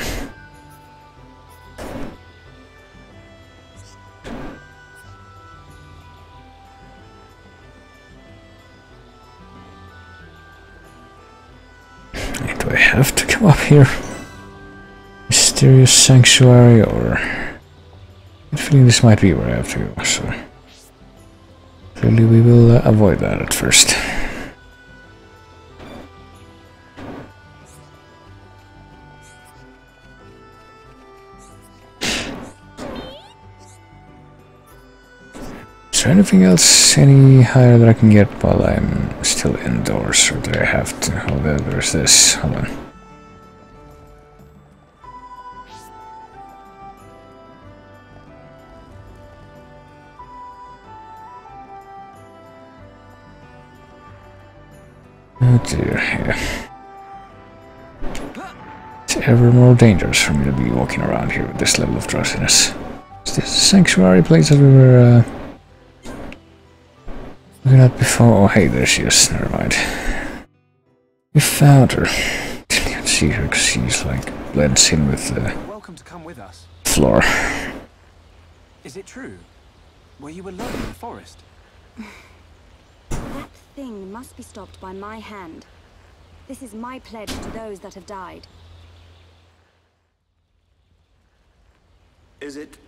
Do I have to come up here? Mysterious sanctuary, or... I have a feeling this might be where I have to go, so... Clearly we will avoid that at first. Is there anything else any higher that I can get while I'm still indoors, or do I have to? Oh, there's this. Hold on. Oh dear, yeah. It's ever more dangerous for me to be walking around here with this level of drowsiness. Is this a sanctuary place that we were looking at before? Oh hey, there she is, never mind. We found her. Didn't even see her because she's like blends in with the Welcome to come with us. floor. Is it true? Were you alone in the forest? That thing must be stopped by my hand. This is my pledge to those that have died. Is it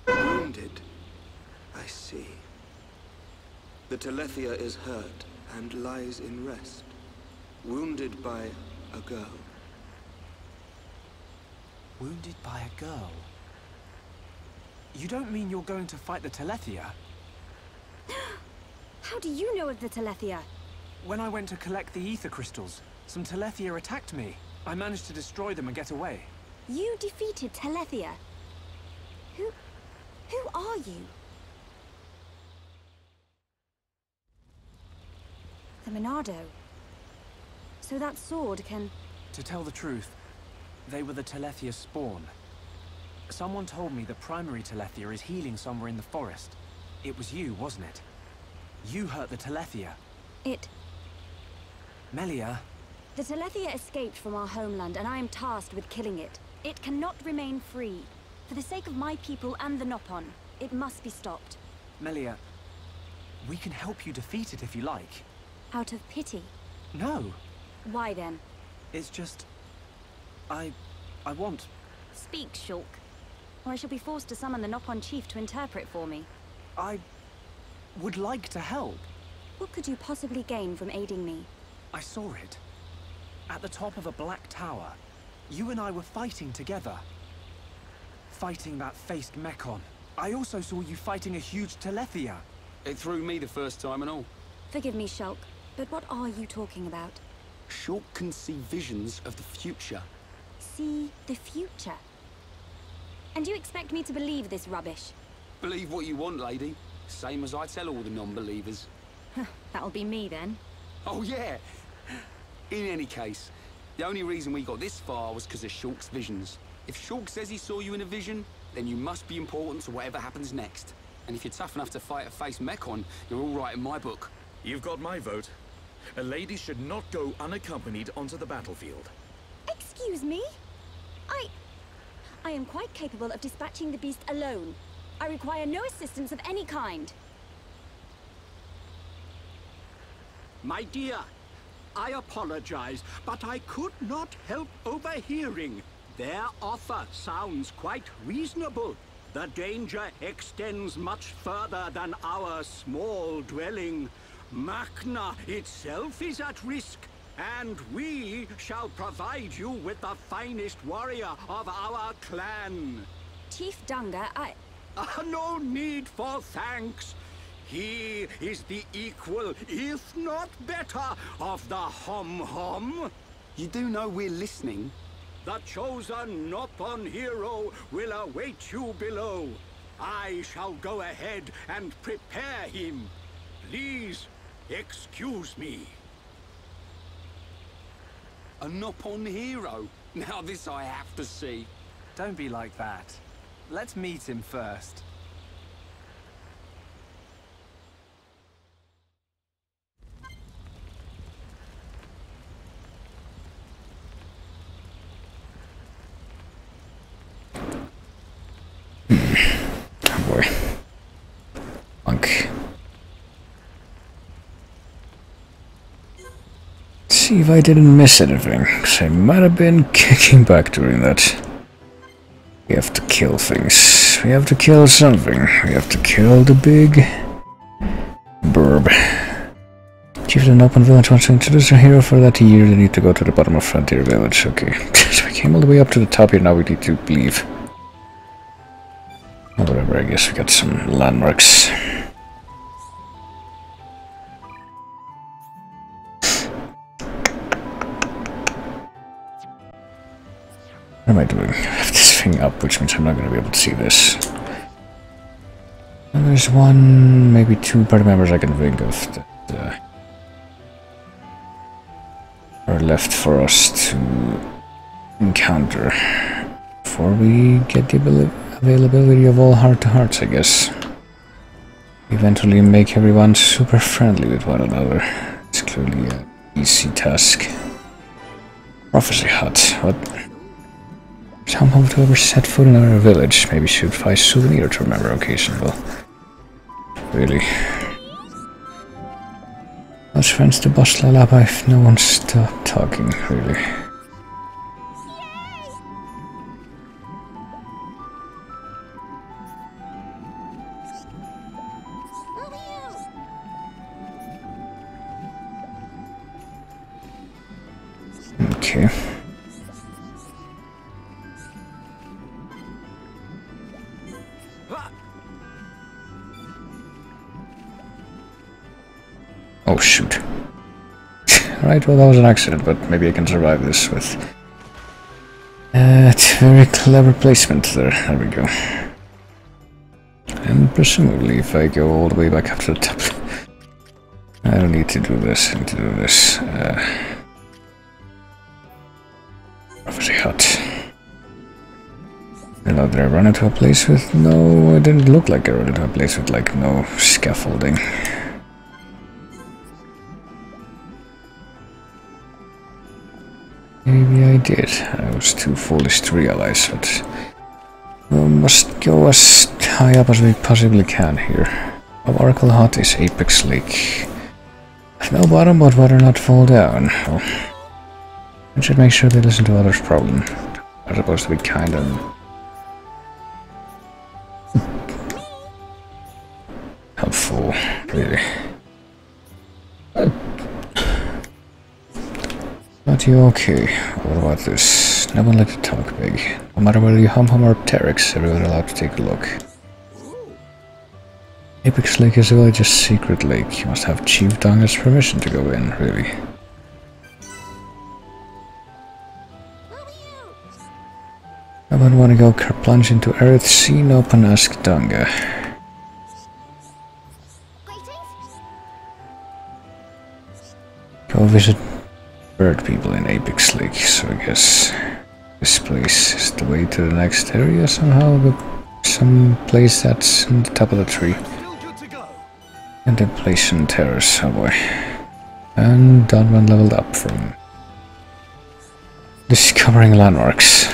wounded? I see. The Telethia is hurt and lies in rest, wounded by a girl. Wounded by a girl? You don't mean you're going to fight the Telethia? How do you know of the Telethia? When I went to collect the ether crystals, some Telethia attacked me. I managed to destroy them and get away. You defeated Telethia? Who are you? The Monado. So that sword can... To tell the truth, they were the Telethia spawn. Someone told me the primary Telethia is healing somewhere in the forest. It was you, wasn't it? You hurt the Telethia. Melia. The Telethia escaped from our homeland, and I am tasked with killing it. It cannot remain free. For the sake of my people and the Nopon, it must be stopped. Melia, we can help you defeat it if you like. Out of pity? No. Why then? It's just... I want... Speak, Shulk. Or I shall be forced to summon the Nopon chief to interpret for me. I would like to help. What could you possibly gain from aiding me? I saw it. At the top of a black tower. You and I were fighting together. Fighting that faced Mekon. I also saw you fighting a huge Telethia. It threw me the first time and all. Forgive me, Shulk, but what are you talking about? Shulk can see visions of the future. See the future? And you expect me to believe this rubbish? Believe what you want, lady. Same as I tell all the non-believers. That'll be me then. Oh, yeah. In any case, the only reason we got this far was because of Shulk's visions. If Shulk says he saw you in a vision, then you must be important to whatever happens next. And if you're tough enough to fight a face Mekon, you're all right in my book. You've got my vote. A lady should not go unaccompanied onto the battlefield. Excuse me? I am quite capable of dispatching the beast alone. I require no assistance of any kind. My dear, I apologize, but I could not help overhearing. Their offer sounds quite reasonable. The danger extends much further than our small dwelling. Makna itself is at risk, and we shall provide you with the finest warrior of our clan. Chief Dunga, No need for thanks. He is the equal, if not better, of the Hom-Hom. You do know we're listening? The chosen Nopon hero will await you below. I shall go ahead and prepare him. Please, excuse me. A Nopon hero? Now this I have to see. Don't be like that. Let's meet him first. Oh boy. Monk. See if I didn't miss anything, because I might have been kicking back during that. We have to kill things. We have to kill something. We have to kill the big burb. Chief of the Nopon village wants to introduce a hero for that year. They need to go to the bottom of Frontier Village. Okay. So we came all the way up to the top here, now we need to leave. Whatever, I guess we got some landmarks. What am I doing? I have this thing up, which means I'm not going to be able to see this. And there's one, maybe two party members I can think of that are left for us to encounter before we get the availability of all heart-to-hearts, I guess. Eventually make everyone super friendly with one another. It's clearly an easy task. Prophecy hut. What? Somehow to ever set foot in our village. Maybe should buy a souvenir to remember occasion. Well, really. Those friends to boss lullaby if no one stopped talking, really. Okay. Oh shoot. Right, well that was an accident, but maybe I can survive this with very clever placement there. There we go. And presumably if I go all the way back up to the top, I don't need to do this. I need to do this. Prophecy hut. Hello, did I run into a place with no... It didn't look like I ran into a place with like no scaffolding. Maybe I did. I was too foolish to realize it. We must go as high up as we possibly can here. Our Oracle Hut is Apex Lake. No bottom, but better not fall down. Well, I should make sure they listen to others' problem. They're supposed to be kind and helpful, really. But you okay? What about this? No one likes to talk big. No matter whether you hum or Terex, everyone allowed to take a look. Apex Lake is a village's secret lake. You must have Chief Donga's permission to go in, really. I wouldn't want to go plunge into Earth, sea, nope, and ask Donga. Go visit bird people in Apex Lake, so I guess this place is the way to the next area somehow, but some place that's on the top of the tree. Contemplation Terrace, oh boy. And Donman leveled up from discovering landmarks.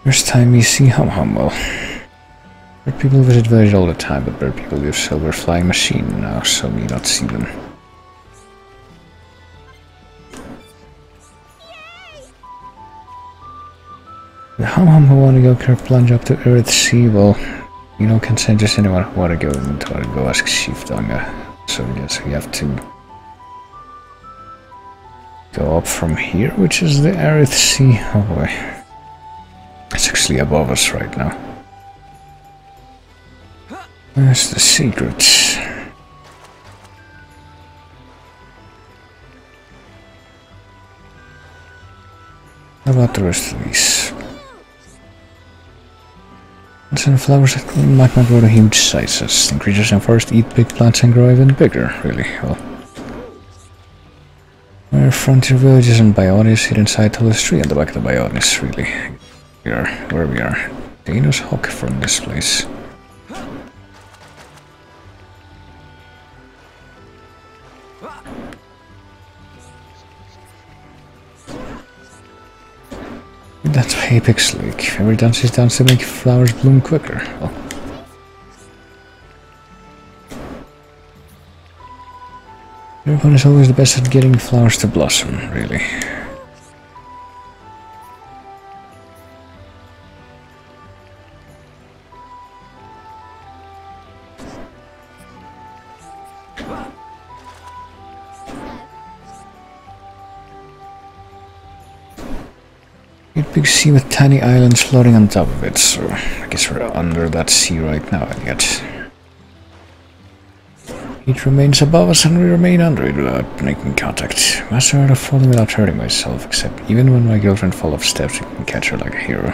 First time we see Hum Hum, well. Bird people visit village all the time, but bird people use silver flying machine now, so we not see them. The Hum Hum who want to go plunge up to Earth Sea, well, you know, can send just anyone who want to go and try to go ask Chief Donga. So I guess we have to go up from here, which is the Earth Sea. Oh boy. It's actually above us right now. That's the secret. How about the rest of these? Plants and flowers that might not grow to huge sizes. The creatures in forest eat big plants and grow even bigger, really. Well, where frontier villages and Bionis hid inside tallest tree on the back of the Bionis, really. We are where we are. Dana's Hawk from this place. That's Apex Lake. Every dance is dance to make flowers bloom quicker. Well, everyone is always the best at getting flowers to blossom, really. Big sea with tiny islands floating on top of it, so I guess we're under that sea right now, and yet It remains above us and we remain under it without making contact. Master art of falling without hurting myself, except even when my girlfriend falls off steps, you can catch her like a hero.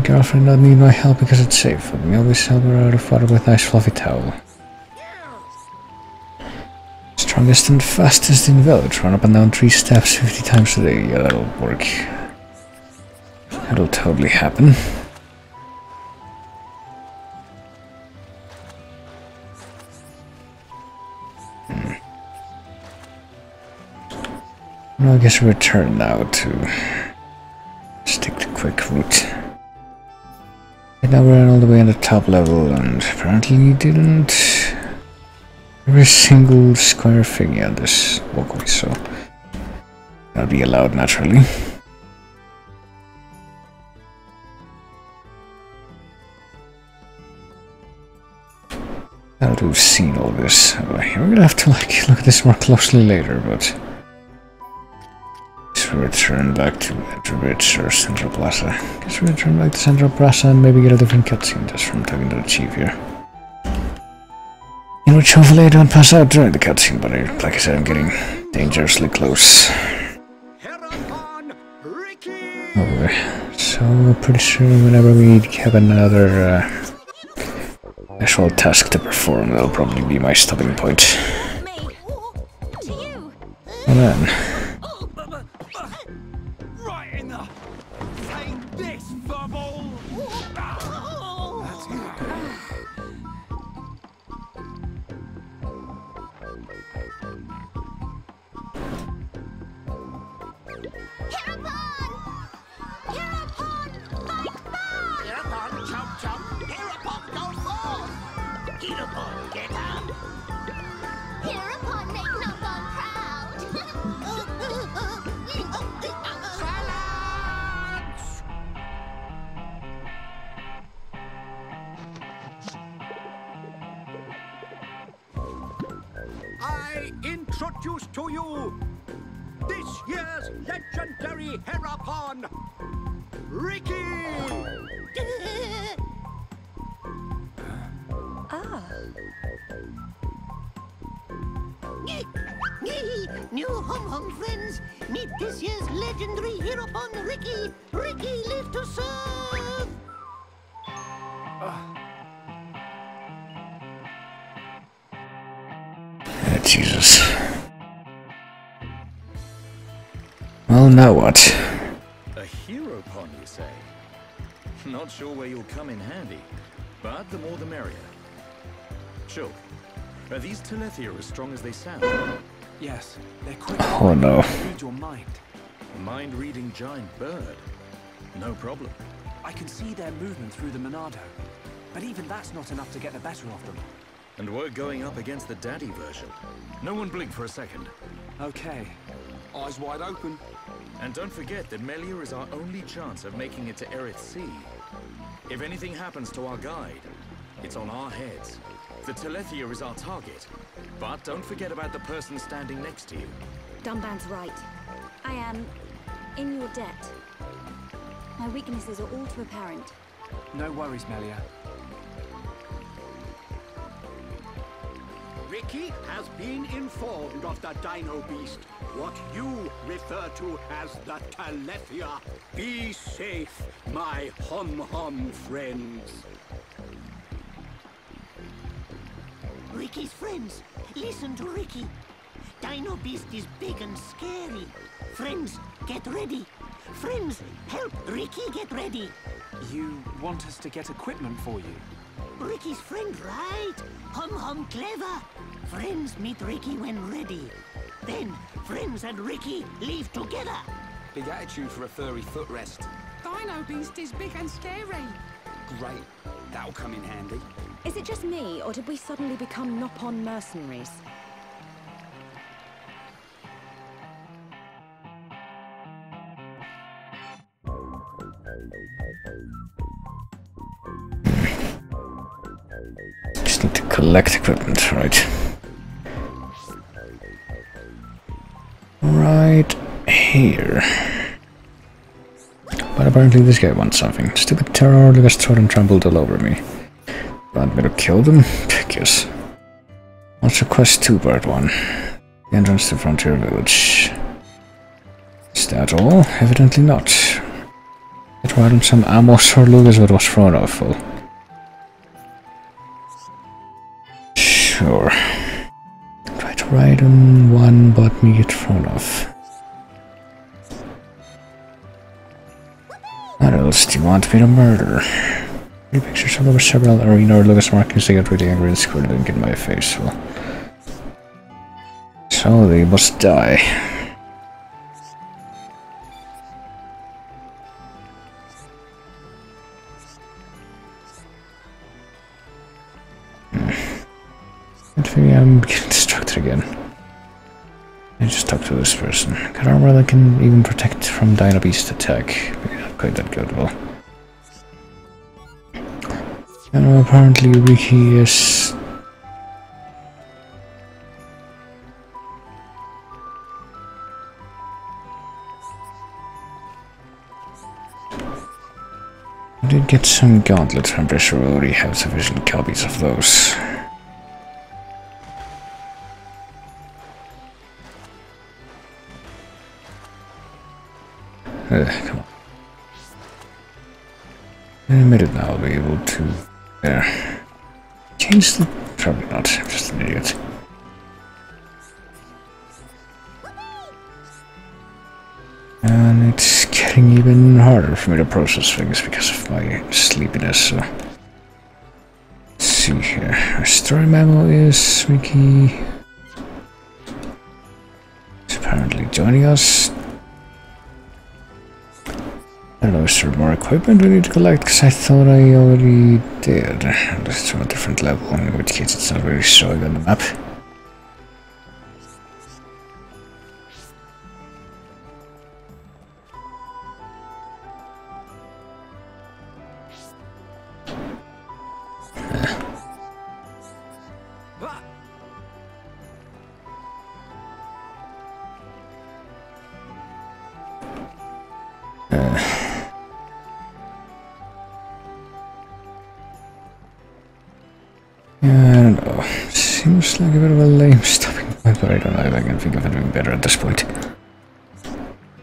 Girlfriend not need my help because it's safe. Let me always help her out of water with nice fluffy towel. Strongest and fastest in village. Run up and down 3 steps 50 times a day. Yeah, that'll work. That'll totally happen. Well, I guess we return now to stick to quick route. And now we're all the way on the top level, and apparently didn't every single square thing on this walkway, so that'll be allowed naturally. Now that we've seen all this, we're gonna have to like look at this more closely later, but we return back to Edgebridge or Central Plaza. Guess we return back to Central Plaza and maybe get a different cutscene just from talking to the chief here. In which hopefully I don't pass out during the cutscene, but like I said, I'm getting dangerously close. Okay, so I'm pretty sure whenever we have another actual task to perform, that'll probably be my stopping point. Oh man. I introduce to you this year's legendary Herapon, Ricky! New hum-hum friends, meet this year's legendary Herapon, Ricky! Ricky live to serve! Jesus. Well, now what? A hero pond, you say? Not sure where you'll come in handy, but the more the merrier. Sure. Are these Telethia as strong as they sound? Yes, they're quick. Oh no. Read your mind. A mind-reading giant bird? No problem. I can see their movement through the Monado, but even that's not enough to get the better of them. And we're going up against the daddy version. No one blink for a second. Okay. Eyes wide open. And don't forget that Melia is our only chance of making it to Erith Sea. If anything happens to our guide, it's on our heads. The Telethia is our target. But don't forget about the person standing next to you. Dunban's right. I am in your debt. My weaknesses are all too apparent. No worries, Melia. Ricky has been informed of the Dino Beast, what you refer to as the Telethia. Be safe, my hum-hum friends. Ricky's friends, listen to Ricky. Dino Beast is big and scary. Friends, get ready. Friends, help Ricky get ready. You want us to get equipment for you? Ricky's friend, right? Hum-hum clever. Friends meet Ricky when ready. Then, friends and Ricky leave together. Big attitude for a furry footrest. Dino Beast is big and scary. Great. That'll come in handy. Is it just me, or did we suddenly become Nopon mercenaries? Just need to collect equipment, right? Right here. But apparently this guy wants something. Stupid terror, look at sword and trampled all over me. Want me to kill them? Yes. What's quest 2 part 1? The entrance to Frontier Village. Is that all? Evidently not. Get right on some ammo, Sir Lucas, what was thrown off. Well, sure. Try to ride on one, but me get thrown off. What else do you want me to murder? 3 pictures of over several arena or Lucas markings. They get really angry and squirted and get in my face. Well, so they must die. I'm getting distracted again. I just talked to this person. Got armor that can even protect from Dino Beast attack. Maybe not quite that good, well. And apparently Ricky is... I did get some gauntlets, I'm pretty sure we already have sufficient copies of those. Come on. In a minute now I'll be able to... There. Change the... Probably not, I'm just an idiot. And it's getting even harder for me to process things because of my sleepiness, so... Let's see here. Our story memo is Ricky... is apparently joining us. I don't know, is there more equipment we need to collect? Because I thought I already did. Unless it's from a different level, in which case it's not really showing on the map. Yeah, I don't know. Seems like a bit of a lame stopping point, but I don't know if I can think of anything better at this point.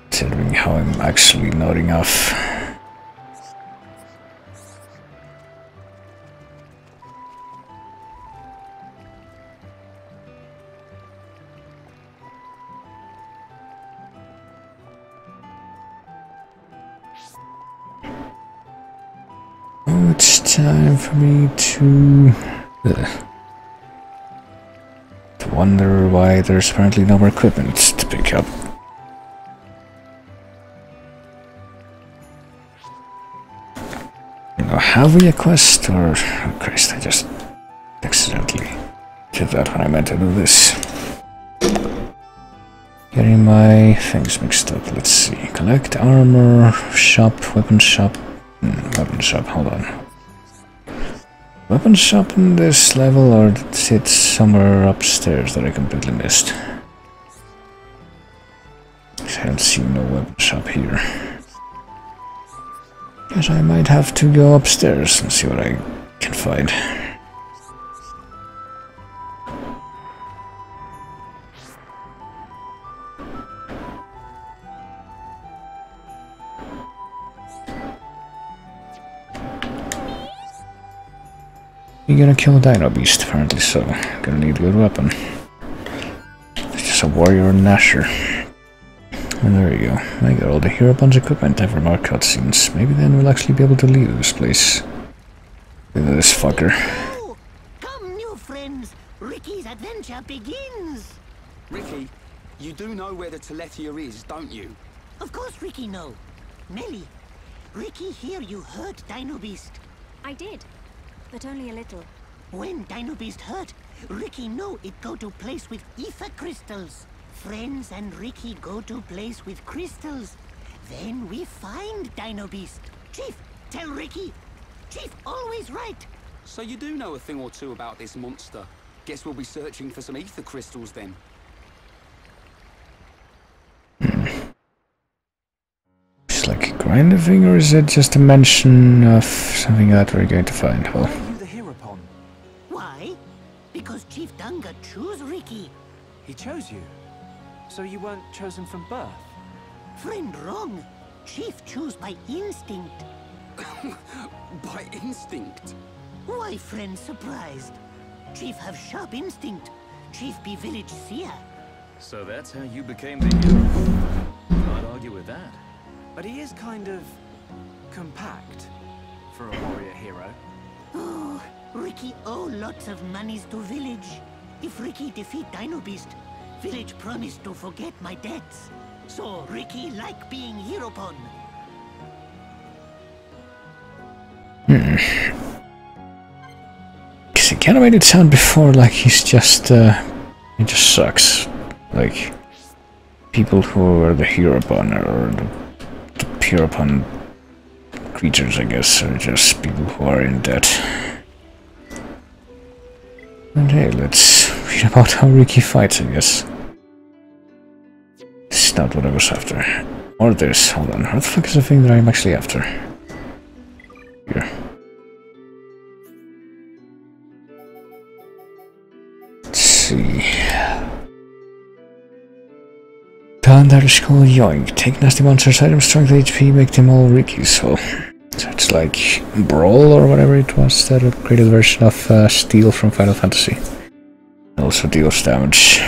Considering how I'm actually nodding off. Oh, it's time for me to wonder why there's apparently no more equipment to pick up. You know, have we a quest or... Oh Christ, I just accidentally did that when I meant to do this. Getting my things mixed up, let's see. Collect armor, shop, weapon shop. Weapon shop, hold on. Weapon shop in this level, or is it somewhere upstairs that I completely missed? I don't see no weapon shop here. Guess I might have to go upstairs and see what I can find. You're gonna kill a Dino Beast, apparently, so gonna need a good weapon. It's just a warrior and Nasher. And there you go. I got all the hero bunch equipment ever more cutscenes. Maybe then we'll actually be able to leave this place. Look at this fucker. Oh, come, new friends. Ricky's adventure begins. Ricky, you do know where the Telethia is, don't you? Of course Ricky know. Melly, Ricky hear you hurt Dino Beast. I did, but only a little. When Dino Beast hurt, Ricky know it go to place with ether crystals. Friends and Ricky go to place with crystals. Then we find Dino Beast. Chief, tell Ricky. Chief always right. So you do know a thing or two about this monster. Guess we'll be searching for some ether crystals then. It's like a grinder thing, or is it just a mention of something that we're going to find? Well, Why are you the Heropon? chosen from birth. Friend, wrong. Chief chose by instinct. By instinct? Why, friend, surprised? Chief have sharp instinct. Chief be village seer. So that's how you became the hero. Can't argue with that. But he is kind of compact for a warrior hero. Oh, Ricky owe lots of monies to village. If Ricky defeat Dino Beast, village promised to forget my debts. So Ricky like being hero pon. Cause he kinda made it sound before like he's just he just sucks. Like people who are the hero pon or the hero pon creatures, I guess, are just people who are in debt. And hey, let's read about how Ricky fights, I guess. This is not what I was after. Or this, hold on, what the fuck is the thing that I'm actually after? Here. Let's see. Gandar Skull Yoink. Take nasty monsters, items, strength, HP, make them all Ricky's. So it's like Brawl or whatever it was, that upgraded version of Steel from Final Fantasy. Also deals damage.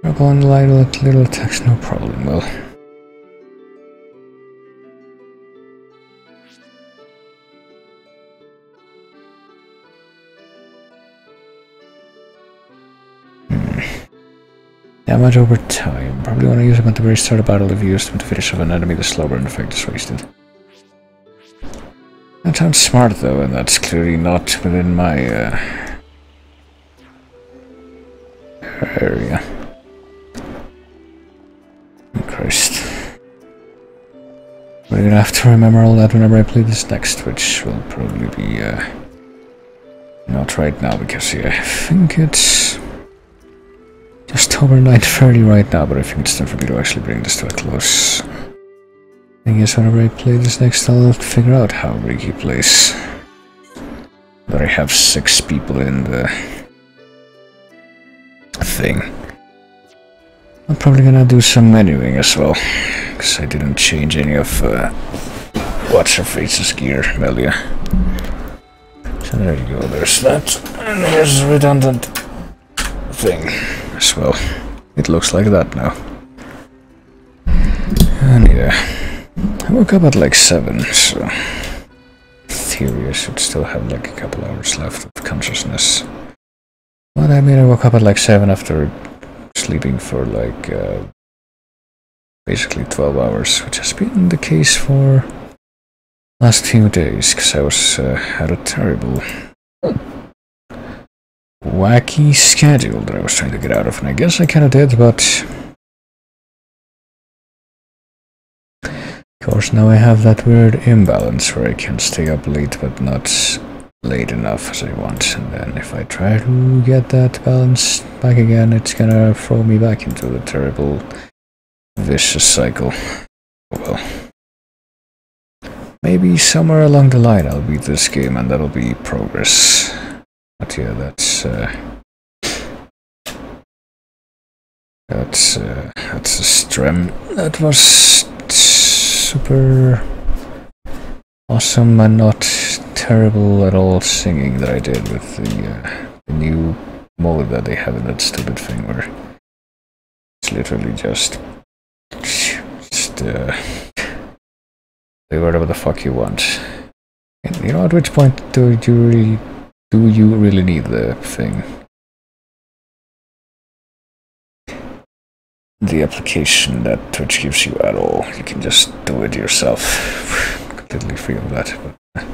Upon little attacks, no problem, well. Damage over time. Probably want to use them at the very start of battle if you use them to finish off an enemy. The slow burn effect is wasted. That sounds smart though, and that's clearly not within my area. Oh, Christ. We're gonna have to remember all that whenever I play this next, which will probably be not right now, because yeah, I think it's just over 9:30 right now, but I think it's time for me to actually bring this to a close. I guess whenever I play this next, I'll figure out how Ricky plays. But I have 6 people in the thing. I'm probably gonna do some menuing as well, because I didn't change any of What's-Her-Face's gear, Melia. So there you go, there's that. And here's a redundant thing as well. It looks like that now. And yeah. I woke up at like 7, so in theory I should still have like a couple hours left of consciousness. But I mean, I woke up at like 7 after sleeping for like basically 12 hours, which has been the case for last few days, because I was had a terrible wacky schedule that I was trying to get out of, and I guess I kinda did, but of course, now I have that weird imbalance where I can stay up late but not late enough as I want, and then if I try to get that balance back again, it's gonna throw me back into the terrible vicious cycle. Oh well. Maybe somewhere along the line I'll beat this game and that'll be progress. But yeah, that's a stream that was super awesome and not terrible at all singing that I did with the new mode that they have in that stupid thing where it's literally just do whatever the fuck you want. And you know, at which point do you really need the thing? The application that Twitch gives you at all. You can just do it yourself. Completely free of that. But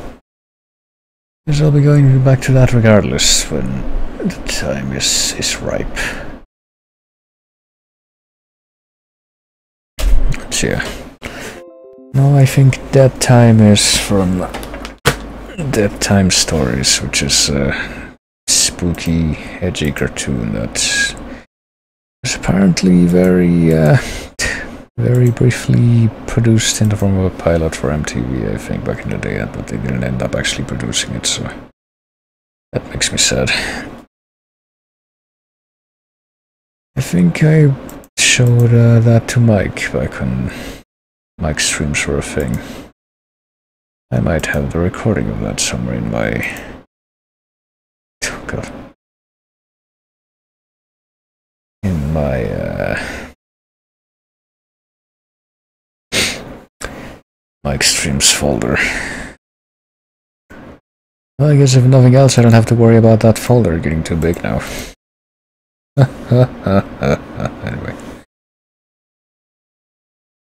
guess I'll be going back to that regardless when the time is ripe. So yeah. No, I think Dead Time is from Dead Time Stories, which is a spooky, edgy cartoon that was apparently very briefly produced in the form of a pilot for MTV, I think, back in the day, but they didn't end up actually producing it, so that makes me sad. I think I showed that to Mike back when Mike's streams were a thing. I might have the recording of that somewhere in my... Oh god. In my Mike streams folder. Well, I guess if nothing else, I don't have to worry about that folder getting too big now. Anyway.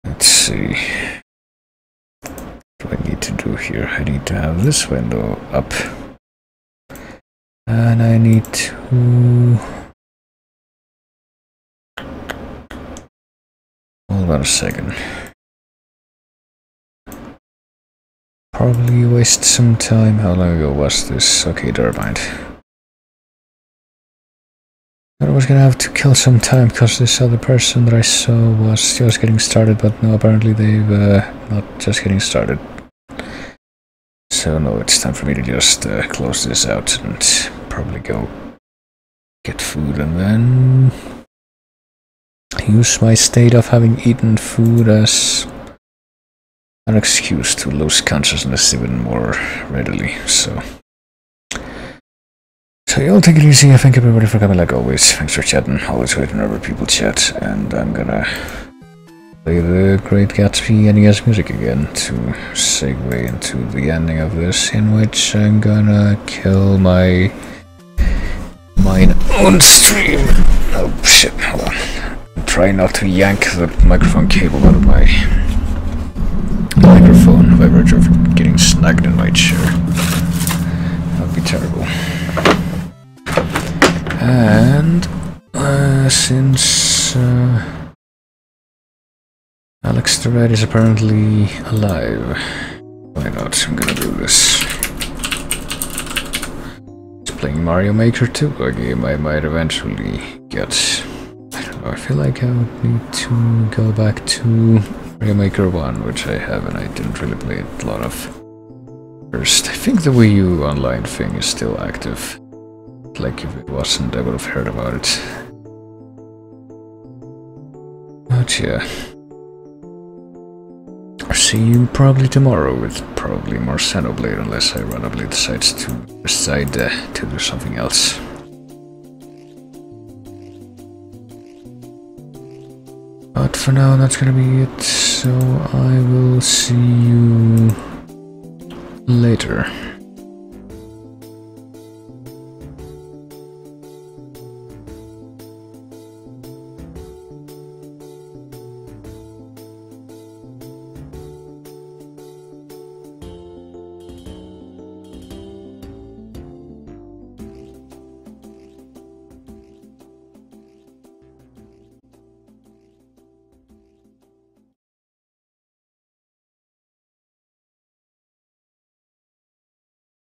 Let's see. What do I need to do here? I need to have this window up. And I need to... Hold on a second. Probably waste some time. How long ago was this? Okay, never mind. I was gonna have to kill some time because this other person that I saw was just getting started, but no, apparently they've not just getting started. So no, it's time for me to just close this out and probably go get food and then use my state of having eaten food as an excuse to lose consciousness even more readily, so y'all take it easy. I thank everybody for coming like always. Thanks for chatting, always great whenever people chat, and I'm gonna play the Great Gatsby NES music again to segue into the ending of this, in which I'm gonna kill mine own stream. Oh shit, hold on. Try not to yank the microphone cable out of my microphone by virtue of getting snagged in my chair. That would be terrible. And since Alex the Red is apparently alive, why not? I'm gonna do this. It's playing Mario Maker 2, a game I might eventually get. I don't know, I feel like I would need to go back to Mario Maker 1, which I have and I didn't really play it a lot of. First, I think the Wii U online thing is still active. Like if it wasn't, I would have heard about it. But yeah. See you probably tomorrow with probably more Xenoblade, unless I randomly decide to do something else. But for now, that's gonna be it. So I will see you later.